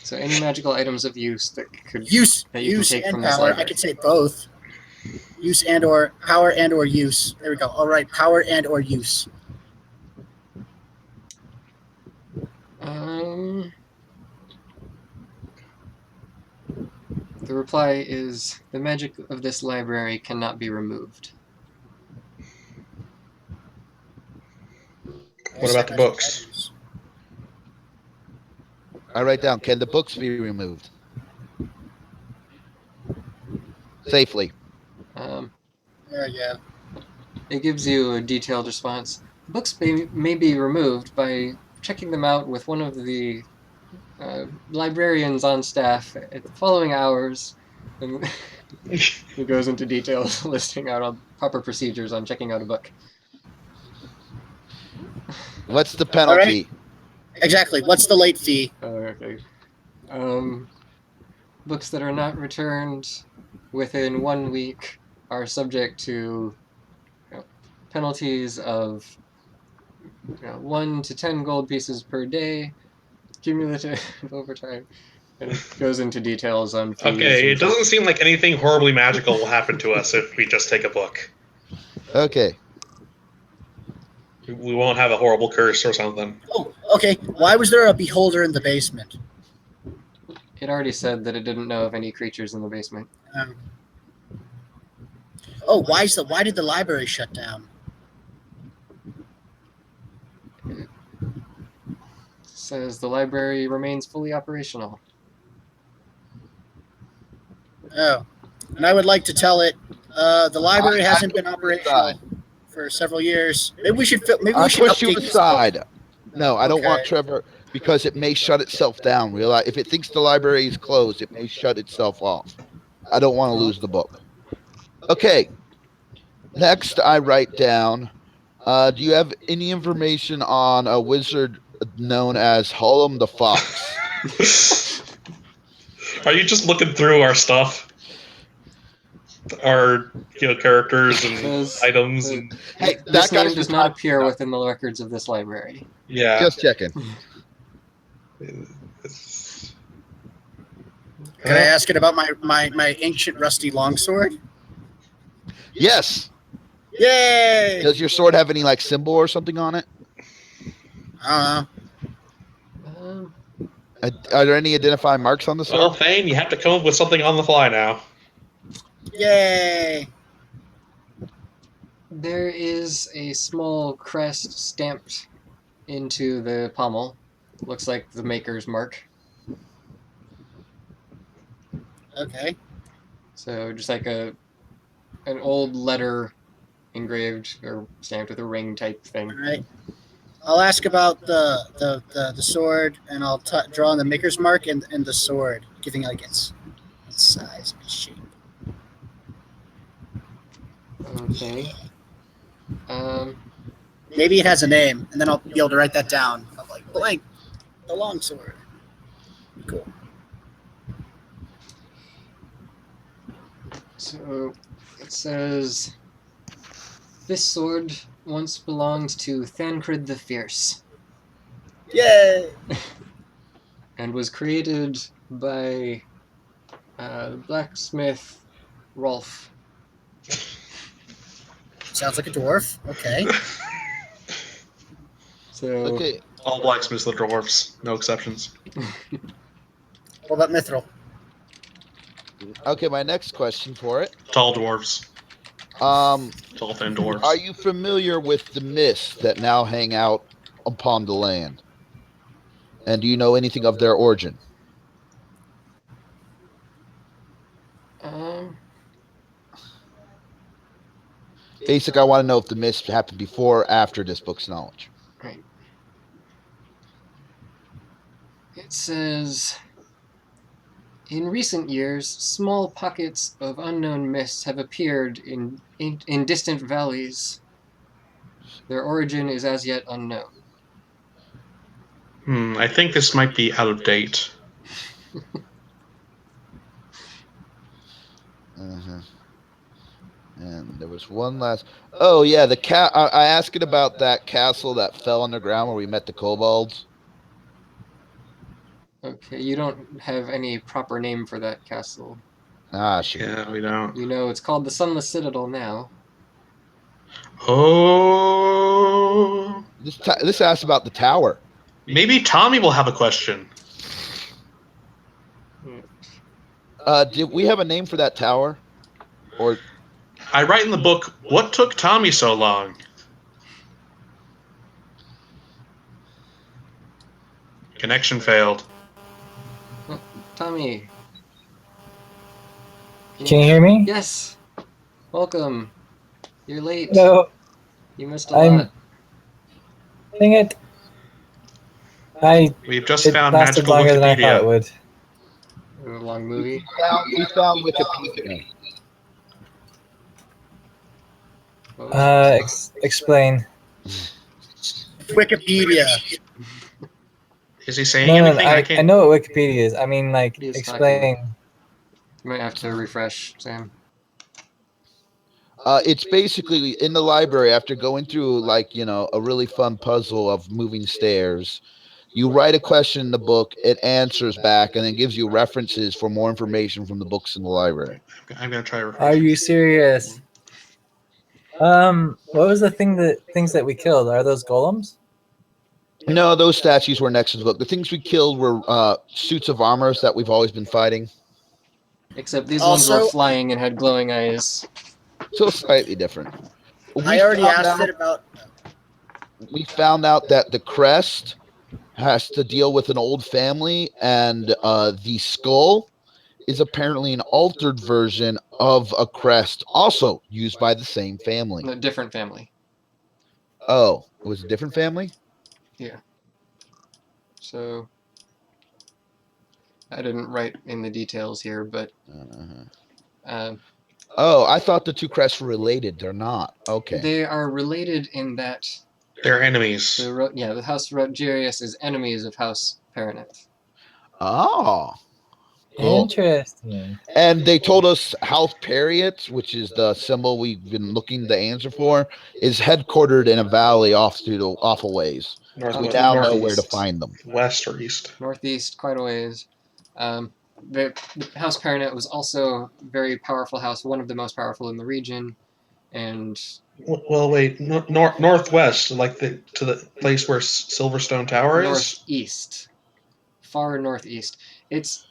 So any magical items of use that you can take and from this power. library. I could say both. Use and or power and or use. There we go. All right, power and or use. The reply is the magic of this library cannot be removed. What about the books? I write down, can the books be removed? Safely. Yeah. It gives you a detailed response. Books may be removed by checking them out with one of the librarians on staff at the following hours. And he goes into details listing out all proper procedures on checking out a book. What's the penalty? Right. Exactly. What's the late fee? Okay. Books that are not returned within 1 week are subject to penalties of 1 to 10 gold pieces per day, cumulative over time. And it goes into details on fees. Okay, it doesn't seem like anything horribly magical will happen to us if we just take a book. Okay. We won't have a horrible curse or something. Oh, okay. Why was there a beholder in the basement? It already said that it didn't know of any creatures in the basement. Why did the library shut down? It says the library remains fully operational. Oh, and I would like to tell it the library hasn't been operational for several years. Maybe we should push you update this aside. book. No, I don't want Okay. Trevor because it may shut itself down. Realize if it thinks the library is closed, it may shut itself off. I don't want to lose the book. Okay. Next, I write down. Do you have any information on a wizard known as Hullum the Fox? Are you just looking through our stuff? Our characters and items and Hey, this that name guy's does not appear within the records of this library. yeah. Just checking. Can I ask it about my ancient rusty longsword? Yes. Yay! Does your sword have any like symbol or something on it? I Are there any identifying marks on the sword? Well, Thane, you have to come up with something on the fly now. don't know. Yay! There is a small crest stamped into the pommel. Looks like the maker's mark. Okay. So just like an old letter engraved or stamped with a ring type thing. All right. I'll ask about the sword, and I'll draw on the maker's mark and the sword, giving like its size and shape. Okay. Maybe it has a name, and then I'll be able to write that down. I'm like blank, the longsword. Cool. So it says, this sword once belonged to Thancred the Fierce Yay! and was created by blacksmith Rolf. Sounds like a dwarf. Okay. So Okay. All blacksmiths are dwarves, no exceptions. What about Mithril? Okay, my next question for it. Tall dwarves. Tall, thin dwarves. Are you familiar with the mists that now hang out upon the land? And do you know anything of their origin? Basic, I want to know if the mist happened before or after this book's knowledge. Right. It says, in recent years, small pockets of unknown mists have appeared in distant valleys. Their origin is as yet unknown. I think this might be out of date. And there was one last. Oh yeah, the cat. I asked it about that castle that fell underground where we met the kobolds. Okay, you don't have any proper name for that castle. Ah, shit. Yeah, we don't. You know, it's called the Sunless Citadel now. Oh. This asks about the tower. Maybe Tommy will have a question. Did we have a name for that tower? Or I write in the book, what took Tommy so long? Connection failed. Tommy. Can you hear me? Yes. Welcome. You're late. No, You missed a lot. dang it. We've just It found lasted magical longer than I thought it Wikipedia. would. A long movie. we found Wikipedia. Explain. Wikipedia. Is he saying No, anything? I can't. know what Wikipedia is. I mean, like, He is explain. You might have to refresh, Sam. It's basically in the library after going through a really fun puzzle of moving stairs. You write a question in the book, it answers back, and then gives you references for more information from the books in the library. I'm gonna try refresh. Are you serious? What was the things that we killed? Are those golems? No, those statues were next to the book. The things we killed were suits of armor that we've always been fighting. Except these ones were Also, flying and had glowing eyes. So slightly different. I already asked it about. We found out that the crest has to deal with an old family, and the skull is apparently an altered version of a crest also used by the same family. No, different family. Oh, it was a different family? So I didn't write in the details here, but Oh, I thought the two crests were related. They're not. Okay. they are related in that They're enemies. the House Rogerius is enemies of House Paranet. Oh. Cool. Interesting. And they told us House Periot, which is the symbol we've been looking the answer for, is headquartered in a valley off a ways. We now know where to find them. West or east? Northeast, quite a ways. The House Paranet was also a very powerful house, one of the most powerful in the region, and Well, wait, northwest, like to the place where Silverstone Tower is. northeast, far northeast.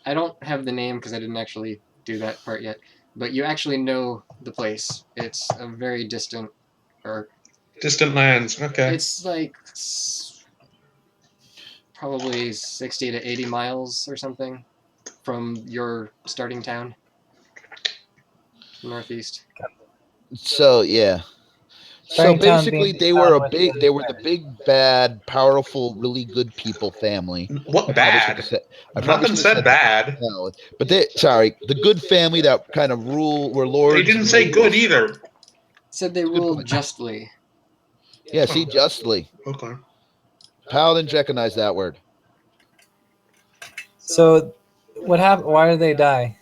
I don't have the name because I didn't actually do that part yet, but you actually know the place. It's a very distant Lands. Okay. It's like probably 60 to 80 miles or something from your starting town. Northeast. So yeah. So basically, they were the big, bad, powerful, really good people family. What bad? Nothing said bad. No, but the good family that kind of were lords. They didn't say good either. Said they ruled justly. Yeah, see, justly. Okay. Paladin recognize that word. So, what happened? Why did they die?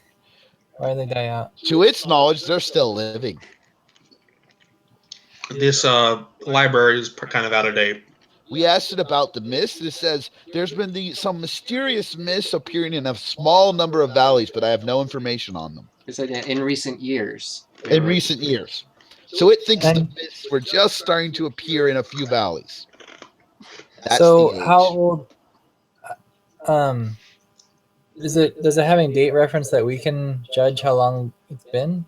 Why did they die out? To its knowledge, they're still living. This library is kind of out of date. We asked it about the mist. It says there's been some mysterious mists appearing in a small number of valleys, but I have no information on them. It said in recent years. In recent years. So it thinks the mists were just starting to appear in a few valleys. That's so how old? Does it have any date reference that we can judge how long it's been?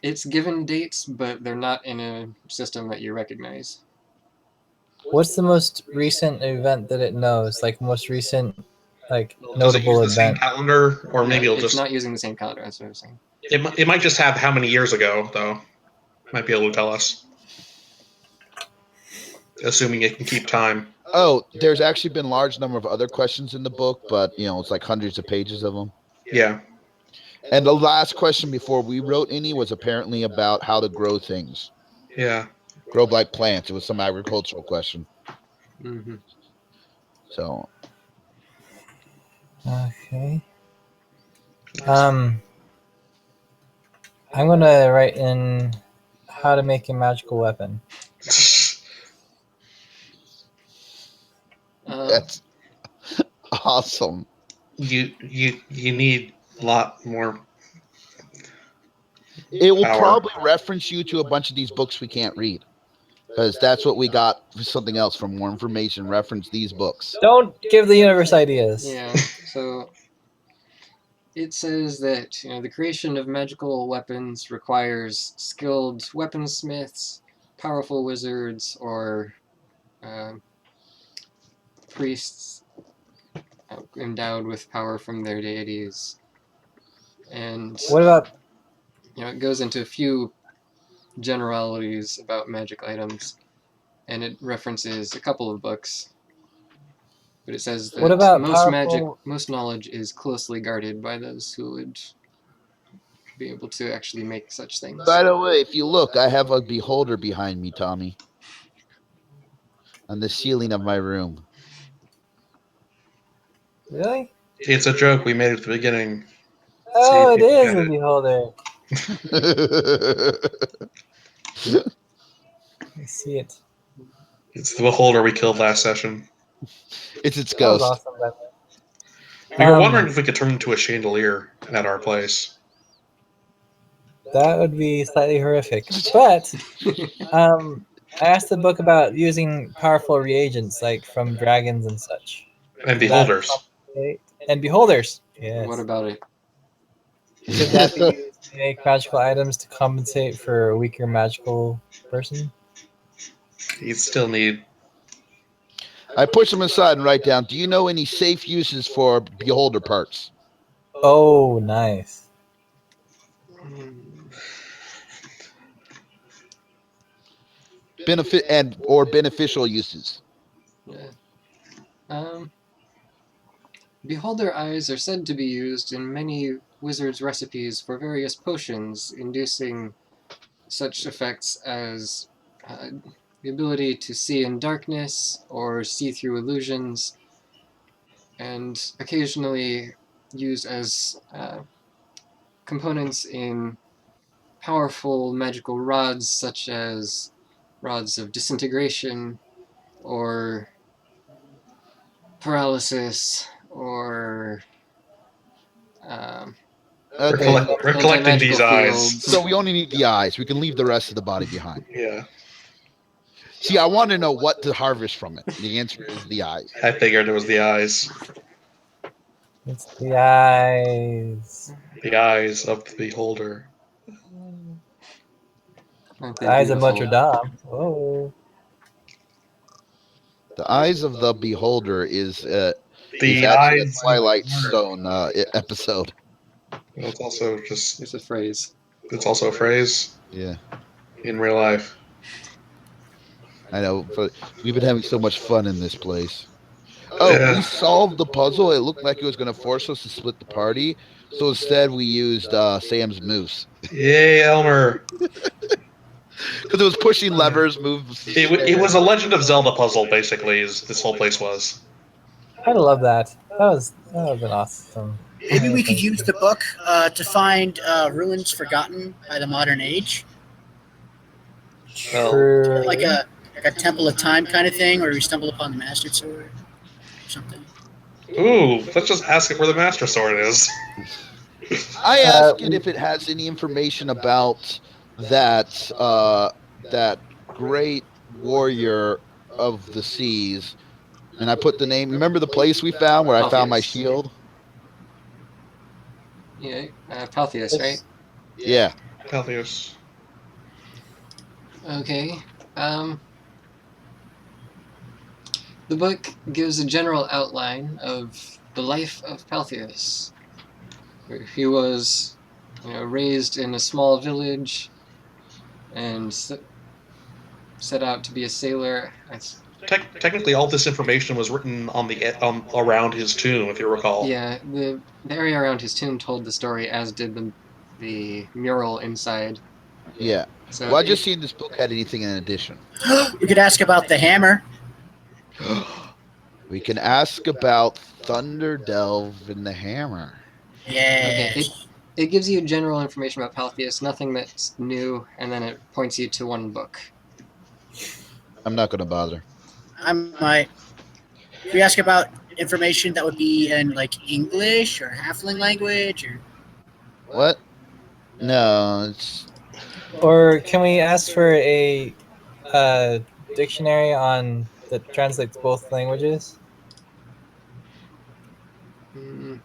It's given dates, but they're not in a system that you recognize. What's the most recent event that it knows? Like most recent, like notable Does it use the same event? calendar, or maybe it's not using the same calendar. That's what I was saying. It might just have how many years ago, though. Might be able to tell us. Assuming it can keep time. Oh, there's actually been a large number of other questions in the book, but it's like hundreds of pages of them. Yeah. And the last question before we wrote any was apparently about how to grow things. Yeah. Grow like plants. It was some agricultural question. Mm-hmm. So. Okay. I'm gonna write in how to make a magical weapon. That's awesome. You need a lot more. It will power. probably reference you to a bunch of these books we can't read, because that's what we got for something else. For more information, reference these books. Don't give the universe ideas. Yeah. So it says that the creation of magical weapons requires skilled weaponsmiths, powerful wizards, or priests endowed with power from their deities. And what about? It goes into a few generalities about magic items, and it references a couple of books. But it says that What about most knowledge is closely guarded by those who would be able to actually make such things. By the way, if you look, I have a beholder behind me, Tommy, on the ceiling of my room. Really? It's a joke we made at the beginning. Oh, it is a beholder. I see it. It's the beholder we killed last session. It's its ghost. That was awesome, by the way. We were wondering if we could turn into a chandelier at our place. That would be slightly horrific, but I asked the book about using powerful reagents, like from dragons and such. And Could that beholders. compensate? And beholders. What Yes. about it? Could that be used to make magical items to compensate for a weaker magical person? You still need. I push him aside and write down, do you know any safe uses for beholder parts? Oh, nice. Benefit or beneficial uses. Yeah. Beholder eyes are said to be used in many wizards' recipes for various potions, inducing such effects as the ability to see in darkness or see through illusions, and occasionally used as components in powerful magical rods, such as rods of disintegration or paralysis or Okay. We're collecting anti-magical these eyes. fields. So we only need the eyes. We can leave the rest of the body behind. Yeah, See, I want to know what to harvest from it. The answer is the eyes. I figured it was the eyes. It's the eyes. The eyes of the beholder. Aren't The they eyes of beautiful? Notre Dame. Oh. The eyes of the beholder is The actually a eyes. Twilight Stone episode. Well, it's also just. It's a phrase. It's also a phrase Yeah, in real life. I know. But we've been having so much fun in this place. Oh, Yeah. we solved the puzzle. It looked like it was going to force us to split the party. So instead, we used Sam's moose. Yay, Elmer! Because it was pushing levers, moves. It was a Legend of Zelda puzzle, basically, is this whole place was. I'd love that. That would have been awesome. Maybe we could use the book to find ruins forgotten by the modern age. True. Like a Temple of Time kind of thing, where we stumble upon the Master Sword or something. Ooh, let's just ask it where the Master Sword is. I asked it if it has any information about that that great warrior of the seas, and I put the name. Remember the place we found where I found my Paltheus. shield? Yeah, Paltheus, right? Yeah. Paltheus. Okay. The book gives a general outline of the life of Paltheus. He was, raised in a small village and set out to be a sailor. Technically, all this information was written on around his tomb, if you recall. Yeah, the area around his tomb told the story, as did the mural inside. Yeah. So Well, I just seen this book had anything in addition. We could ask about the hammer. We can ask about Thunder Delve and the Hammer. Yes. Okay, it gives you general information about Paltheus, nothing that's new, and then it points you to one book. I'm not going to bother. I might. We ask about information that would be in like English or Halfling language or. What? No, it's Or can we ask for a dictionary that translates both languages Mm,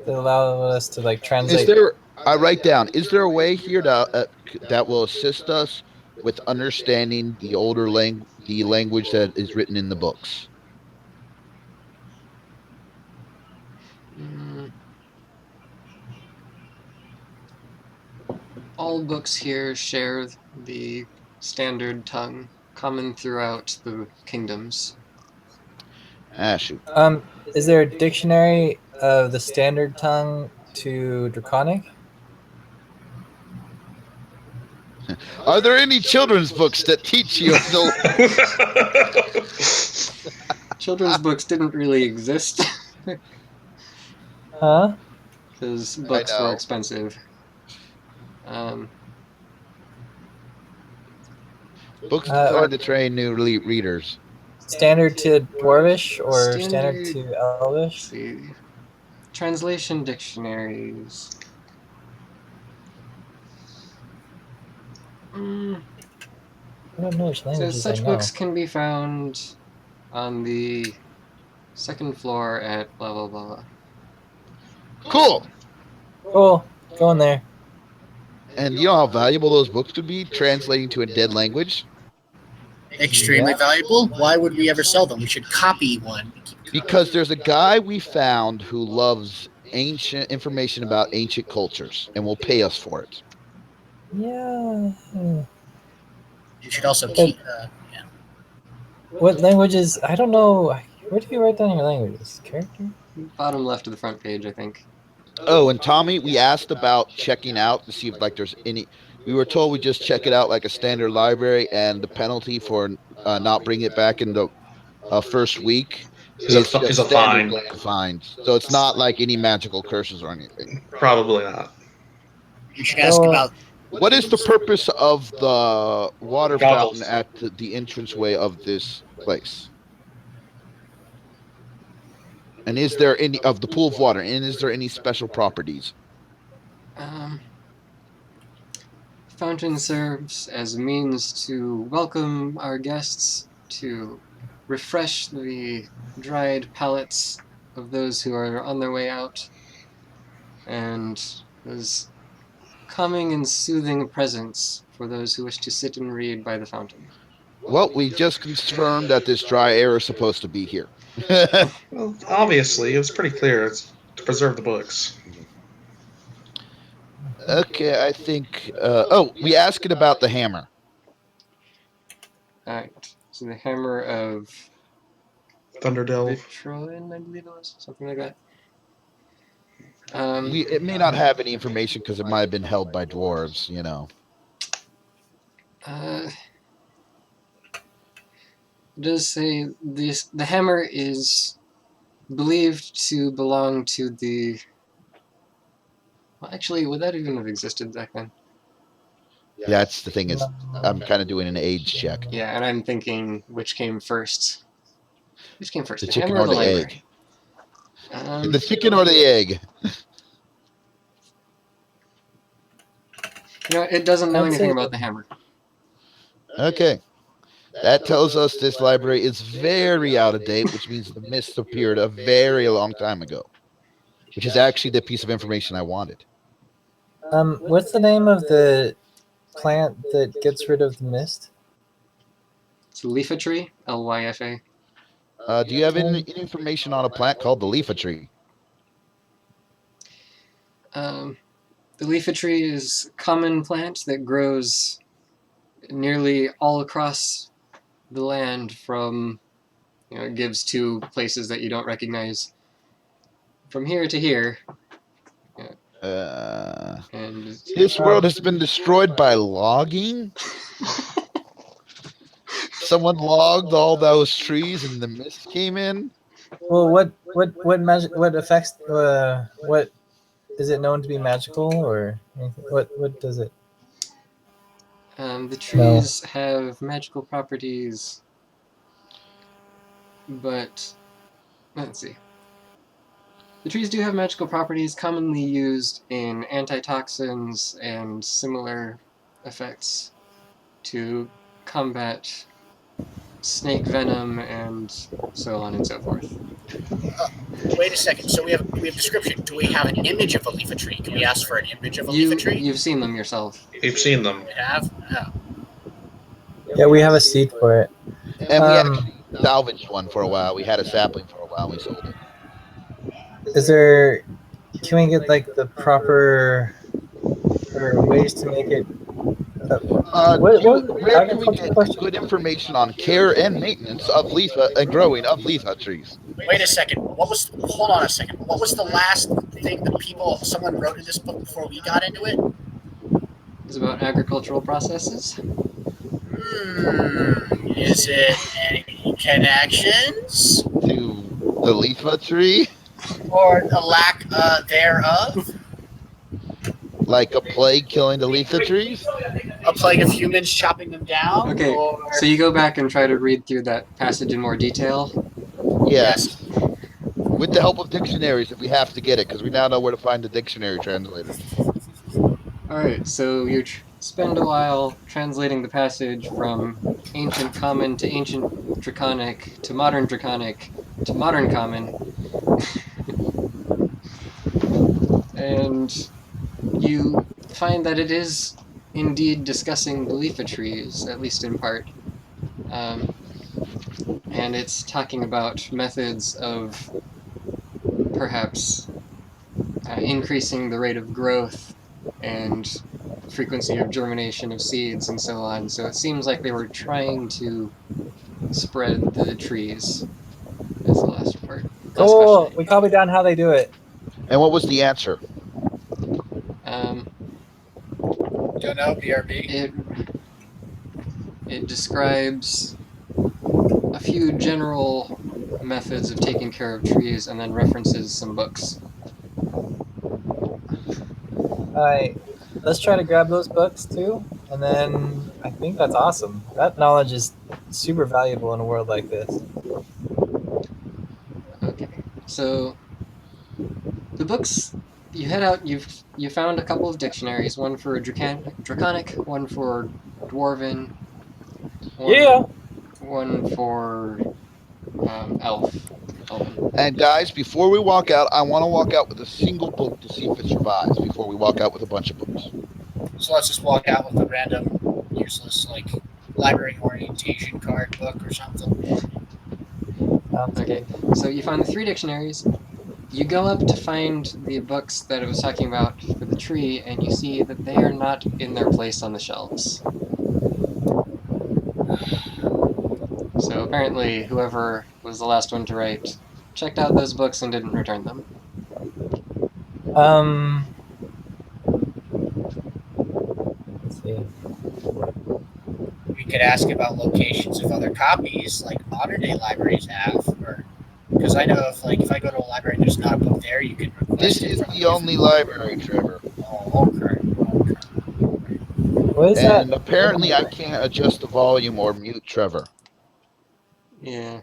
that allow us to Is translate? there? I write down. Is there a way here that will assist us with understanding the the language that is written in the books? mm. All books here share the standard tongue common throughout the kingdoms. Ah, shoot. Is there a dictionary of the standard tongue to Draconic? Are there any children's books that teach you? Children's books didn't really exist Huh? because books were know. expensive. Books Uh, designed to train new readers. Standard to Dwarvish or Standard- standard to Elvish? Let's see. Translation dictionaries. don't know which So languages I such know. books can be found on the second floor at blah blah blah. Cool. Cool. Go in there. And you know how valuable those books could be translating to a dead language? Extremely valuable. Why would we ever sell them? We should copy one. Because there's a guy we found who loves ancient information about ancient cultures and will pay us for it. Yeah. You should also keep. Yeah. What languages? I don't know. Where do you write down your languages? Character? Bottom left of the front page, I think. Oh, and Tommy, we asked about checking out to see if like there's any. We were told we just check it out like a standard library, and the penalty for not bringing it back in the first week Is is a just fine. standard fines. So it's not like any magical curses or anything. Probably not. You should ask about. What is the purpose of the water Goggles. fountain at the entranceway of this place? And is there any of the pool of water? And is there any special properties? Fountain serves as a means to welcome our guests, to refresh the dried palates of those who are on their way out, and is calming and soothing presence for those who wish to sit and read by the fountain. Well, we just confirmed that this dry air is supposed to be here. Well, obviously, it was pretty clear. It's to preserve the books. Okay, I think. We asked it about the hammer. Alright, so the hammer of Thunderdelve. Vitroin, I believe it was, something like that. It may not have any information because it might have been held by dwarves, you know. It does say the hammer is believed to belong to the. Well, actually, would that even have existed back then? Yeah, that's the thing. I'm kind of doing an age check. Yeah, and I'm thinking which came first. Which came first, The the chicken hammer or the library? egg? The chicken or the egg? You know, it doesn't know I'd anything say- about the hammer. Okay. That tells us this library is very out of date, which means the mist appeared a very long time ago. Which is actually the piece of information I wanted. What's the name of the plant that gets rid of the mist? It's a leafa tree, Lyfa. Do you have any information on a plant called the leafa tree? The leafa tree is a common plant that grows nearly all across the land from, it gives to places that you don't recognize. From here to here. And This world has been destroyed by logging? Someone logged all those trees and the mist came in? Well, what affects what is it known to be magical or anything? What does it? The trees have magical properties, but let's see. The trees do have magical properties commonly used in antitoxins and similar effects to combat snake venom and so on and so forth. Wait a second. So we have description. Do we have an image of a leafa tree? Can we ask for an image of a leafa tree? You've seen them yourself. You've seen them. We have. Oh. Yeah, we have a seed for it. And we actually salvaged one for a while. We had a sapling for a while and we sold it. Is there? Can we get like the proper or ways to make it? Where can we get good information on care and maintenance of leaf and growing of leaf trees? Wait a second. Hold on a second. What was the last thing that someone wrote in this book before we got into it? It's about agricultural processes. Is it any connections? To the leaf tree? Or the lack thereof? Like a plague killing the leaf trees? A plague of humans chopping them down? Okay, Or... so you go back and try to read through that passage in more detail. Yes. With the help of dictionaries if we have to get it, because we now know where to find the dictionary translator. Alright, so spend a while translating the passage from ancient common to ancient draconic to modern draconic to modern common. And you find that it is indeed discussing the leafage trees, at least in part. And it's talking about methods of perhaps increasing the rate of growth and frequency of germination of seeds and so on. So it seems like they were trying to spread the trees. That's the last part. Last Cool. question. We copied down how they do it. And what was the answer? Um, Don't know, BRB. it describes a few general methods of taking care of trees and then references some books. Alright. Let's try to grab those books too. And then I think that's awesome. That knowledge is super valuable in a world like this. Okay, so the books, you head out. You found a couple of dictionaries. One for draconic, one for dwarven, Yeah. one for elf. Elven. And guys, before we walk out, I want to walk out with a single book to see if it survives before we walk out with a bunch of books. So let's just walk out with a random, useless, like, library orientation card book or something. Okay, so you find the 3 dictionaries. You go up to find the books that it was talking about for the tree, and you see that they are not in their place on the shelves. So apparently, whoever was the last one to write checked out those books and didn't return them. Let's see. We could ask about locations of other copies, like modern day libraries have, or because I know if I go to a library and there's not a book there, you can request This it is from the only library, Trevor. Oh, okay. What is that? And apparently I can't adjust the volume or mute Trevor. Yeah.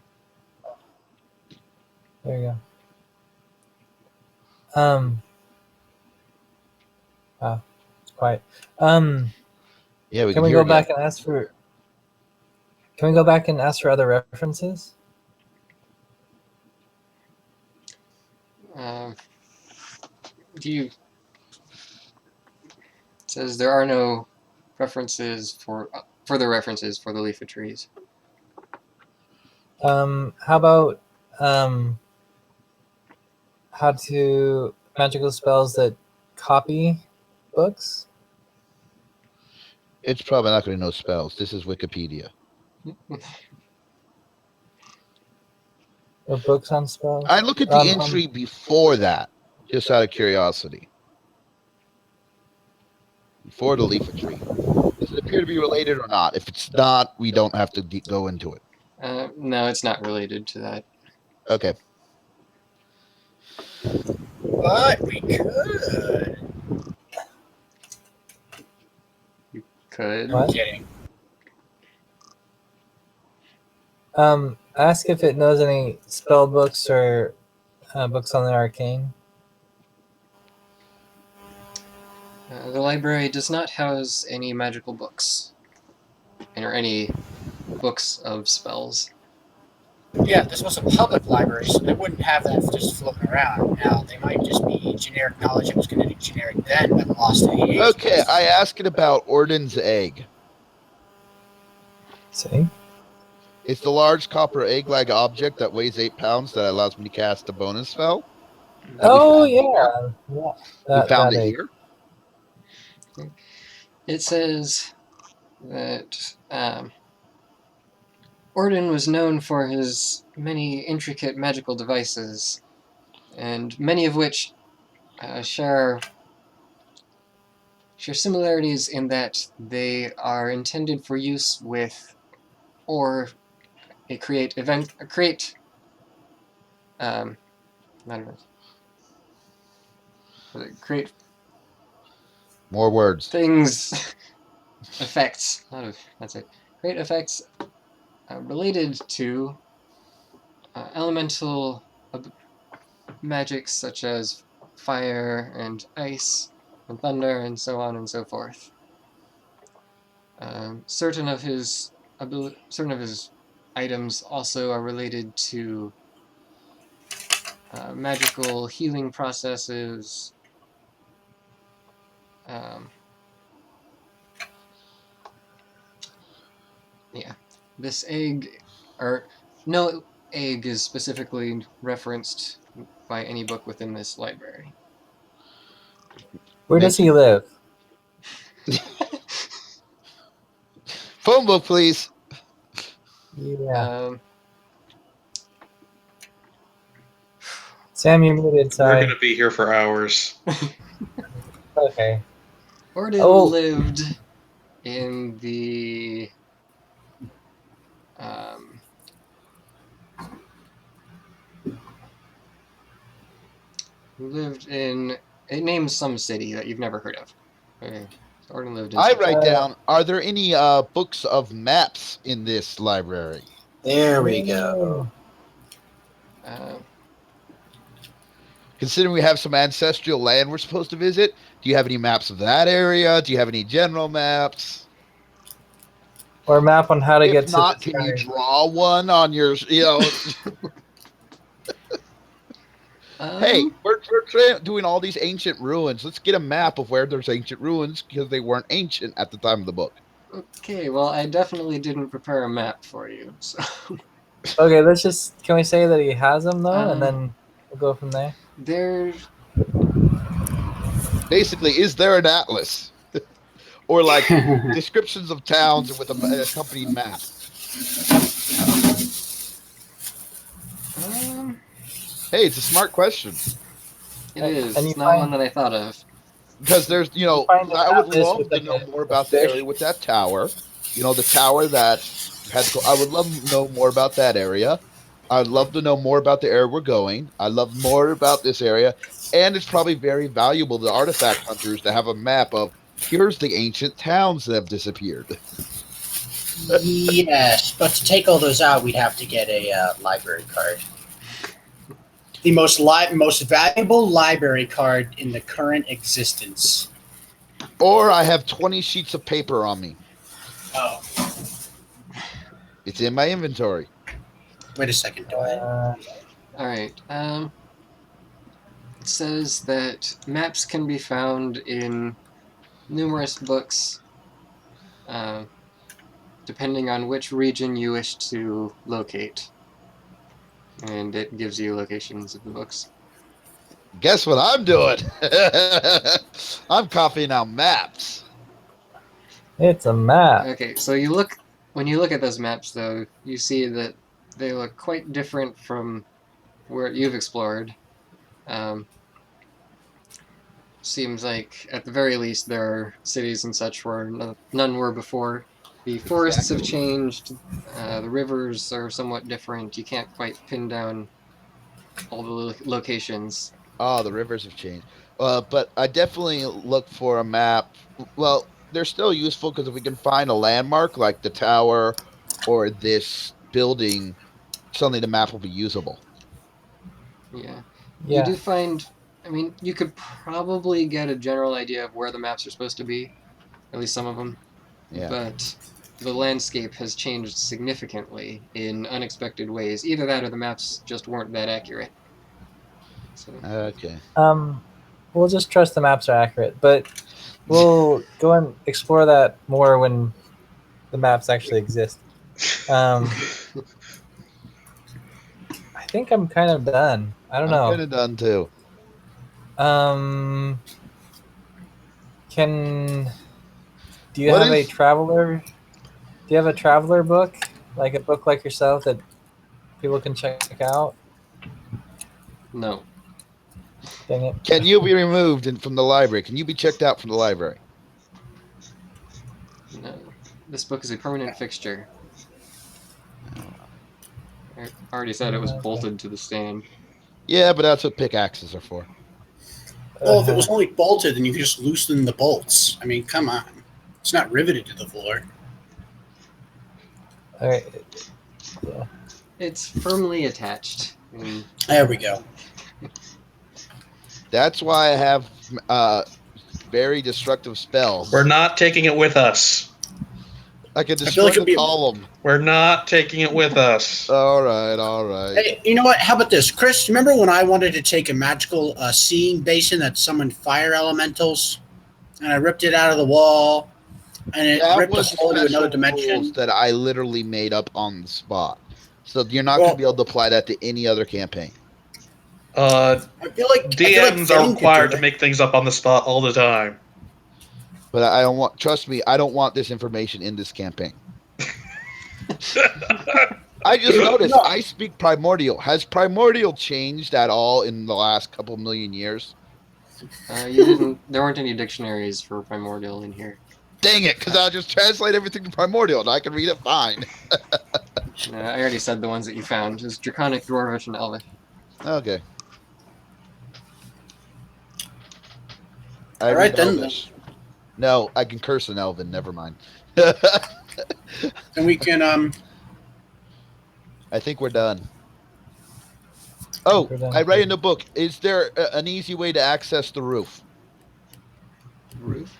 There you go. Wow, it's quiet. Yeah, we Can we go back and ask for? Can we go back and ask for other references? It says there are no references for further references for the leafage trees. How about how to magical spells that copy books? It's probably not going to know spells. This is Wikipedia. Or books on spells? I look at the entry before that, just out of curiosity. Before the leafage tree. Does it appear to be related or not? If it's not, we don't have to go into it. No, it's not related to that. Okay. But we could. You could. What? Kidding. Ask if it knows any spell books or books on the arcane. The library does not house any magical books, or any books of spells. Yeah, this was a public library, so they wouldn't have that just floating around. Now, they might just be generic knowledge that was going to be generic then, but lost in the ages. Okay, I asked it about Orden's egg. See? It's the large copper egg-like object that weighs 8 pounds that allows me to cast a bonus spell. Oh, yeah. We found it egg. here. It says that Orden was known for his many intricate magical devices, and many of which share similarities in that they are intended for use with, or create More words. things, effects. That's it. Create effects related to elemental magics such as fire and ice and thunder and so on and so forth. Certain of his items also are related to magical healing processes. Yeah, this egg, or no egg, is specifically referenced by any book within this library. Where does he live? Phone book, please. Yeah. Sam, you're muted. We're Sorry. gonna be here for hours. Okay. Orden Oh. lived in the it names some city that you've never heard of. Okay. So Orden lived in I some write city. down, are there any books of maps in this library? There we go. Considering we have some ancestral land we're supposed to visit, do you have any maps of that area? Do you have any general maps? Or a map on how to get If to not, this can you guy. draw one on your, hey, we're doing all these ancient ruins. Let's get a map of where there's ancient ruins because they weren't ancient at the time of the book. Okay, well, I definitely didn't prepare a map for you, so... Okay, can we say that he has them, though, and then we'll go from there? Basically, is there an atlas? Or like descriptions of towns with an accompanying map? Hey, it's a smart question. It is. It's not one that I thought of. Because there's, I would love to know more about the area with that tower. The tower that had to go. I would love to know more about that area. I'd love to know more about the area we're going. I love more about this area. And it's probably very valuable to artifact hunters to have a map of here's the ancient towns that have disappeared. Yes, but to take all those out, we'd have to get a library card. The most valuable library card in the current existence. Or I have 20 sheets of paper on me. Oh. It's in my inventory. Wait a second, do I? All right. It says that maps can be found in numerous books, depending on which region you wish to locate. And it gives you locations of the books. Guess what I'm doing? I'm copying out maps. It's a map. Okay, so when you look at those maps, though, you see that they look quite different from where you've explored. Seems like, at the very least, there are cities and such where none were before. The forests have changed. The rivers are somewhat different. You can't quite pin down all the locations. Oh, the rivers have changed. But I definitely look for a map. Well, they're still useful because if we can find a landmark like the tower or this building, suddenly the map will be usable. Yeah. You do find... I mean, you could probably get a general idea of where the maps are supposed to be. At least some of them. Yeah. But the landscape has changed significantly in unexpected ways. Either that or the maps just weren't that accurate. So. Okay. We'll just trust the maps are accurate, but we'll go and explore that more when the maps actually exist. I think I'm kind of done. I don't know. I'm kind of done too. Do you have a traveler? Do you have a traveler book, like a book like yourself that people can check out? No. Dang it. Can you be removed from the library? Can you be checked out from the library? No. This book is a permanent fixture. I already said it was bolted to the stand. Yeah, but that's what pickaxes are for. Well, if it was only bolted, then you could just loosen the bolts. I mean, come on. It's not riveted to the floor. All right. Yeah. It's firmly attached. There we go. That's why I have very destructive spells. We're not taking it with us. I could feel destroy like it'd the be- column. We're not taking it with us. All right. Hey, you know what? How about this, Chris? Remember when I wanted to take a magical seeing basin that summoned fire elementals, and I ripped it out of the wall, and it That ripped a was hole to another special dimension? rules that I literally made up on the spot. So you're not Well- going to be able to apply that to any other campaign. Uh, I feel like DMs are Fane could required do to it. make things up on the spot all the time. But I don't want. Trust me, I don't want this information in this campaign. I just noticed No. I speak primordial. Has primordial changed at all in the last couple million years? You didn't. There weren't any dictionaries for primordial in here. Dang it! Because I'll just translate everything to primordial and I can read it fine. I already said the ones that you found. It was Draconic, Dwarvish, and Elvish. Okay. All right, then. Elvish. No, I can curse an Elven. Never mind. And we can I think we're done. Oh, We're done. I read in the book. Is there an easy way to access the roof Roof.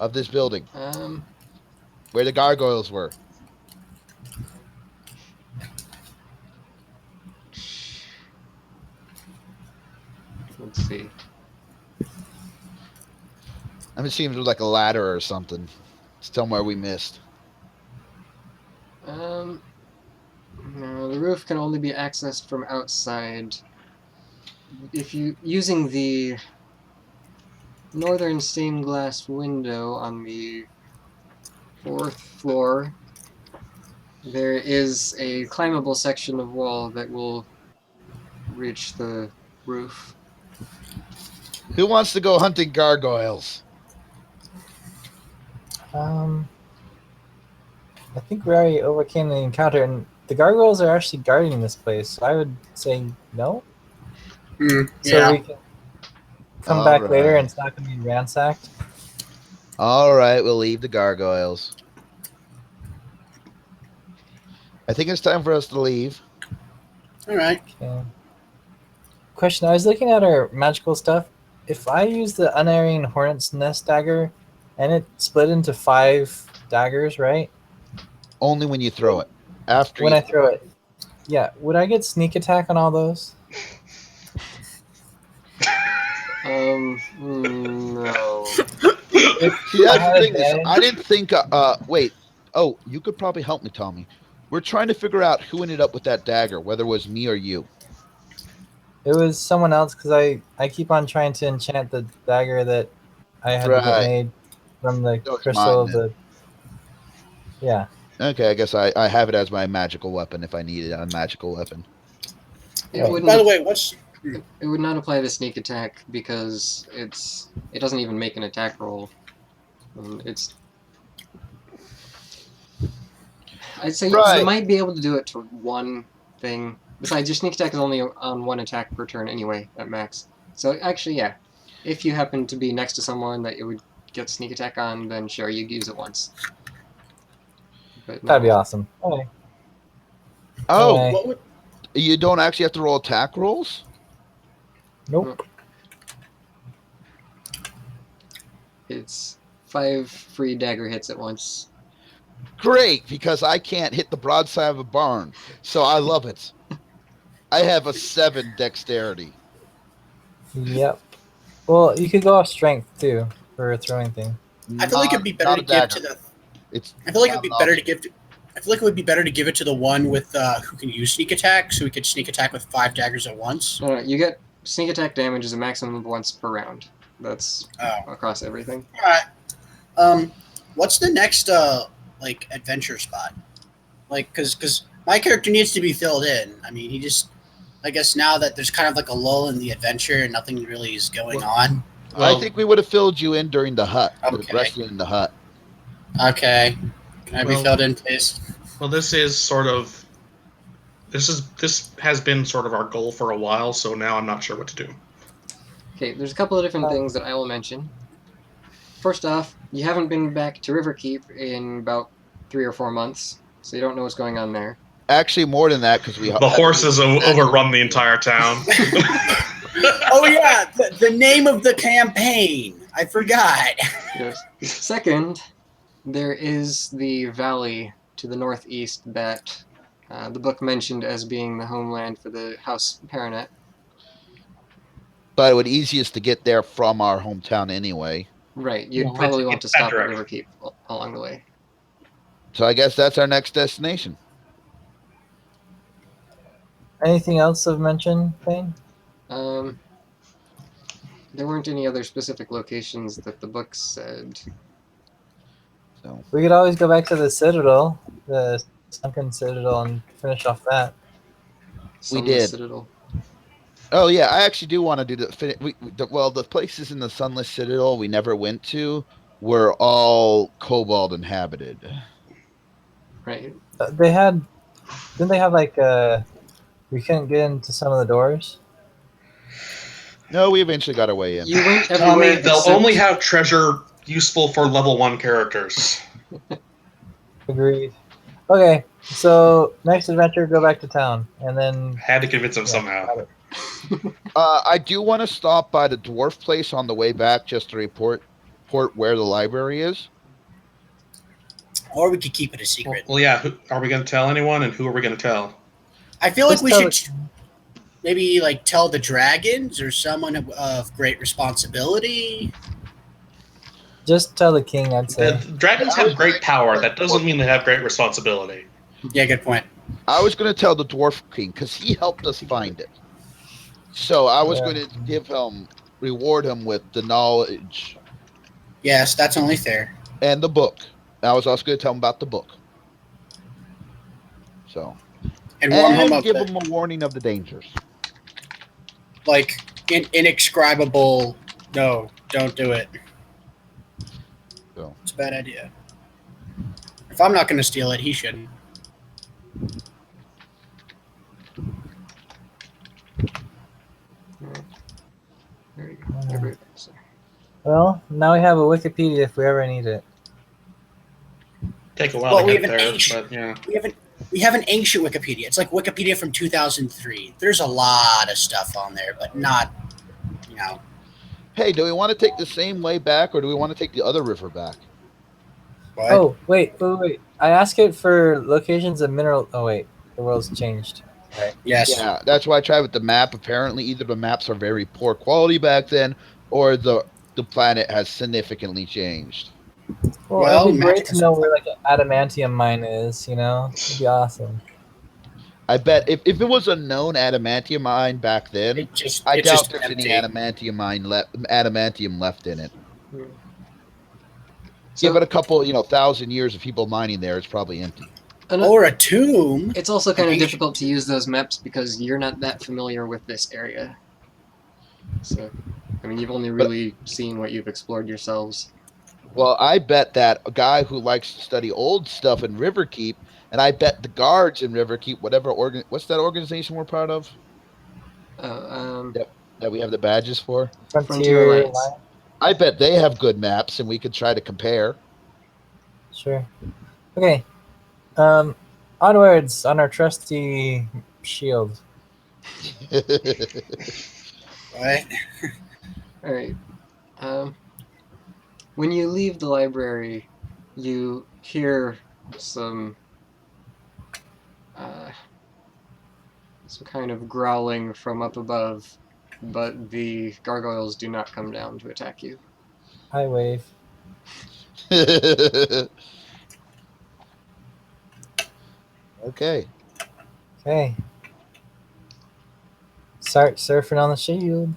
of this building Um. where the gargoyles were? Let's see. I'm assuming there's like a ladder or something. Somewhere we missed. No, the roof can only be accessed from outside. If you using the northern stained glass window on the 4th floor, there is a climbable section of wall that will reach the roof. Who wants to go hunting gargoyles? I think we already overcame the encounter, and the gargoyles are actually guarding this place. So I would say no. So yeah. we can come All back right. later, and it's not going to be ransacked. All right, we'll leave the gargoyles. I think it's time for us to leave. All right. Okay. Question: I was looking at our magical stuff. If I use the unerring hornet's nest dagger, and it split into 5 daggers, right? Only when you throw it. After When you I throw it, yeah. Would I get sneak attack on all those? No. See, I that's had the thing is, advantage. I didn't think. Wait. Oh, you could probably help me, Tommy. We're trying to figure out who ended up with that dagger, whether it was me or you. It was someone else because I keep on trying to enchant the dagger that I had to get Right. made from the So it's crystal mine of the. Yeah. Okay, I guess I have it as my magical weapon if I needed a magical weapon. It Right. wouldn't. By the way, what's It would not apply the sneak attack because it doesn't even make an attack roll. It's. I'd say Right. you might be able to do it to one thing. Besides, your sneak attack is only on 1 attack per turn anyway, at max. So actually, yeah, if you happen to be next to someone that it would get sneak attack on, then sure, you'd use it once. But no. That'd be awesome. Okay. Oh, Okay. what would you don't actually have to roll attack rolls? Nope. It's 5 free dagger hits at once. Great, because I can't hit the broadside of a barn, so I love it. I have a 7 dexterity. Yep. Well, you could go off strength too for a throwing thing. I feel like it'd be better Not to a give dagger. to the. It's I feel like it'd be not better to give. I feel like it would be better to give it to the one with who can use sneak attack, so we could sneak attack with 5 daggers at once. No, you get sneak attack damage is a maximum of once per round. That's Oh, across everything. all right. What's the next like adventure spot? Like, because my character needs to be filled in. I mean, he just. I guess now that there's kind of like a lull in the adventure and nothing really is going on. Well, I think we would have filled you in during the hut. Okay. Rested in the hut. Okay. Can I be Well- filled in, please? well, this has been sort of our goal for a while, so now I'm not sure what to do. Okay, there's a couple of different things that I will mention. First off, you haven't been back to Riverkeep in about 3 or 4 months, so you don't know what's going on there. Actually, more than that, because we The horses overrun the entire town. Oh yeah, the name of the campaign. I forgot. Yes. Second, There is the valley to the northeast that the book mentioned as being the homeland for the House Paranet. But it would be easiest to get there from our hometown anyway. Right, you'd Well, probably want it's to that stop at direction. Riverkeep along the way. So I guess that's our next destination. Anything else of mention, Thane? There weren't any other specific locations that the book said. So We could always go back to the Citadel, the sunken Citadel, and finish off that. Sunless did. Citadel. Oh yeah, I actually do want to do the places in the Sunless Citadel we never went to were all kobold inhabited. Right. Didn't they have we couldn't get into some of the doors? No, we eventually got our way in. You went Tommy, everywhere they'll except... only have treasure useful for level 1 characters. Agreed. Okay, so next adventure, go back to town, and then Had to convince him somehow. got it. I do want to stop by the dwarf place on the way back just to report where the library is. Or we could keep it a secret. Well, yeah. Are we going to tell anyone, and who are we going to tell? I feel like Just we tell should maybe tell the dragons or someone of great responsibility. Just tell the king, I'd The say. dragons have great power. That doesn't mean they have great responsibility. Yeah, good point. I was going to tell the dwarf king because he helped us find it. So I was going to reward him with the knowledge. Yes, that's only fair. And the book. I was also going to tell him about the book. So. And warm him And up. give him a warning of the dangers. Inexcribable. No, don't do it. So. It's a bad idea. If I'm not going to steal it, he shouldn't. There you go. Everybody. Well, now we have a Wikipedia if we ever need it. Take a while Well, to we get have an there, ancient- but yeah. We have an ancient Wikipedia. It's like Wikipedia from 2003. There's a lot of stuff on there, but not, Hey, do we want to take the same way back or do we want to take the other river back? what? Oh, wait. I asked it for locations of mineral... Oh, wait. The world's changed. Right. Yes. Yeah, that's why I tried with the map. Apparently, either the maps are very poor quality back then or the planet has significantly changed. Well, it'd be great magic to know where an adamantium mine is, It'd be awesome. I bet if it was a known adamantium mine back then, I it's doubt just there's any empty. adamantium left in it. So, Give it a couple, 1,000 years of people mining there, it's probably empty. Or a tomb. It's also kind of Ancient. difficult to use those maps because you're not that familiar with this area. So, you've only really seen what you've explored yourselves. Well, I bet that a guy who likes to study old stuff in Riverkeep, and I bet the guards in Riverkeep, what's that organization we're part of? That we have the badges for? Frontier Alliance. I bet they have good maps, and we could try to compare. Sure. Okay. Onwards on our trusty shield. Right? Alright. When you leave the library, you hear some kind of growling from up above, but the gargoyles do not come down to attack you. Hi, Wave. Okay. Okay. Start surfing on the shield.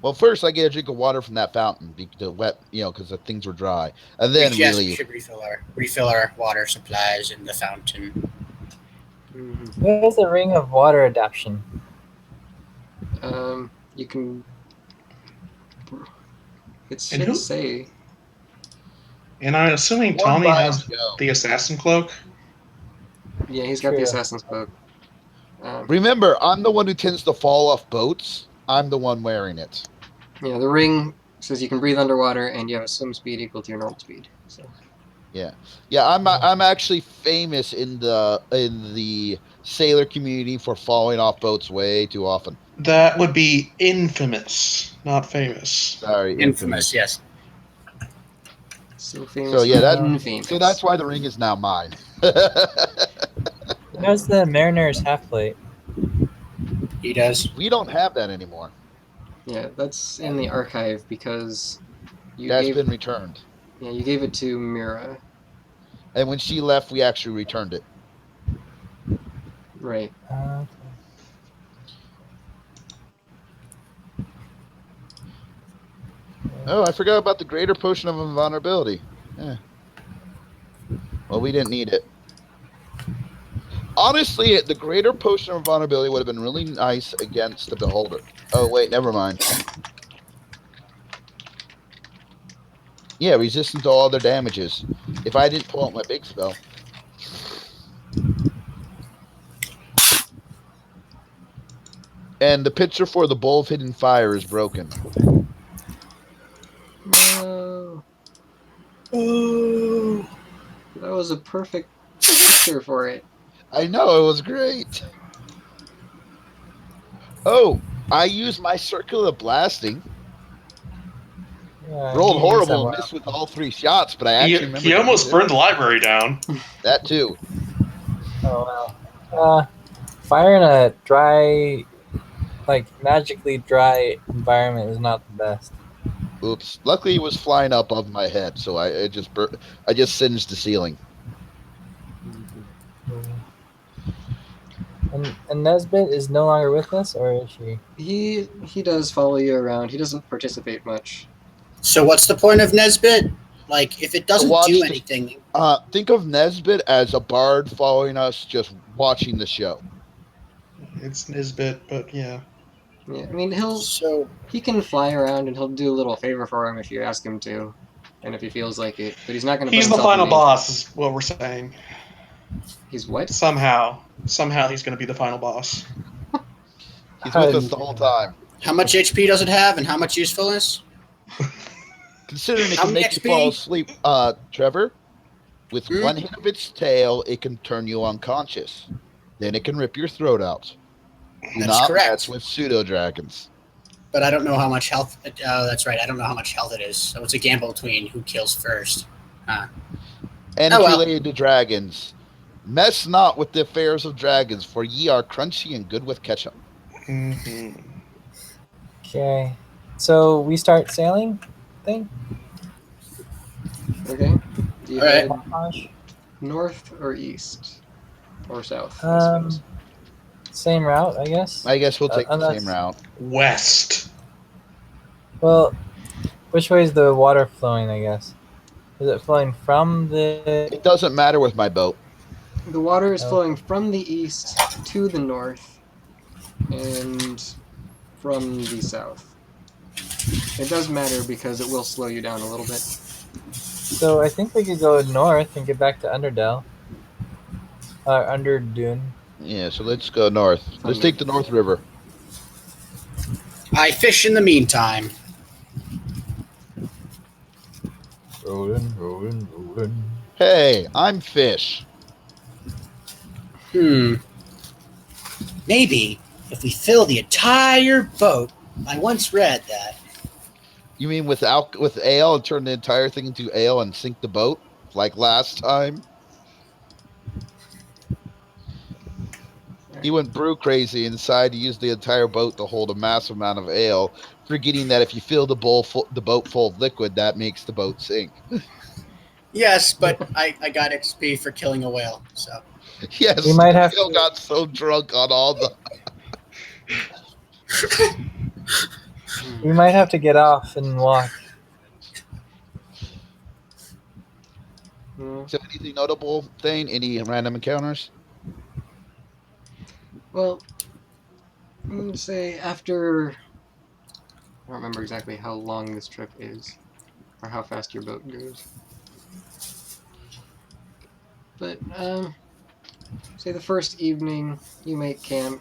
Well, first I get a drink of water from that fountain because the things were dry, and then Yes, really. we should refill our water supplies in the fountain. Mm-hmm. Where's the ring of water adaption? You can... It And should who- say... And I'm assuming One Tommy by has go. the assassin cloak. Yeah, he's got the True. assassin's cloak. Remember, I'm the one who tends to fall off boats. I'm the one wearing it. Yeah, the ring says you can breathe underwater and you have a swim speed equal to your normal speed. So. Yeah, I'm actually famous in the sailor community for falling off boats way too often. That would be infamous, not famous. Sorry, Infamous, yes. So famous. So yeah, famous. so that's why the ring is now mine. How's the Mariner's half plate? He does. We don't have that anymore. Yeah, that's in the archive because That's been returned. Yeah, you gave it to Mira. And when she left, we actually returned it. Right. Oh, I forgot about the greater potion of invulnerability. Yeah. Well, we didn't need it. Honestly, the greater potion of invulnerability would have been really nice against the beholder. Oh, wait, never mind. Yeah, resistant to all other damages. If I didn't pull out my big spell. And the picture for the Bowl of Hidden Fire is broken. No. Oh. That was a perfect picture for it. I know, it was great. Oh, I used my circular blasting. Yeah, Rolled he horrible, missed with all 3 shots, but I actually remember. He almost burned the library down. That too. Oh wow. Fire in a dry, like magically dry environment is not the best. Oops. Luckily, it was flying up above my head, so I just singed the ceiling. And Nesbit is no longer with us, or is she? He does follow you around. He doesn't participate much. So what's the point of Nesbit? Like, if it doesn't do anything... Think of Nesbit as a bard following us, just watching the show. It's Nesbit, but yeah. Yeah, I mean, So he can fly around and he'll do a little favor for him if you ask him to, and if he feels like it. But he's not going to. He's the final boss, is what we're saying. He's what? Somehow he's going to be the final boss. He's with us the whole time. How much HP does it have, and how much usefulness? Considering it can make you fall asleep, Trevor, with one hit of its tail, it can turn you unconscious. Then it can rip your throat out. That's correct. That's with pseudo dragons. But I don't know how much health. That's right. I don't know how much health it is. So it's a gamble between who kills first. And it's related to dragons. Mess not with the affairs of dragons, for ye are crunchy and good with ketchup. Mm-hmm. Okay, so we start sailing thing. Okay. Do you head north or east or south? Same route, I guess. I guess we'll take the same route. West. Well, which way is the water flowing? I guess. Is it flowing from the? It doesn't matter with my boat. The water is flowing from the east to the north and from the south. It does matter because it will slow you down a little bit. So I think we could go north and get back to Underdale. Underdune. Yeah, so let's go north. Let's take the North River. I fish in the meantime. Rolling. Hey, I'm Fish. Maybe if we fill the entire boat. I once read that. You mean with ale and turn the entire thing into ale and sink the boat like last time? He went brew crazy and decided to use the entire boat to hold a massive amount of ale, forgetting that if you fill the boat full of liquid, that makes the boat sink. Yes, but I got XP for killing a whale. So yes, we might have Phil got so drunk on all the. We might have to get off and walk. So, anything notable, Thane? Any random encounters? Well, I'm going to say after... I don't remember exactly how long this trip is, or how fast your boat goes. But, say the first evening, you make camp,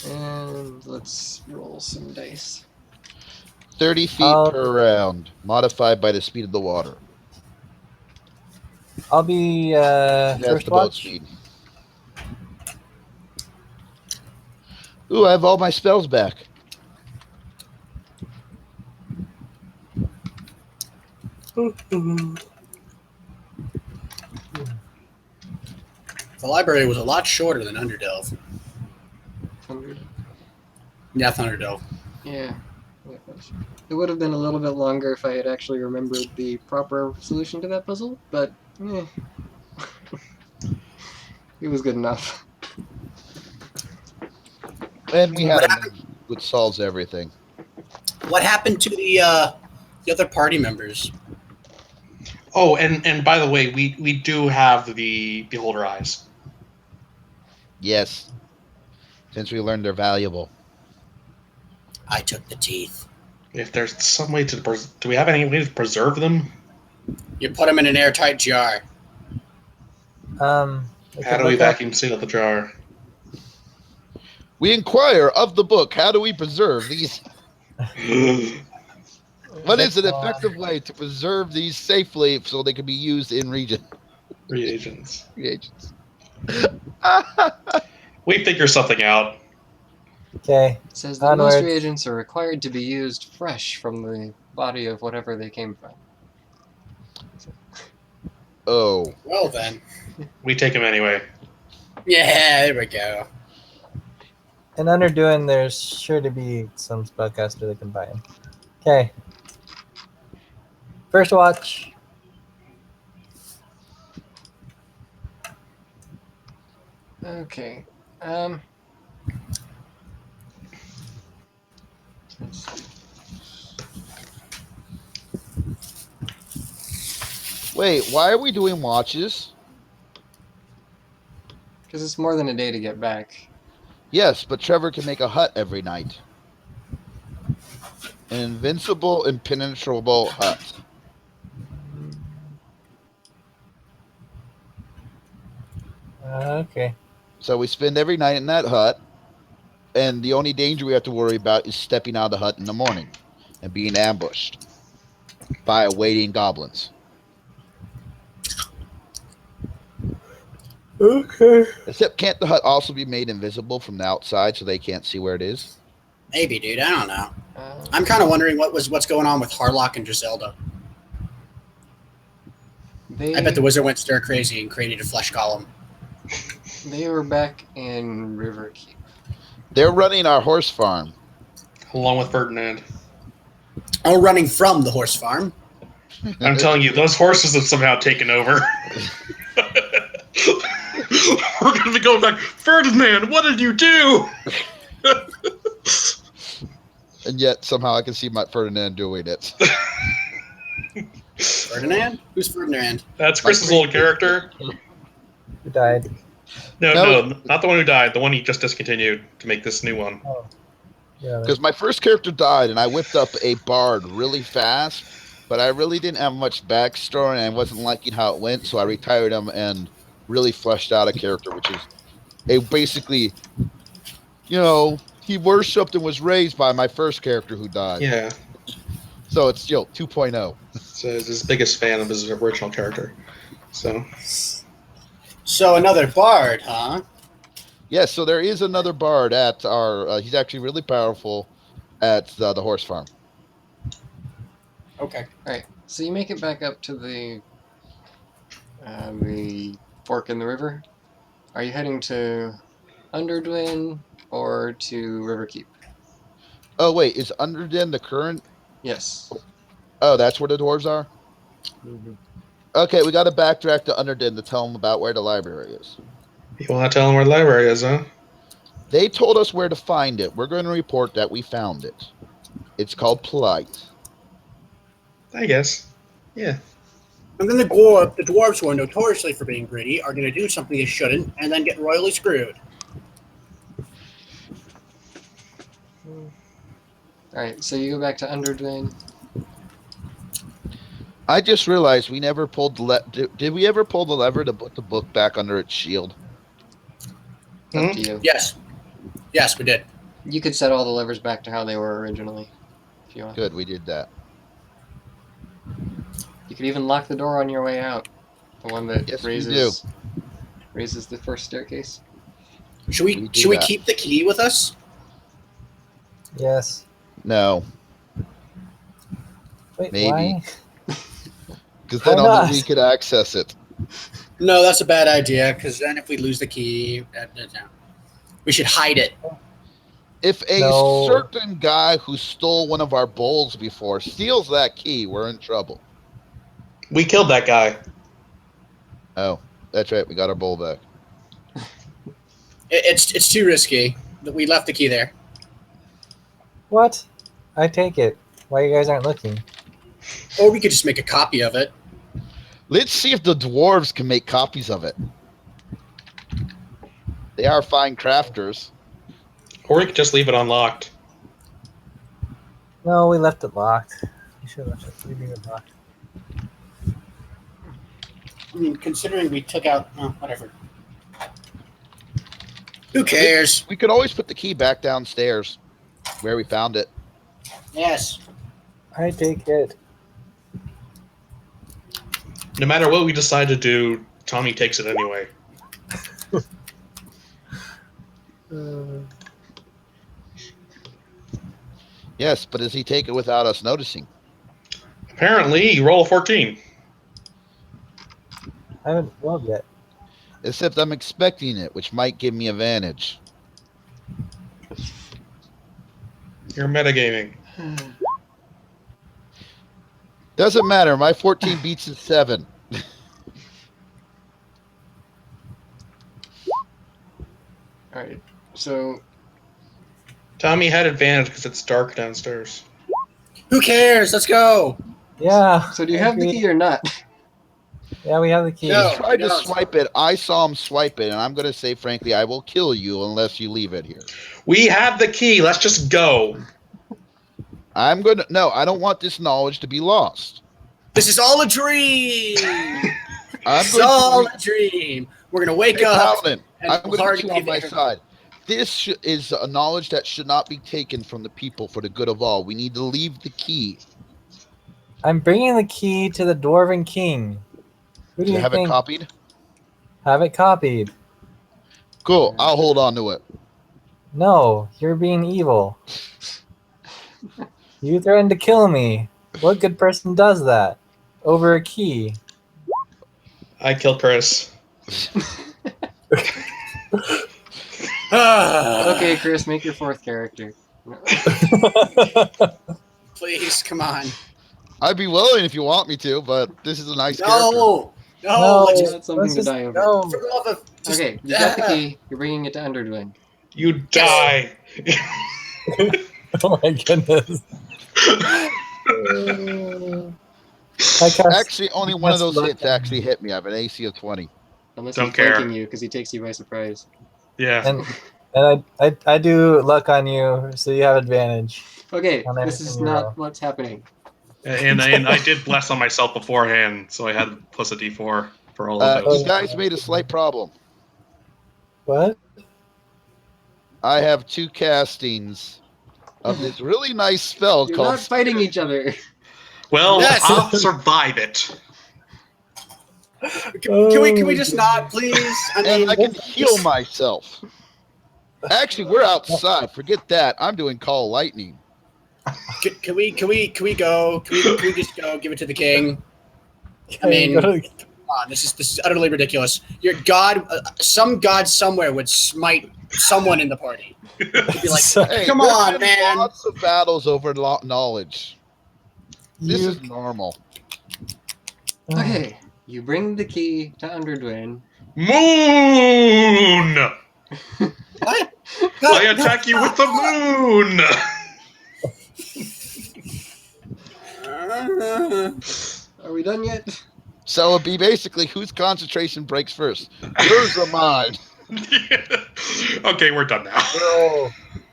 and let's roll some dice. 30 feet per round, modified by the speed of the water. I'll be That's first the boat watch. speed. Ooh, I have all my spells back. The library was a lot shorter than Underdelve. Yeah, Thunderdove. Yeah. It would have been a little bit longer if I had actually remembered the proper solution to that puzzle, but it was good enough. And we had a move which solves everything. What happened to the other party members? Oh, and by the way, we do have the beholder eyes. Yes. Since we learned they're valuable. I took the teeth. If there's some way to do we have any way to preserve them? You put them in an airtight jar. How do we vacuum seal the jar? We inquire of the book, how do we preserve these? What is an effective way to preserve these safely so they can be used in reagents? We figure something out. Okay. It says that most reagents are required to be used fresh from the body of whatever they came from. Oh. Well then. We take them anyway. Yeah, there we go. In Underdoing, there's sure to be some spellcaster that can buy him. Okay. First watch. Okay. Let's see. Wait, why are we doing watches? Because it's more than a day to get back. Yes, but Trevor can make a hut every night. An invincible, impenetrable hut. Okay. So we spend every night in that hut, and the only danger we have to worry about is stepping out of the hut in the morning and being ambushed by awaiting goblins. Okay. Except can't the hut also be made invisible from the outside so they can't see where it is? Maybe, dude. I don't know. I'm kind of wondering what's going on with Harlock and Griselda. I bet the wizard went stir crazy and created a flesh golem. They were back in Riverkeep. They're running our horse farm. Along with Ferdinand. Oh, running from the horse farm. I'm telling you, those horses have somehow taken over. We're going to be going back. Ferdinand, what did you do? And yet, somehow, I can see my Ferdinand doing it. Ferdinand? Who's Ferdinand? That's Chris's old character. Who died? No, not the one who died. The one he just discontinued to make this new one. Oh. Yeah. Because my first character died, and I whipped up a bard really fast, but I really didn't have much backstory, and I wasn't liking how it went, so I retired him and really fleshed out a character, which is basically, he worshipped and was raised by my first character who died. Yeah. So it's 2.0. So he's his biggest fan of his original character. So another bard, huh? Yes, so there is another bard at our. He's actually really powerful at the horse farm. Okay. All right. So you make it back up to the fork in the river. Are you heading to Underdwyn or to Riverkeep? Oh wait, is Underden the current? Yes. Oh, that's where the dwarves are. Mm-hmm. Okay, we got to backtrack to Underden to tell them about where the library is. You want to tell them where the library is, huh? They told us where to find it. We're going to report that we found it. It's called Polite. I guess. Yeah. And then the dwarves who are notoriously for being greedy are going to do something they shouldn't and then get royally screwed. Alright, so you go back to Underdwyn. I just realized we never pulled the did we ever pull the lever to put the book back under its shield? Up to you. Yes. Yes, we did. You could set all the levers back to how they were originally, if you want. Good, we did that. You could even lock the door on your way out. The one that Yes, raises the first staircase. Should we keep the key with us? Yes. No. Wait, Maybe. why? because then Why not? only we could access it. No, that's a bad idea, because then if we lose the key, we should hide it. If a No. certain guy who stole one of our bowls before steals that key, we're in trouble. We killed that guy. Oh, that's right. We got our bowl back. It's too risky. We left the key there. What? I take it. Why you guys aren't looking? Or we could just make a copy of it. Let's see if the dwarves can make copies of it. They are fine crafters. Or we could just leave it unlocked. No, we left it locked. We should have left it leaving it locked. I mean, considering we took out... Oh, whatever. Who cares? We could always put the key back downstairs where we found it. Yes. I take it. No matter what we decide to do, Tommy takes it anyway. Yes, but does he take it without us noticing? Apparently, you roll a 14. I haven't rolled yet. Except I'm expecting it, which might give me advantage. You're metagaming. Doesn't matter. My 14 beats his 7. Alright, so Tommy had advantage because it's dark downstairs. Who cares? Let's go. Yeah. do you have the key or not? Yeah, we have the key. No. He tried to no. swipe it. I saw him swipe it, and I'm going to say, frankly, I will kill you unless you leave it here. We have the key. Let's just go. I'm going to... No, I don't want this knowledge to be lost. This is all a dream. I'm It's all a dream. We're going to wake Hey, up. Paladin, and I'm going to already put you on be my there. side. This is a knowledge that should not be taken from the people for the good of all. We need to leave the key. I'm bringing the key to the Dwarven King. Who do Do you you have it think? copied? Have it copied. Cool. I'll hold on to it. No, you're being evil. You threatened to kill me. What good person does that? Over a key. I killed Chris. Okay, Chris, make your 4th character. Please, come on. I'd be willing if you want me to, but this is a nice character. No. No. No, Let's just, That's something to die over. No. for the love of... just- Okay, you got the key. You're bringing it to Underdwyn. You die. Oh my goodness. I cast, Actually, only one of That's those luck. hits actually hit me. I have an AC of 20. Unless Don't he's care. flanking you because he takes you by surprise. Yeah. and I do luck on you, so you have advantage. Okay, On this is everything you roll. not what's happening. And I did bless on myself beforehand, so I had plus a d4 for all of You those. guys made a slight problem. What? I have 2 castings of this really nice spell You're called... not fighting each other. Well, Yes. I'll survive it. Can we just not, please? I mean, And I can heal myself. Actually, we're outside. Forget that. I'm doing Call Lightning. Can we go? Can we just go give it to the king? I mean, Go to- come on, this is utterly ridiculous. Your god, some god somewhere would smite someone in the party. He'd be like, Hey, come there's on, been man. Lots of battles over knowledge. This You- is normal. Okay, you bring the key to Underdwyn. Moon! What? I attack you with the moon! Are we done yet? So it'd be basically whose concentration breaks first, yours or mine. Okay, we're done now. No.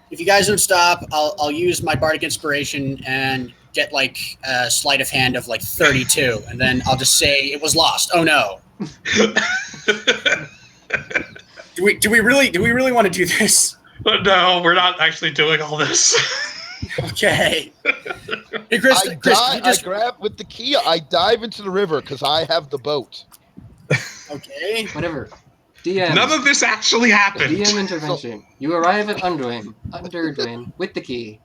If you guys don't stop, I'll use my bardic inspiration and get like a sleight of hand of like 32, and then I'll just say it was lost. Oh no. Do we really want to do this? No, we're not actually doing all this. Okay. Hey, Chris, I Chris, can you just grab with the key. I dive into the river because I have the boat. okay? Whatever. DM. None of this actually happened. DM intervention. You arrive at Underdwyn with the key.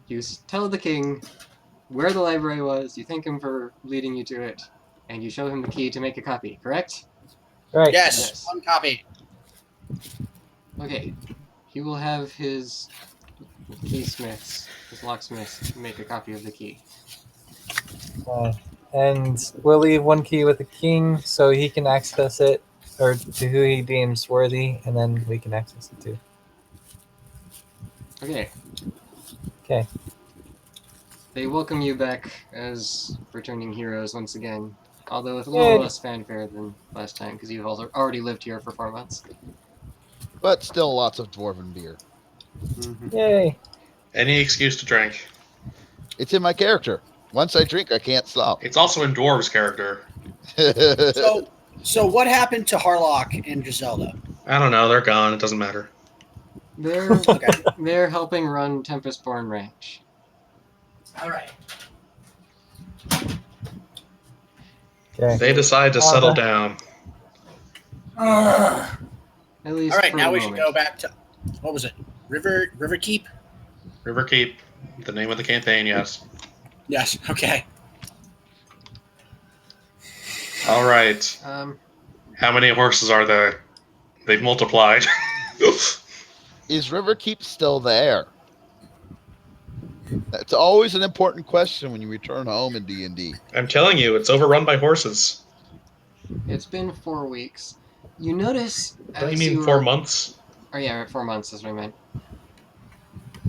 You tell the king where the library was, you thank him for leading you to it, and you show him the key to make a copy, correct? Right. Yes, Yes. one copy. Okay. He will have his keysmiths, his locksmiths, make a copy of the key. And we'll leave one key with the king so he can access it, or to who he deems worthy, and then we can access it too. Okay. Okay. They welcome you back as returning heroes once again, although with a little less fanfare than last time, because you've already lived here for 4 months. But still lots of dwarven beer. Mm-hmm. Yay. Any excuse to drink. It's in my character. Once I drink, I can't stop. It's also in Dwarv's character. So what happened to Harlock and Griselda? I don't know. They're gone. It doesn't matter. They're helping run Tempestborn Ranch. All right. Okay. They decide to settle down. At least All right, for now a we should moment. go back to what was it? Riverkeep? Riverkeep, the name of the campaign, yes. Yes. Okay. All right. How many horses are there? They've multiplied. Is Riverkeep still there? That's always an important question when you return home in D&D. I'm telling you, it's overrun by horses. It's been 4 weeks. You notice What do you as mean, you 4 were- months? Oh yeah, 4 months is what I meant.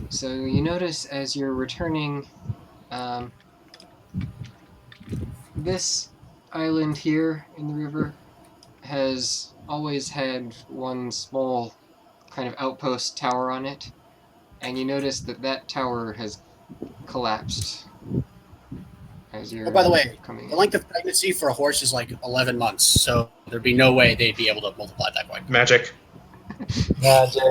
So you notice as you're returning, this island here in the river has always had one small kind of outpost tower on it, and you notice that tower has collapsed as you're by the way, coming the in. length of pregnancy for a horse is like 11 months, so there'd be no way they'd be able to multiply that quick. Magic. Magic.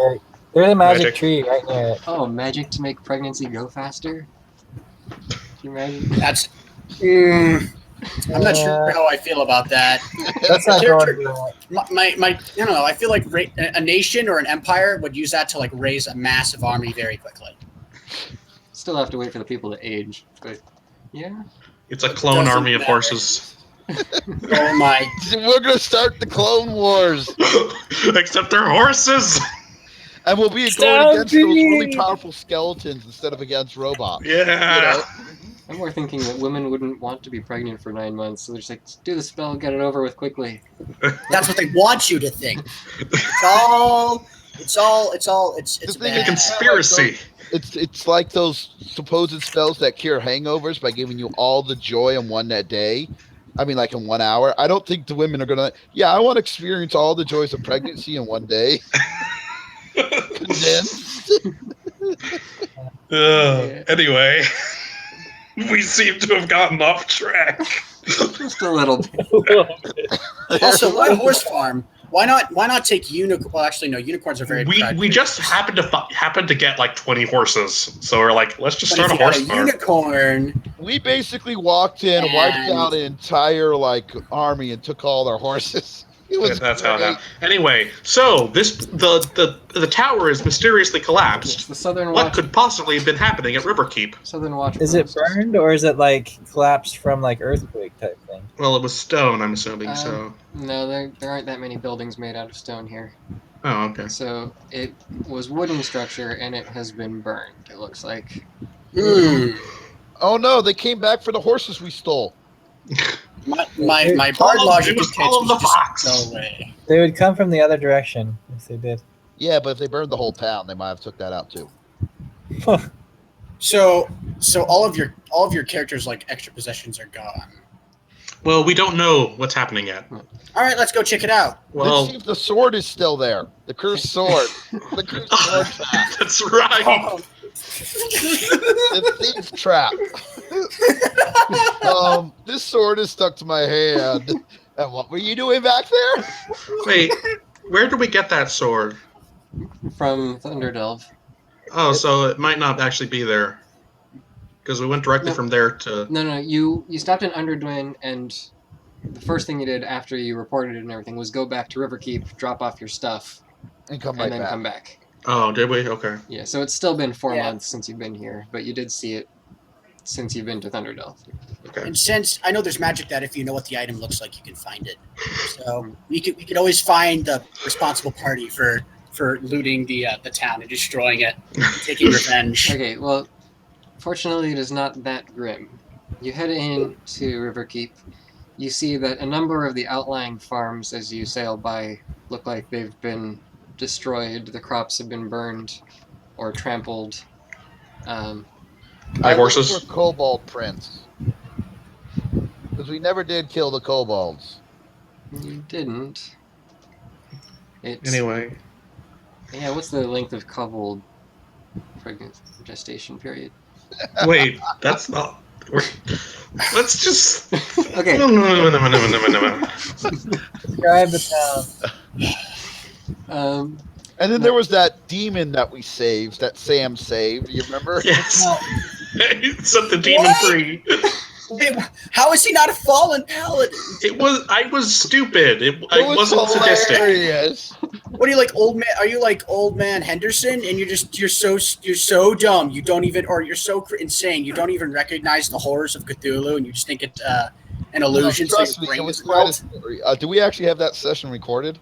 There's a magic Magic. tree right near it. Oh, magic to make pregnancy go faster? Can you imagine? That's. I'm not sure how I feel about that. That's not Character- going to My, I don't know. I feel like a nation or an empire would use that to like raise a massive army very quickly. Still have to wait for the people to age, but yeah. It's a clone Doesn't army of matter. horses. Oh my! We're going to start the Clone Wars. Except they're horses! And we'll be going against those really Stampede! powerful skeletons instead of against robots. Yeah! I'm more thinking that women wouldn't want to be pregnant for 9 months, so they're just like, do the spell, get it over with quickly. That's what they want you to think. It's The thing bad. is, Conspiracy! It's like those supposed spells that cure hangovers by giving you all the joy in one that day. I mean, like in 1 hour. I don't think the women are gonna. Yeah, I want to experience all the joys of pregnancy in one day. Condensed. Anyway, we seem to have gotten off track. Just a little bit. Also, why horse farm? Why not take unicorn? Well, actually, no. Unicorns are very. We just happened to get like 20 horses, so we're like, let's just But start if a you had horse a farm. unicorn. We basically walked in, wiped And- out an entire army, and took all their horses. It was That's how it great. happened. Anyway, so the tower is mysteriously It's collapsed. the Southern What Watch. could possibly have been happening at Riverkeep? Southern Watch. Is it premises. burned or is it like collapsed from like earthquake type thing? Well, it was stone, I'm assuming. So. No, there aren't that many buildings made out of stone here. Oh, okay. So it was wooden structure, and it has been burned, it looks like. Oh no, they came back for the horses we stole. My bard logic It was dictates all of we the just fox. go away. They would come from the other direction if they did. Yeah, but if they burned the whole town, they might have took that out too. So all of your characters like extra possessions are gone. Well, we don't know what's happening yet. All right, let's go check it out. Well, Let's see if the sword is still there. The cursed sword. The cursed sword trap. that's right. The thief trap. This sword is stuck to my hand. And what were you doing back there? Wait, where did we get that sword? From Thunderdelve. Oh, so it might not actually be there. Because we went directly No. from there to... No, you stopped in Underdwyn, and the first thing you did after you reported it and everything was go back to Riverkeep, drop off your stuff, And come and right then back. come back. Oh, did we? Okay. Yeah, so it's still been 4 Yeah. months since you've been here, but you did see it since you've been to Thunderdell. Okay. And since I know there's magic that if you know what the item looks like, you can find it. So we could always find the responsible party for looting the town and destroying it, and taking revenge. Okay, well, fortunately it is not that grim. You head into Riverkeep. You see that a number of the outlying farms as you sail by look like they've been destroyed. The crops have been burned or trampled. By horses? Look for kobold prints. Because we never did kill the kobolds. You didn't. Anyway. Yeah, what's the length of kobold pregnancy gestation period? Wait, that's not. Let's just. Okay. No. Describe the town. And then there was that demon that we saved, that Sam saved. You remember? Yes. No. Set the demon What? free. Wait, how is he not a fallen paladin? I was stupid. I wasn't sadistic. hilarious. What are you like, old man? Are you like old man Henderson? And you're so dumb. You don't even, or you're so insane. You don't even recognize the horrors of Cthulhu, and you just think it's an illusion. No, trust so me, your it brain was is quite a world. story. Do we actually have that session recorded?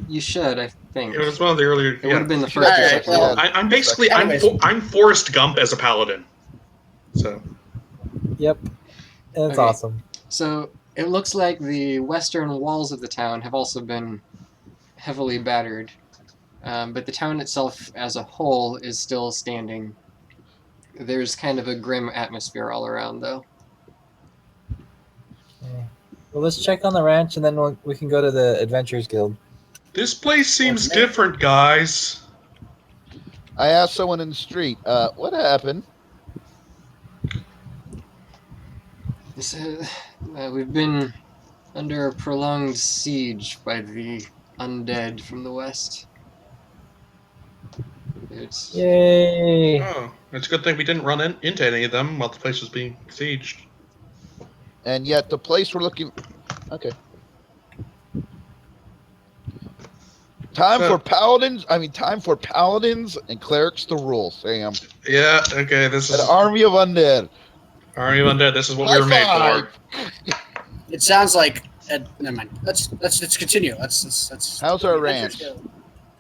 You should, I think. It was one of the earlier. It would have been the Sure. first or Alright, second well, one. I'm basically Anyways. I'm Forrest Gump as a paladin. So Yep. And it's Okay. awesome. So it looks like the western walls of the town have also been heavily battered, but the town itself as a whole is still standing. There's kind of a grim atmosphere all around, though. Well, let's check on the ranch, and then we can go to the Adventurers Guild. this place seems What's that? different, guys. I asked someone in the street, what happened? So, we've been under a prolonged siege by the undead from the west. It's Yay! Oh, it's a good thing we didn't run into any of them while the place was being besieged. And yet the place we're looking... Okay. Time for paladins and clerics to rule, Sam. Yeah. Okay. This is An army of undead. Army of Undead. This is what we were made High for. It sounds like. Never mind. Let's continue. Let's. How's our ranch?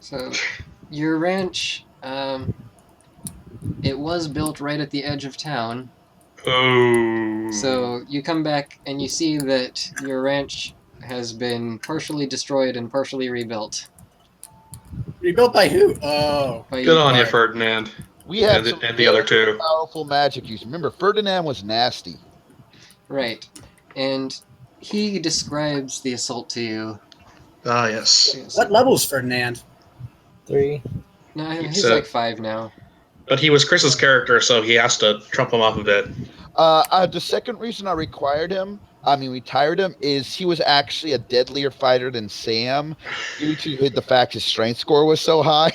So, your ranch, it was built right at the edge of town. Oh. So you come back and you see that your ranch has been partially destroyed and partially rebuilt. Rebuilt by who? Oh. By Good on you, Right. Ferdinand. We had And some the other very two. powerful magic use. Remember, Ferdinand was nasty. Right. And he describes the assault to you. Ah, yes. What level's Ferdinand? 3. No, It's, he's like 5 now. But he was Chris's character, so he has to trump him off a bit. The second reason I retired him, is he was actually a deadlier fighter than Sam due to the fact his strength score was so high.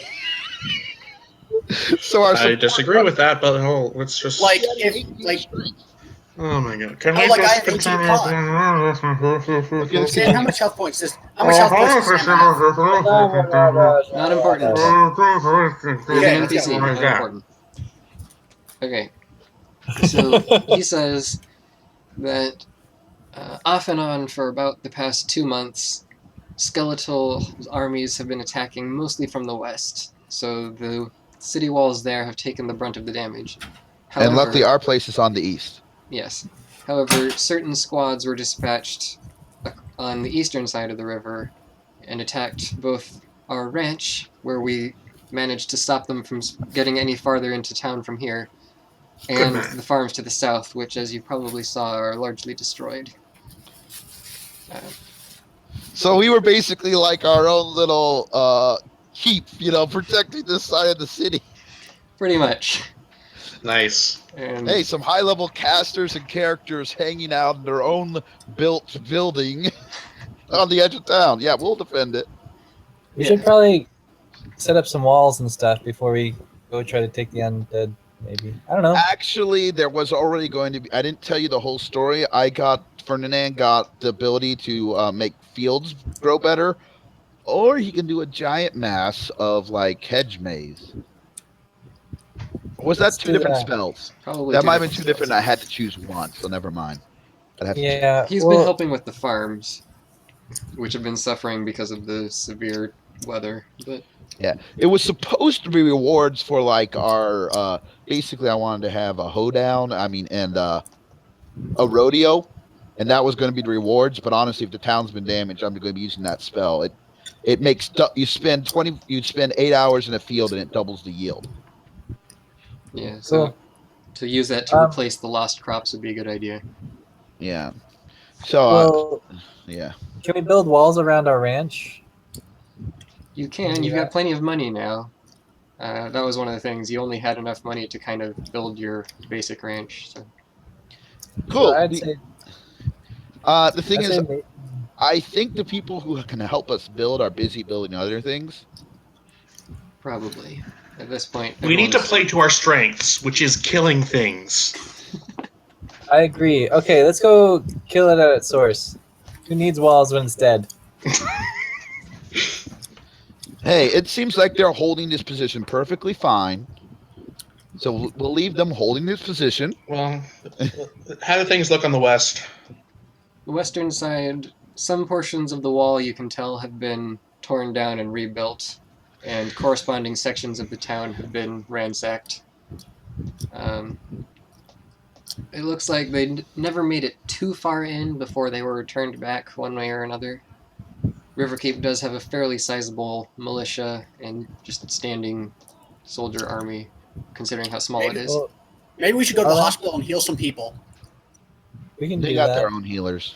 So I disagree with that, but let's just. Like if like. Oh my god! Can Oh, we like I just have 18 continue? Sam, how much health points does? How much health points does Sam have? Not important. He's Okay, an let's NPC. go. Not important. Okay. So he says that off and on for about the past 2 months, skeletal armies have been attacking mostly from the west. So the city walls there have taken the brunt of the damage. However, And luckily our place is on the east. yes. However, certain squads were dispatched on the eastern side of the river and attacked both our ranch, where we managed to stop them from getting any farther into town from here, and man. the farms to the south, which, as you probably saw, are largely destroyed. So we were basically like our own little keep, protecting this side of the city. Pretty much. Nice. And Hey, some high-level casters and characters hanging out in their own built building on the edge of town. Yeah, we'll defend it. We should probably set up some walls and stuff before we go try to take the undead. Maybe, I don't know. Actually, there was already going to be... I didn't tell you the whole story. Ferdinand got the ability to make fields grow better, or he can do a giant mass of, like, hedge maze. Was that two do different that. spells? Probably That might have been two spells. different. I had to choose one, so never mind. I'd have to choose. Yeah, He's been helping with the farms, which have been suffering because of the severe weather. But Yeah, it was supposed to be rewards for like our. Basically, I wanted to have a hoedown. I mean, and a rodeo, and that was going to be the rewards. But honestly, if the town's been damaged, I'm going to be using that spell. It makes you spend 20. You spend 8 hours in a field, and it doubles the yield. yeah, so Cool. to use that to replace the lost crops would be a good idea. Yeah. So Well, yeah. can we build walls around our ranch? You can. You've got plenty of money now. That was one of the things. You only had enough money to kind of build your basic ranch. So. Cool. So I'd say. The thing I'd is, say I think the people who can help us build are busy building other things. Probably. At this point, We need to everyone's- play to our strengths, which is killing things. I agree. Okay, let's go kill it at its source. Who needs walls when it's dead? Hey, it seems like they're holding this position perfectly fine. So we'll leave them holding this position. Well, how do things look on the west? The western side, some portions of the wall you can tell have been torn down and rebuilt, and corresponding sections of the town have been ransacked. It looks like they never made it too far in before they were turned back one way or another. Riverkeep does have a fairly sizable militia and just standing soldier army, considering how small it is. Well, Maybe we should go to the Alright. hospital and heal some people. we can They do got that. their own healers.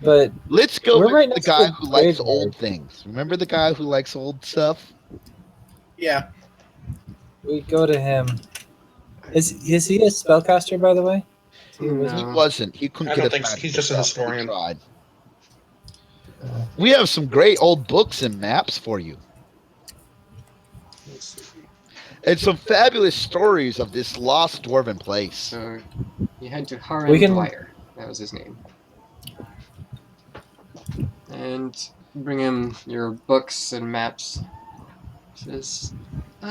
But Let's go We're with right the next to guy the who likes graveyard. old things. Remember the guy who likes old stuff? Yeah. we go to him. Is he a spellcaster, by the way? Is he a wizard? He wasn't. He couldn't I get don't us think so. back He's to just a stuff. historian. We tried. We have some great old books and maps for you. And some fabulous stories of this lost dwarven place. So you head to Haran We can- Dwyer. That was his name. And bring him your books and maps. Says,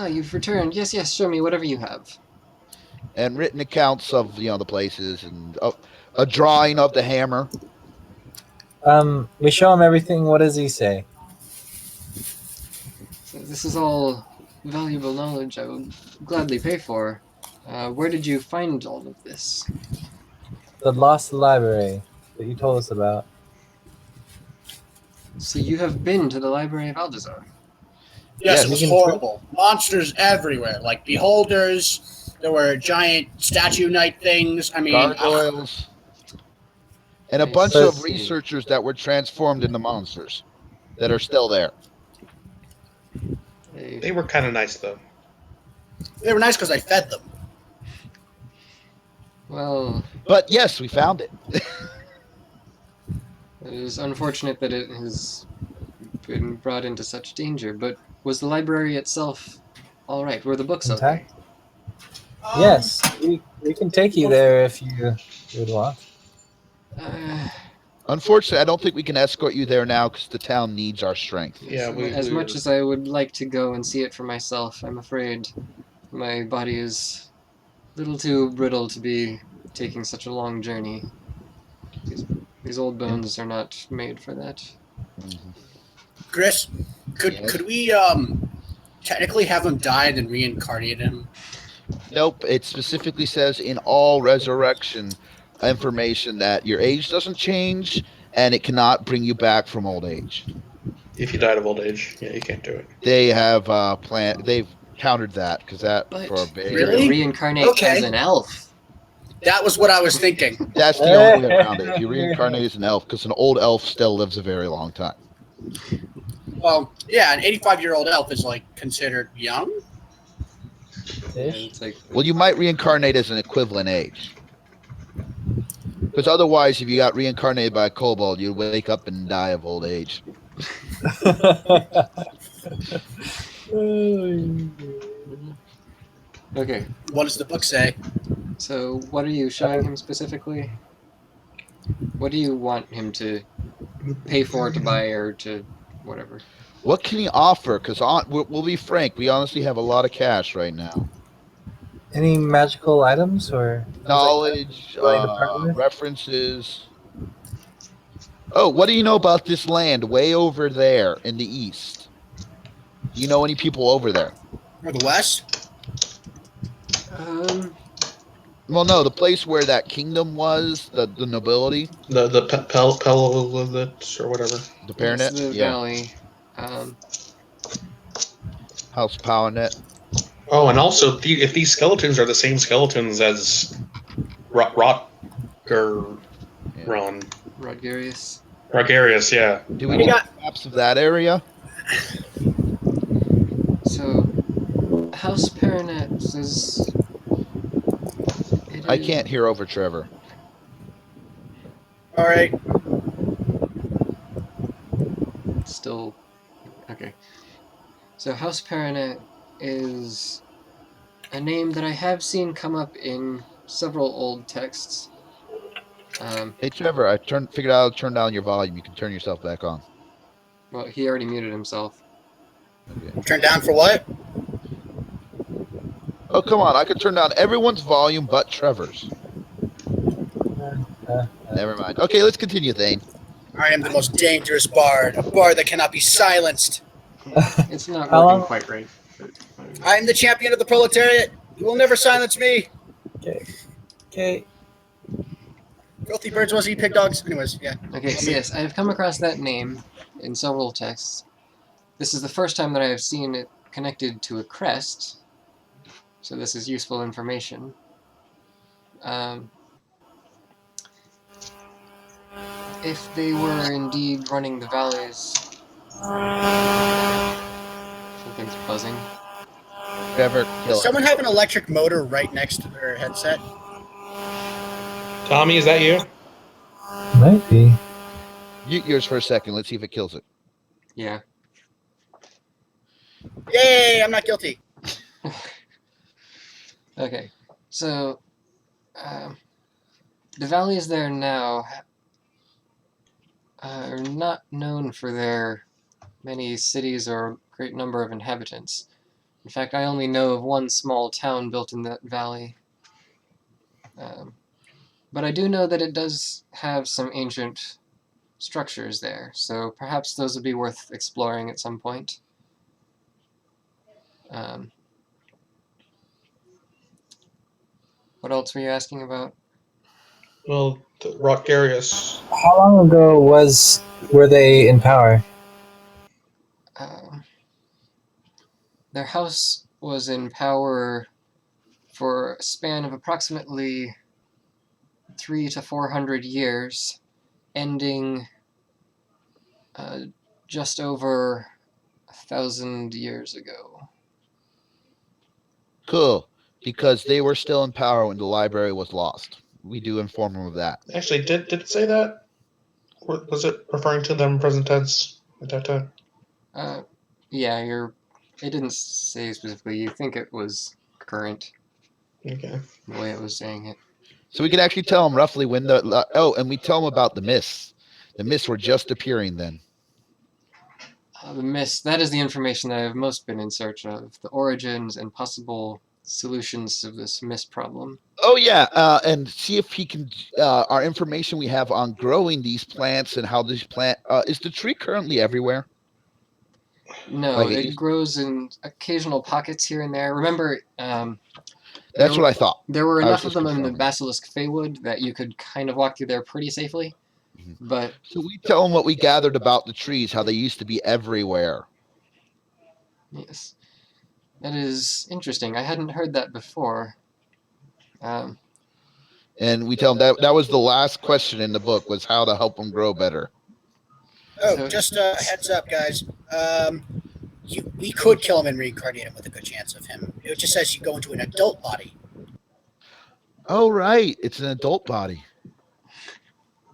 you've returned. Yes, yes, show me whatever you have. And written accounts of the places and a drawing of the hammer. We show him everything. What does he say? So this is all valuable knowledge I will gladly pay for. Where did you find all of this? The lost library that you told us about. So you have been to the library of Aldezar. Yes, Yes. it was You can- horrible. Monsters everywhere, like beholders. There were giant statue knight things. I mean, Gargoyles. And a I bunch see. of researchers that were transformed into monsters that are still there. They were kind of nice, though. they were nice because I fed them. Well, But yes, we found it. it is unfortunate that it has been brought into such danger, but was the library itself all right? Were the books okay? Intact? Yes, we can take you there if you would want. Unfortunately, I don't think we can escort you there now because the town needs our strength. Yeah, as much as I would like to go and see it for myself, I'm afraid my body is a little too brittle to be taking such a long journey. These old bones are not made for that. Chris, could Yes? could we technically have him die and then reincarnate him? Nope. It specifically says in all resurrection information that your age doesn't change and it cannot bring you back from old age. If you died of old age, yeah, you can't do it. They have they've countered that because that But for a very Really? reincarnate Okay. as an elf. That was what I was thinking. that's the only way around it. If you reincarnate as an elf, because an old elf still lives a very long time. Well, yeah, an 85-year-old elf is like considered young. Yeah, Ish. it's like Well, you might reincarnate as an equivalent age. Because otherwise, if you got reincarnated by a kobold, you'd wake up and die of old age. okay. What does the book say? So what are you showing him specifically? What do you want him to pay for, to buy, or to whatever? What can he offer? Because we'll be frank, we honestly have a lot of cash right now. Any magical items or knowledge, willing to part with? references. Oh, what do you know about this land way over there in the east? Do you know any people over there? Or the west? Well, no, the place where that kingdom was, the nobility, The Pelolith or whatever. the Yes, Paranet, the yeah, valley. House Powernet. Oh, and also, if these skeletons are the same skeletons as Rotger Yeah. Ron. Rodgerius. Rogarius, yeah. Do we We get got- maps of that area? So, House Paranet says. I can't hear over Trevor. All right. Still. Okay. So, House Paranet is a name that I have seen come up in several old texts. Hey, Trevor, I figured out how to turn down your volume. You can turn yourself back on. Well, he already muted himself. Okay. Turn down for what? Oh, come on. I could turn down everyone's volume but Trevor's. Never mind. Okay, let's continue, Thane. I am the most dangerous bard, a bard that cannot be silenced. It's not How working long- quite right. I am the champion of the proletariat. You will never silence me. Okay. Filthy birds was eat pig dogs. Anyways, yeah. Okay, so yes, I have come across that name in several texts. This is the first time that I have seen it connected to a crest, so this is useful information. If they were indeed running the valleys... Something's buzzing. Trevor, Does kill it. someone have an electric motor right next to their headset? Tommy, is that you? Might be. Mute yours for a second. Let's see if it kills it. Yeah. Yay! I'm not guilty. Okay, so the valleys there now are not known for their many cities or great number of inhabitants. In fact, I only know of one small town built in that valley. But I do know that it does have some ancient structures there, so perhaps those would be worth exploring at some point. What else were you asking about? Well, Rotgarius. How long ago were they in power? Their house was in power for a span of approximately 300 to 400 years, ending just over 1,000 years ago. Cool. Because they were still in power when the library was lost. We do inform them of that. Actually, did it say that? Or was it referring to them in present tense at that time? Yeah, it didn't say specifically. You think it was current, Okay. the way it was saying it. So we can actually tell them roughly when the... Oh, and we tell them about the mists. The mists were just appearing then. The mist, that is the information that I've most been in search of. The origins and possible solutions to this mist problem. Oh, yeah, and see if he can... our information we have on growing these plants and how these plant... is the tree currently everywhere? No, Like it grows in occasional pockets here and there. Remember, that's what I thought. there were I was enough of just them in the confirming. Basilisk Feywood that you could kind of walk through there pretty safely. But So we tell them what we gathered about the trees, how they used to be everywhere. yes, that is interesting. I hadn't heard that before. And we tell them that was the last question in the book, was how to help them grow better. Oh, So- just a heads up, guys. We could kill him and reincarnate him with a good chance of him. It just says you go into an adult body. Oh, right. It's an adult body.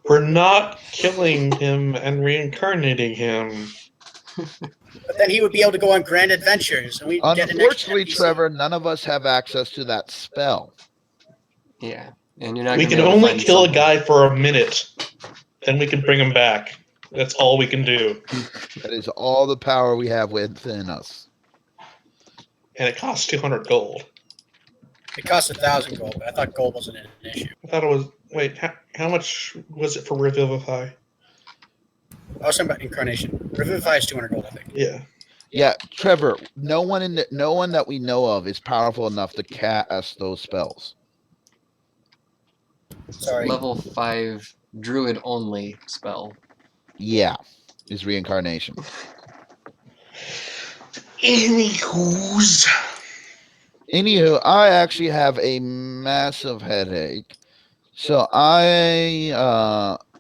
We're not killing him and reincarnating him. But then he would be able to go on grand adventures, and we get an Unfortunately, extra NPC. Trevor, none of us have access to that spell. Yeah, and you're not We going to can be able to only find kill a someone. guy for a minute. Then we can bring him back. That's all we can do. That is all the power we have within us. And it costs 200 gold. It costs 1,000 gold, but I thought gold wasn't an issue. I thought it was. Wait, how much was it for Revivify? I was talking about Incarnation. Revivify is 200 gold, I think. Yeah. Yeah, Trevor. No one that we know of is powerful enough to cast those spells. Sorry. Level 5 druid only spell. Yeah, is reincarnation. Anywho, I actually have a massive headache. So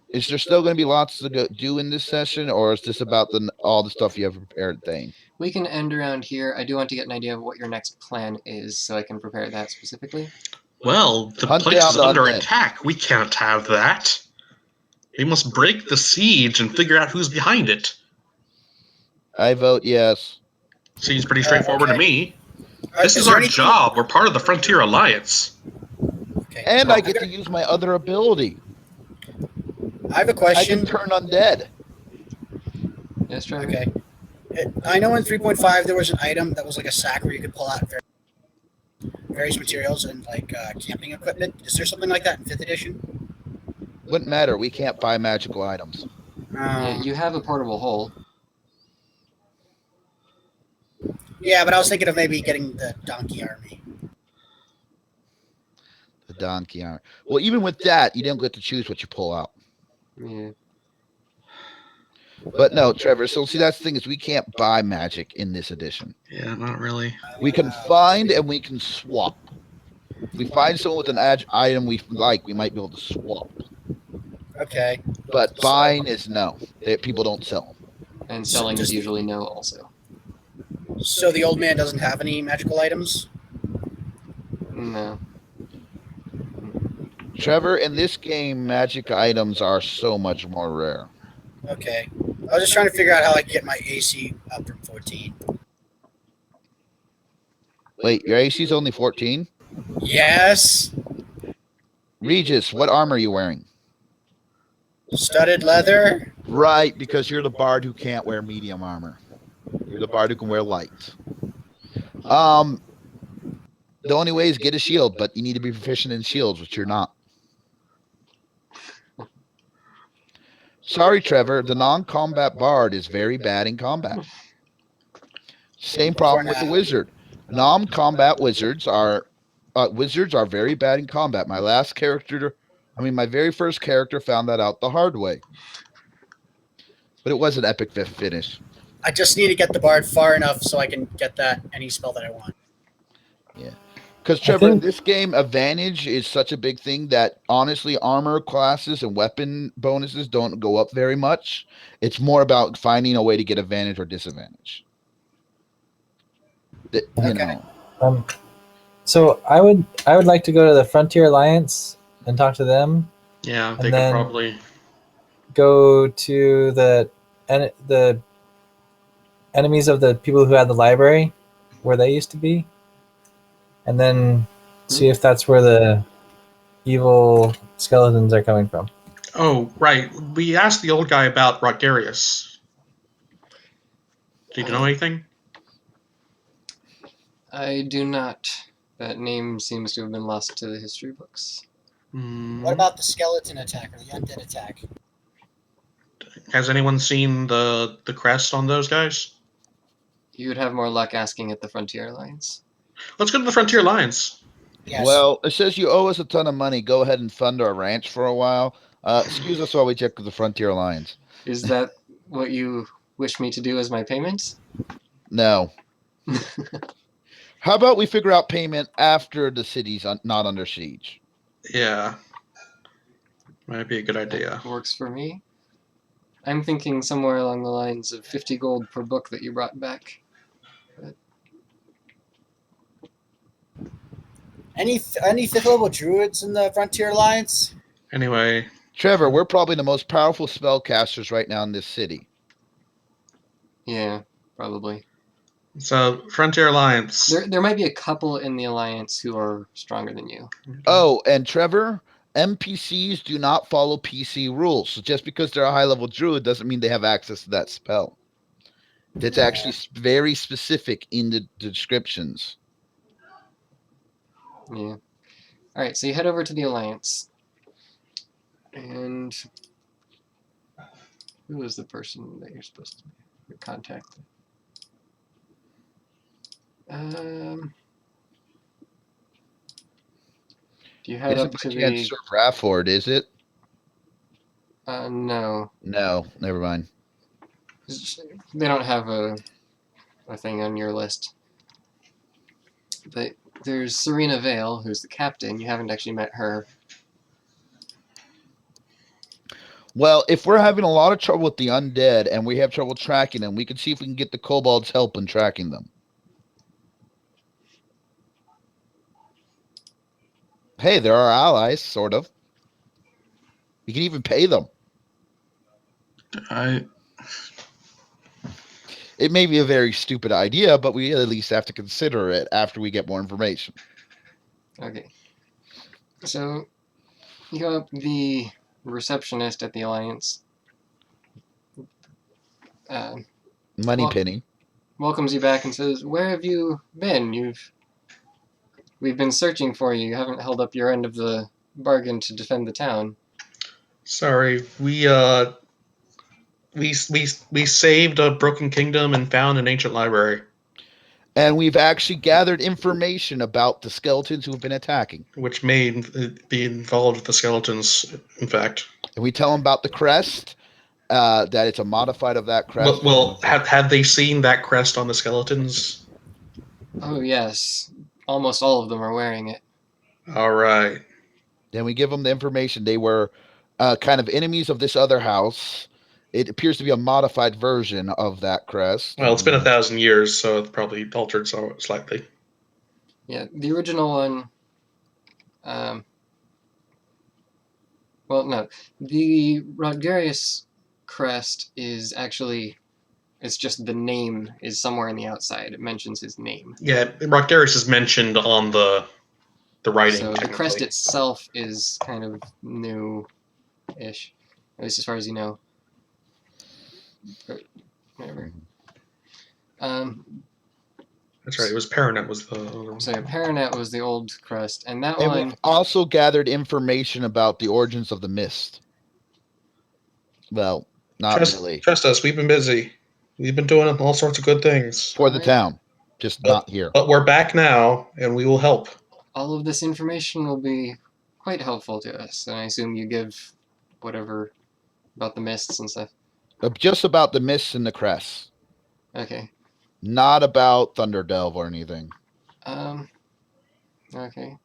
is there still going to be lots to do in this session, or is this about all the stuff you have prepared, Thane? We can end around here. I do want to get an idea of what your next plan is, so I can prepare that specifically. Well, the Hunt place down is the under undead. attack. We can't have that. We must break the siege and figure out who's behind it. I vote yes. Seems pretty straightforward to me. This is there our anything- job. We're part of the Frontier Alliance. Okay. And I get to use my other ability. I have a I question. can turn undead. Yes, Trevor? Okay. I know in 3.5 there was an item that was like a sack where you could pull out various materials and like camping equipment. Is there something like that in 5th edition? Wouldn't matter. We can't buy magical items. Yeah, you have a portable hole. Yeah, but I was thinking of maybe getting the donkey army. The donkey armor. Well, even with that, you don't get to choose what you pull out. Yeah. But no, Trevor. So see, that's the thing is we can't buy magic in this edition. Yeah, not really. We can find and we can swap. If we find someone with an item we like, we might be able to swap. Okay. But buying is no. People don't sell them. And selling is usually no also. So the old man doesn't have any magical items? No. Trevor, in this game, magic items are so much more rare. Okay. I was just trying to figure out how I can get my AC up from 14. Wait, your AC is only 14? Yes. Regis, what armor are you wearing? Studded leather. Right, because you're the bard who can't wear medium armor. You're the bard who can wear light. The only way is get a shield, but you need to be proficient in shields, which you're not. Sorry, Trevor, the non-combat bard is very bad in combat. Same problem with the wizard. Non-combat wizards are very bad in combat. My very first character found that out the hard way. But it was an epic finish. I just need to get the bard far enough so I can get any spell that I want. Yeah. Because, Trevor, in this game, advantage is such a big thing that, honestly, armor classes and weapon bonuses don't go up very much. It's more about finding a way to get advantage or disadvantage. So I would like to go to the Frontier Alliance and talk to them. Yeah, And they could then- probably. Go to the enemies of the people who had the library, where they used to be, and then see if that's where the evil skeletons are coming from. Oh, right. We asked the old guy about Rogarius. Do you know anything? I do not. That name seems to have been lost to the history books. What about the skeleton attack or the undead attack? Has anyone seen the crest on those guys? You would have more luck asking at the Frontier Alliance. Let's go to the Frontier Alliance. Yes. Well, it says you owe us a ton of money. Go ahead and fund our ranch for a while. Excuse us while we check with the Frontier Alliance. Is that what you wish me to do as my payment? No. How about we figure out payment after the city's not under siege? Yeah. Might be a good idea. Works for me. I'm thinking somewhere along the lines of 50 gold per book that you brought back. Any 5th level druids in the Frontier Alliance? Anyway, Trevor, we're probably the most powerful spellcasters right now in this city. Yeah, probably. so Frontier Alliance. There might be a couple in the Alliance who are stronger than you. Oh, and Trevor, NPCs do not follow PC rules. So just because they're a high-level druid doesn't mean they have access to that spell. That's actually very specific in the descriptions. Yeah. All right, so you head over to the Alliance, and who is the person that you're supposed to contact? Do you head Isn't up by to chance the? Sir Bradford, is it? No, No, never mind. they don't have a thing on your list. But there's Serena Vale, who's the captain. You haven't actually met her. Well, if we're having a lot of trouble with the undead and we have trouble tracking them, we can see if we can get the kobolds' help in tracking them. Hey, they're our allies, sort of. We can even pay them. It may be a very stupid idea, but we at least have to consider it after we get more information. Okay. So you go up the receptionist at the Alliance. Moneypenny. Welcomes you back and says, "Where have you been? We've been searching for you. You haven't held up your end of the bargain to defend the town." Sorry, we saved a broken kingdom and found an ancient library, And we've actually gathered information about the skeletons who have been attacking. which may be involved with the skeletons. In fact, And we tell them about the crest, that it's a modified of that crest. well, have they seen that crest on the skeletons? Oh yes, almost all of them are wearing it. All right. Then we give them the information. They were kind of enemies of this other house. It appears to be a modified version of that crest. Well, it's been 1,000 years, so it's probably altered so slightly. Yeah, the original one. Well, no, the Rodgarius crest is actually. It's just the name is somewhere in the outside. It mentions his name. Yeah, Rockdarius is mentioned on the writing. So the crest itself is kind of new-ish, at least as far as you know. But whatever. That's right. It was Paranet was the other one. So Paranet was the old crest, and that And one. we've also gathered information about the origins of the mist. Well, not really. Trust us, we've been busy. We've been doing all sorts of good things For the town, just not here. But we're back now, and we will help. All of this information will be quite helpful to us, and I assume you give whatever about the mists and stuff. Just about the mists and the crests. Okay. Not about Thunderdelve or anything. Okay.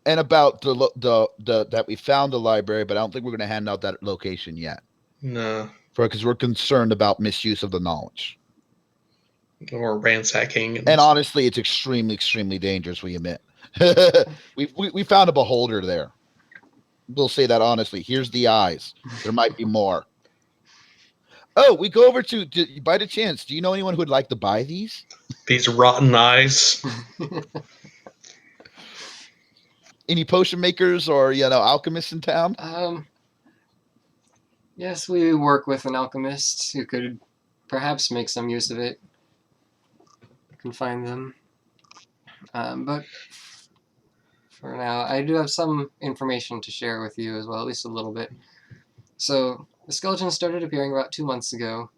And about the that we found the library, but I don't think we're going to hand out that location yet. No. Because we're concerned about misuse of the knowledge. Or ransacking. And honestly, it's extremely, extremely dangerous, we admit. we found a beholder there. We'll say that honestly. Here's the eyes. There might be more. Oh, we go over to by the chance, do you know anyone who would like to buy these? These rotten eyes. Any potion makers or, alchemists in town? Yes, we work with an alchemist who could perhaps make some use of it. Can find them. But for now, I do have some information to share with you as well, at least a little bit. So, the skeletons started appearing about 2 months ago,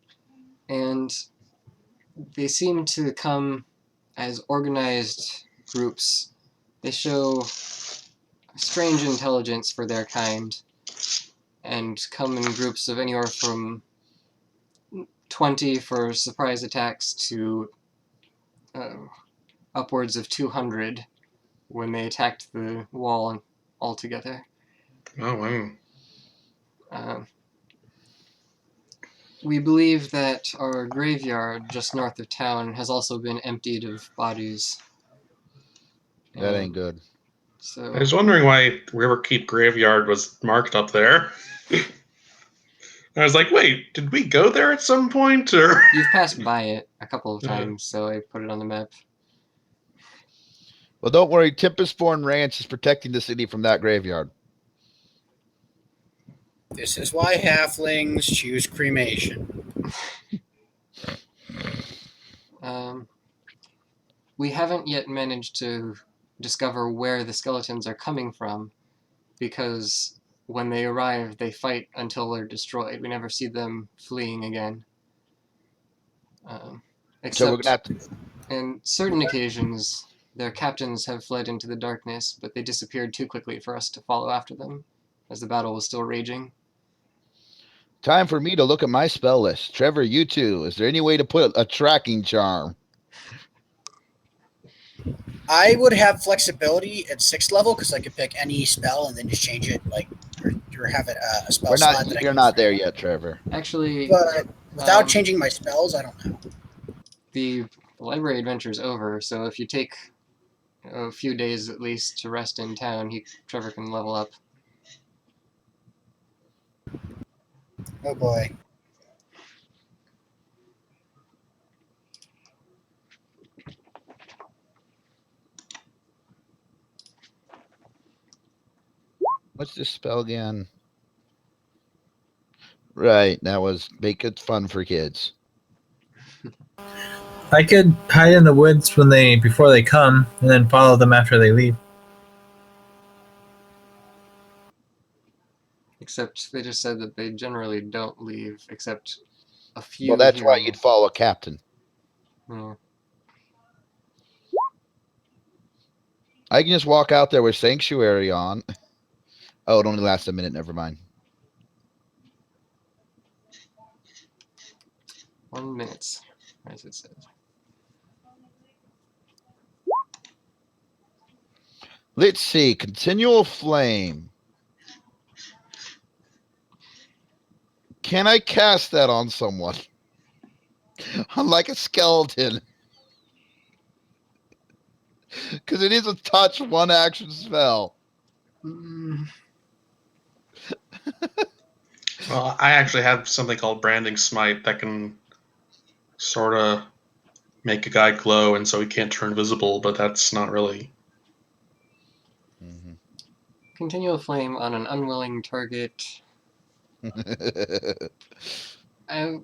and they seem to come as organized groups. They show strange intelligence for their kind, and come in groups of anywhere from 20 for surprise attacks to upwards of 200 when they attacked the wall altogether. Oh, wow. We believe that our graveyard just north of town has also been emptied of bodies. That ain't good. So I was wondering why Riverkeep Graveyard was marked up there. I was like, wait, did we go there at some point? Or you've passed by it a couple of times, so I put it on the map. Well, don't worry. Tempestborn Ranch is protecting the city from that graveyard. This is why halflings choose cremation. We haven't yet managed to discover where the skeletons are coming from, because when they arrive, they fight until they're destroyed. We never see them fleeing again. So we're gonna Except have to. in certain occasions, their captains have fled into the darkness, but they disappeared too quickly for us to follow after them, as the battle was still raging. Time for me to look at my spell list. Trevor, you too. Is there any way to put a tracking charm? I would have flexibility at 6th level because I could pick any spell and then just change it, or have it a spell We're not. slot that I You're can not use there for. yet, Trevor. Actually, But without Um, changing my spells, I don't know. the library adventure is over, so if you take a few days at least to rest in town, Trevor can level up. Oh boy. What's this spell again? Right, that was make it fun for kids. I could hide in the woods before they come, and then follow them after they leave. Except they just said that they generally don't leave, except a few Well, that's here why and you'd follow a captain. there. I can just walk out there with Sanctuary on. Oh, it only lasts a minute. Never mind. 1 minute, as it says. Let's see. Continual flame. Can I cast that on someone? Like a skeleton. Because it is a touch, one action spell. Well, I actually have something called Branding Smite that can sort of make a guy glow, and so he can't turn visible, but that's not really. Mm-hmm. Continual flame on an unwilling target. I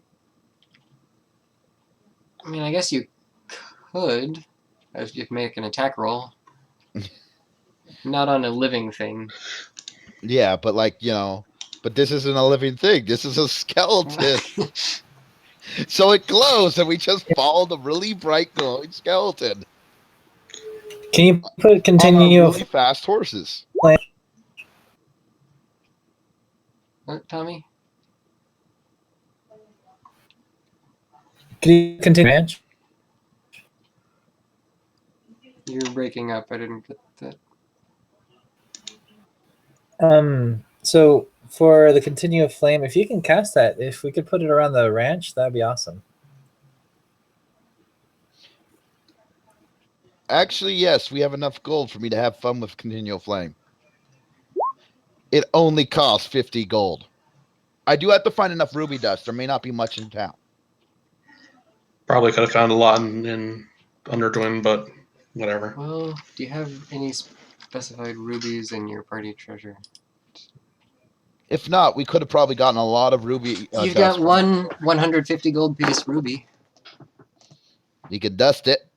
mean, I guess you could, if you make an attack roll. Not on a living thing. Yeah, but but this isn't a living thing. This is a skeleton. So it glows, and we just follow the really bright glowing skeleton. Can you put On our continue really fast horses. What, Tommy? Can you continue ranch? You're breaking up. I didn't get that. So for the continue of flame, if you can cast that, if we could put it around the ranch, that'd be awesome. Actually, yes, we have enough gold for me to have fun with continual flame. It only costs 50 gold. I do have to find enough ruby dust. There may not be much in town. Probably could have found a lot in Underdwyn, but whatever. Well, do you have any specified rubies in your party treasure? If not, we could have probably gotten a lot of ruby You've dust. got one 150 gold piece ruby. You could dust it.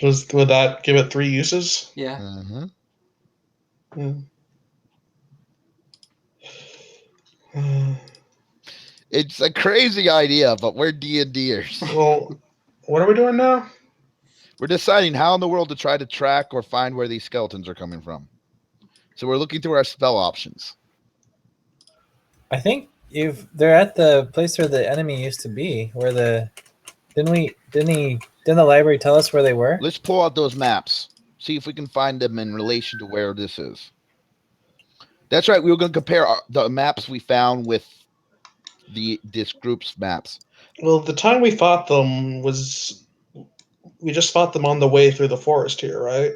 Would that give it 3 uses? Yeah. Uh-huh. It's a crazy idea, but we're D&Ders. Well, what are we doing now? We're deciding how in the world to try to track or find where these skeletons are coming from. So we're looking through our spell options. I think they're at the place where the enemy used to be, where didn't the library tell us where they were? Let's pull out those maps. See if we can find them in relation to where this is. That's right. We were going to compare the maps we found with this group's maps. Well, the time we fought them we just fought them on the way through the forest here, right?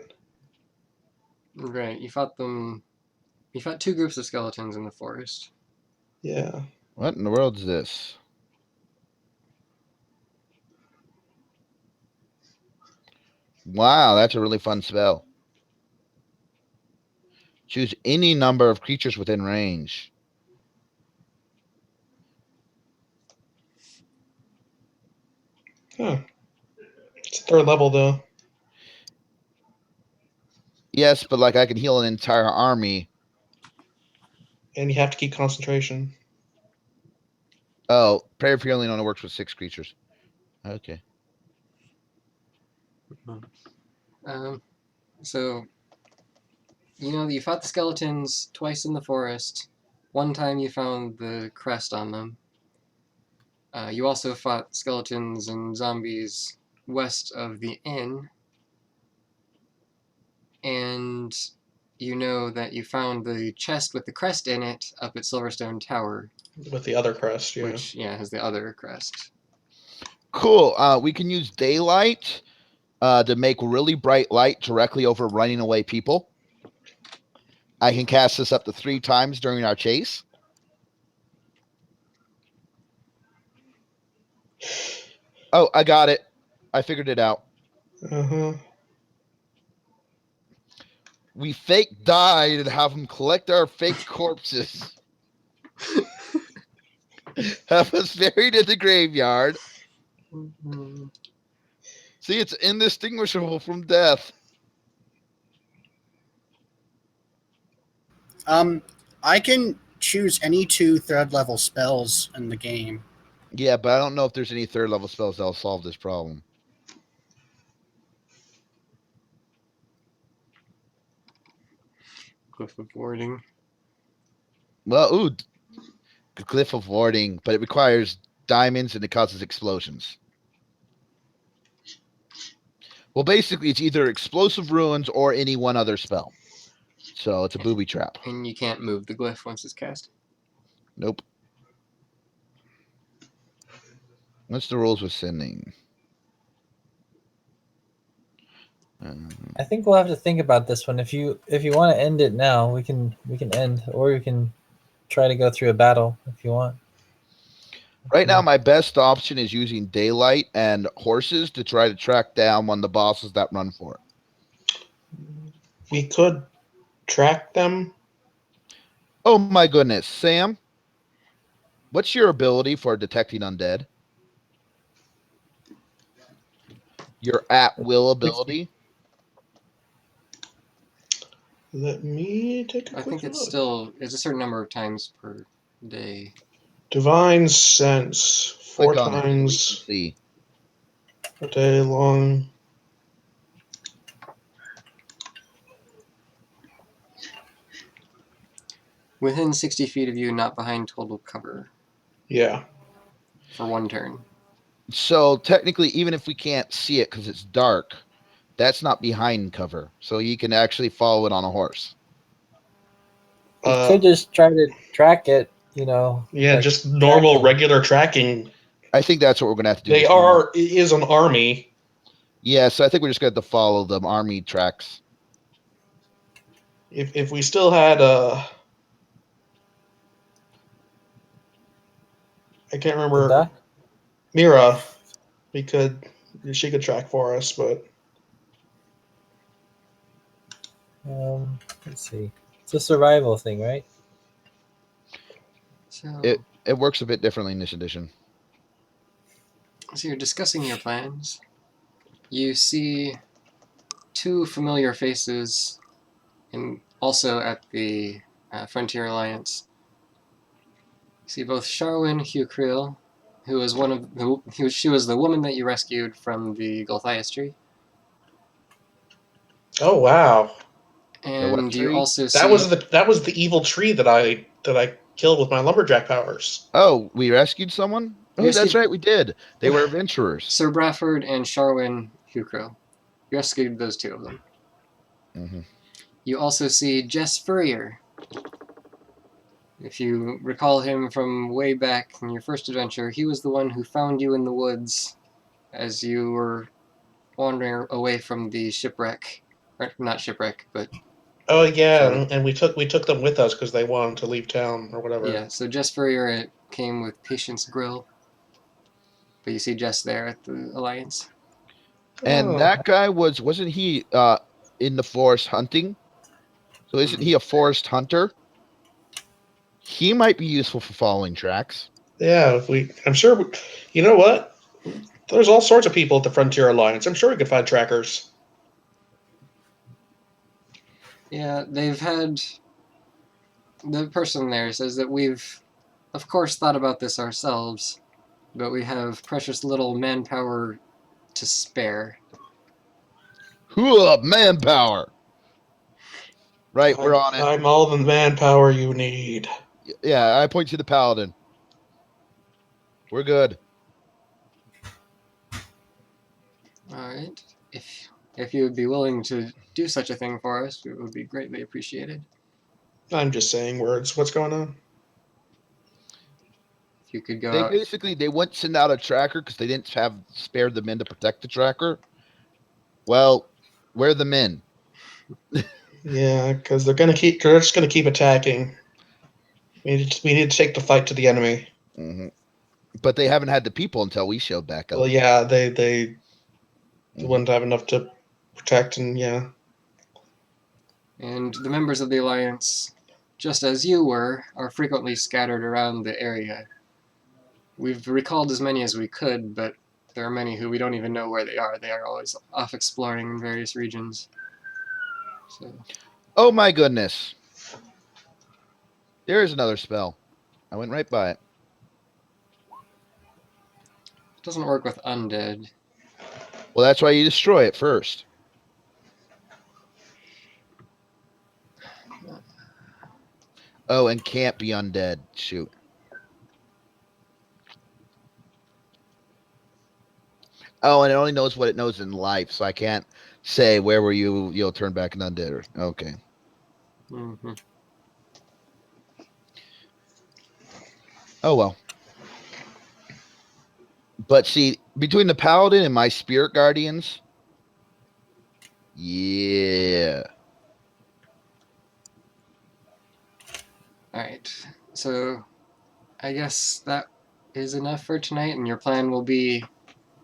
Right. You fought them. You fought 2 groups of skeletons in the forest. Yeah. What in the world is this? Wow, that's a really fun spell. Choose any number of creatures within range. Huh. It's 3rd level, though. Yes, but like I can heal an entire army. And you have to keep concentration. Oh, prayer for healing only works with 6 creatures. Okay. So, you fought the skeletons twice in the forest. One time you found the crest on them. You also fought skeletons and zombies west of the inn. And you know that you found the chest with the crest in it up at Silverstone Tower. With the other crest, yeah. Which, has the other crest. Cool. We can use daylight to make really bright light directly over running away people. I can cast this up to 3 times during our chase. Oh, I got it. I figured it out. Uh-huh. We fake died and have them collect our fake corpses. Have us buried in the graveyard. See, it's indistinguishable from death. I can choose any 2 third level spells in the game. Yeah, but I don't know if there's any 3rd level spells that'll solve this problem. Cliff of Warding. Well, Glyph of Warding, but it requires diamonds and it causes explosions. Well, basically, it's either explosive ruins or any one other spell. So it's a booby trap. And you can't move the glyph once it's cast. Nope. What's the rules with sending? I think we'll have to think about this one. If you want to end it now, we can end, or you can try to go through a battle if you want. Right now, my best option is using daylight and horses to try to track down one of the bosses that run for it. We could track them. Oh my goodness, Sam, what's your ability for detecting undead? Your at-will ability? Let me take a quick I think it's look. it's a certain number of times per day. Divine Sense. 4 Click on it so we can times see. a day long. Within 60 feet of you, not behind total cover. Yeah. For 1 turn. So technically, even if we can't see it because it's dark, that's not behind cover. So you can actually follow it on a horse. You could just try to track it, Yeah, like just normal, tracking. regular tracking. I think that's what we're going to have to do. It is an army. Yeah, so I think we're just going to have to follow them army tracks. If we still had I can't remember, Mira, she could track for us, but let's see. It's a survival thing, right? So it works a bit differently in this edition. So you're discussing your plans. You see 2 familiar faces, and also at the Frontier Alliance. You see both Sharwin Hucriel, who was she was the woman that you rescued from the Gulthias tree. oh wow, And you also see that was the evil tree that I killed with my lumberjack powers. Oh, we rescued someone? Oh, that's right, we did. They were adventurers. Sir Bradford and Sharwin Hucriel. You rescued those 2 of them. Mm-hmm. You also see Jess Furrier. If you recall him from way back in your first adventure, he was the one who found you in the woods as you were wandering away from the shipwreck. Or, not shipwreck, but... Oh yeah, and we took them with us because they wanted to leave town or whatever. Yeah, so Jess Furrier came with Patience Grill. But you see Jess there at the Alliance. And that guy wasn't he in the forest hunting? So isn't he a forest hunter? He might be useful for following tracks. Yeah, I'm sure. You know what? There's all sorts of people at the Frontier Alliance. I'm sure we could find trackers. Yeah, they've had. The person there says that we've, of course, thought about this ourselves, but we have precious little manpower to spare. Hooah, manpower. Right, we're on it. I'm all the manpower you need. Yeah, I point to the paladin. We're good. All right. If you would be willing to do such a thing for us, it would be greatly appreciated. I'm just saying words. What's going on? If you could go They out. basically they wouldn't send out a tracker because they didn't have spared the men to protect the tracker. Well, we're the men. Yeah, because they're just gonna keep attacking. We need to take the fight to the enemy. Mm-hmm. But they haven't had the people until we showed back up. Well, yeah, they wouldn't have enough to protect, and yeah. And the members of the Alliance, just as you were, are frequently scattered around the area. We've recalled as many as we could, but there are many who we don't even know where they are. They are always off exploring in various regions. So. Oh my goodness. There is another spell. I went right by it. It doesn't work with undead. Well, that's why you destroy it first. Oh, and can't be undead. Shoot. Oh, and it only knows what it knows in life, so I can't say where were you. You'll turn back an undead. Okay. Mm-hmm. Oh well. But see, between the paladin and my spirit guardians, yeah. All right. So, I guess that is enough for tonight, and your plan will be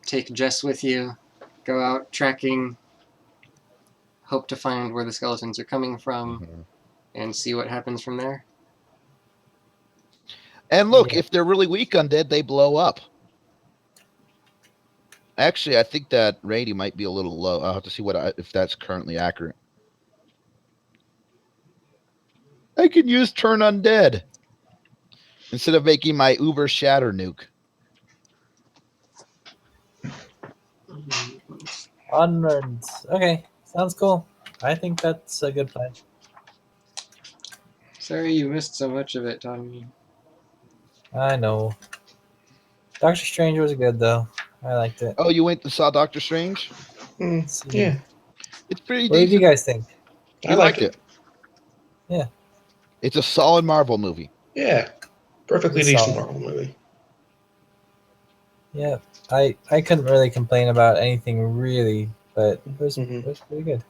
take Jess with you, go out tracking, hope to find where the skeletons are coming from, and see what happens from there. And look, Yeah. if they're really weak undead, they blow up. Actually, I think that rating might be a little low. I'll have to see if that's currently accurate. I can use turn undead instead of making my Uber Shatter nuke. Onwards. Okay, sounds cool. I think that's a good plan. Sorry you missed so much of it, Tommy. I know. Doctor Strange was good though. I liked it. Oh, you went and saw Doctor Strange? Yeah, It's pretty What did you decent. guys think? I liked it. Yeah. It's a solid Marvel movie. Yeah, perfectly It's decent solid. Marvel movie. Yeah. I couldn't really complain about anything really, but it was pretty good.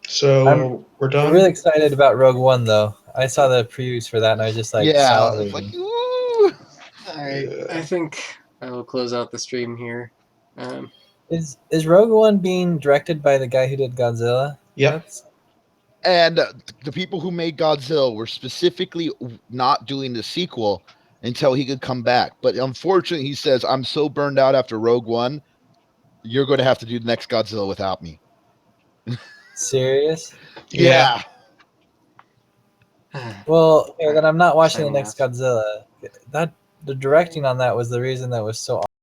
So we're done. I'm really excited about Rogue One though. I saw the previews for that and I was just like Yeah, it's like, salivating. ooh. Alright, I think I will close out the stream here. Is Rogue One being directed by the guy who did Godzilla? Yep. And the people who made Godzilla were specifically not doing the sequel until he could come back. But unfortunately, he says, I'm so burned out after Rogue One, you're going to have to do the next Godzilla without me. Serious? Yeah. Well, okay, then I'm not watching the Signing next Godzilla. The directing on that was the reason that was so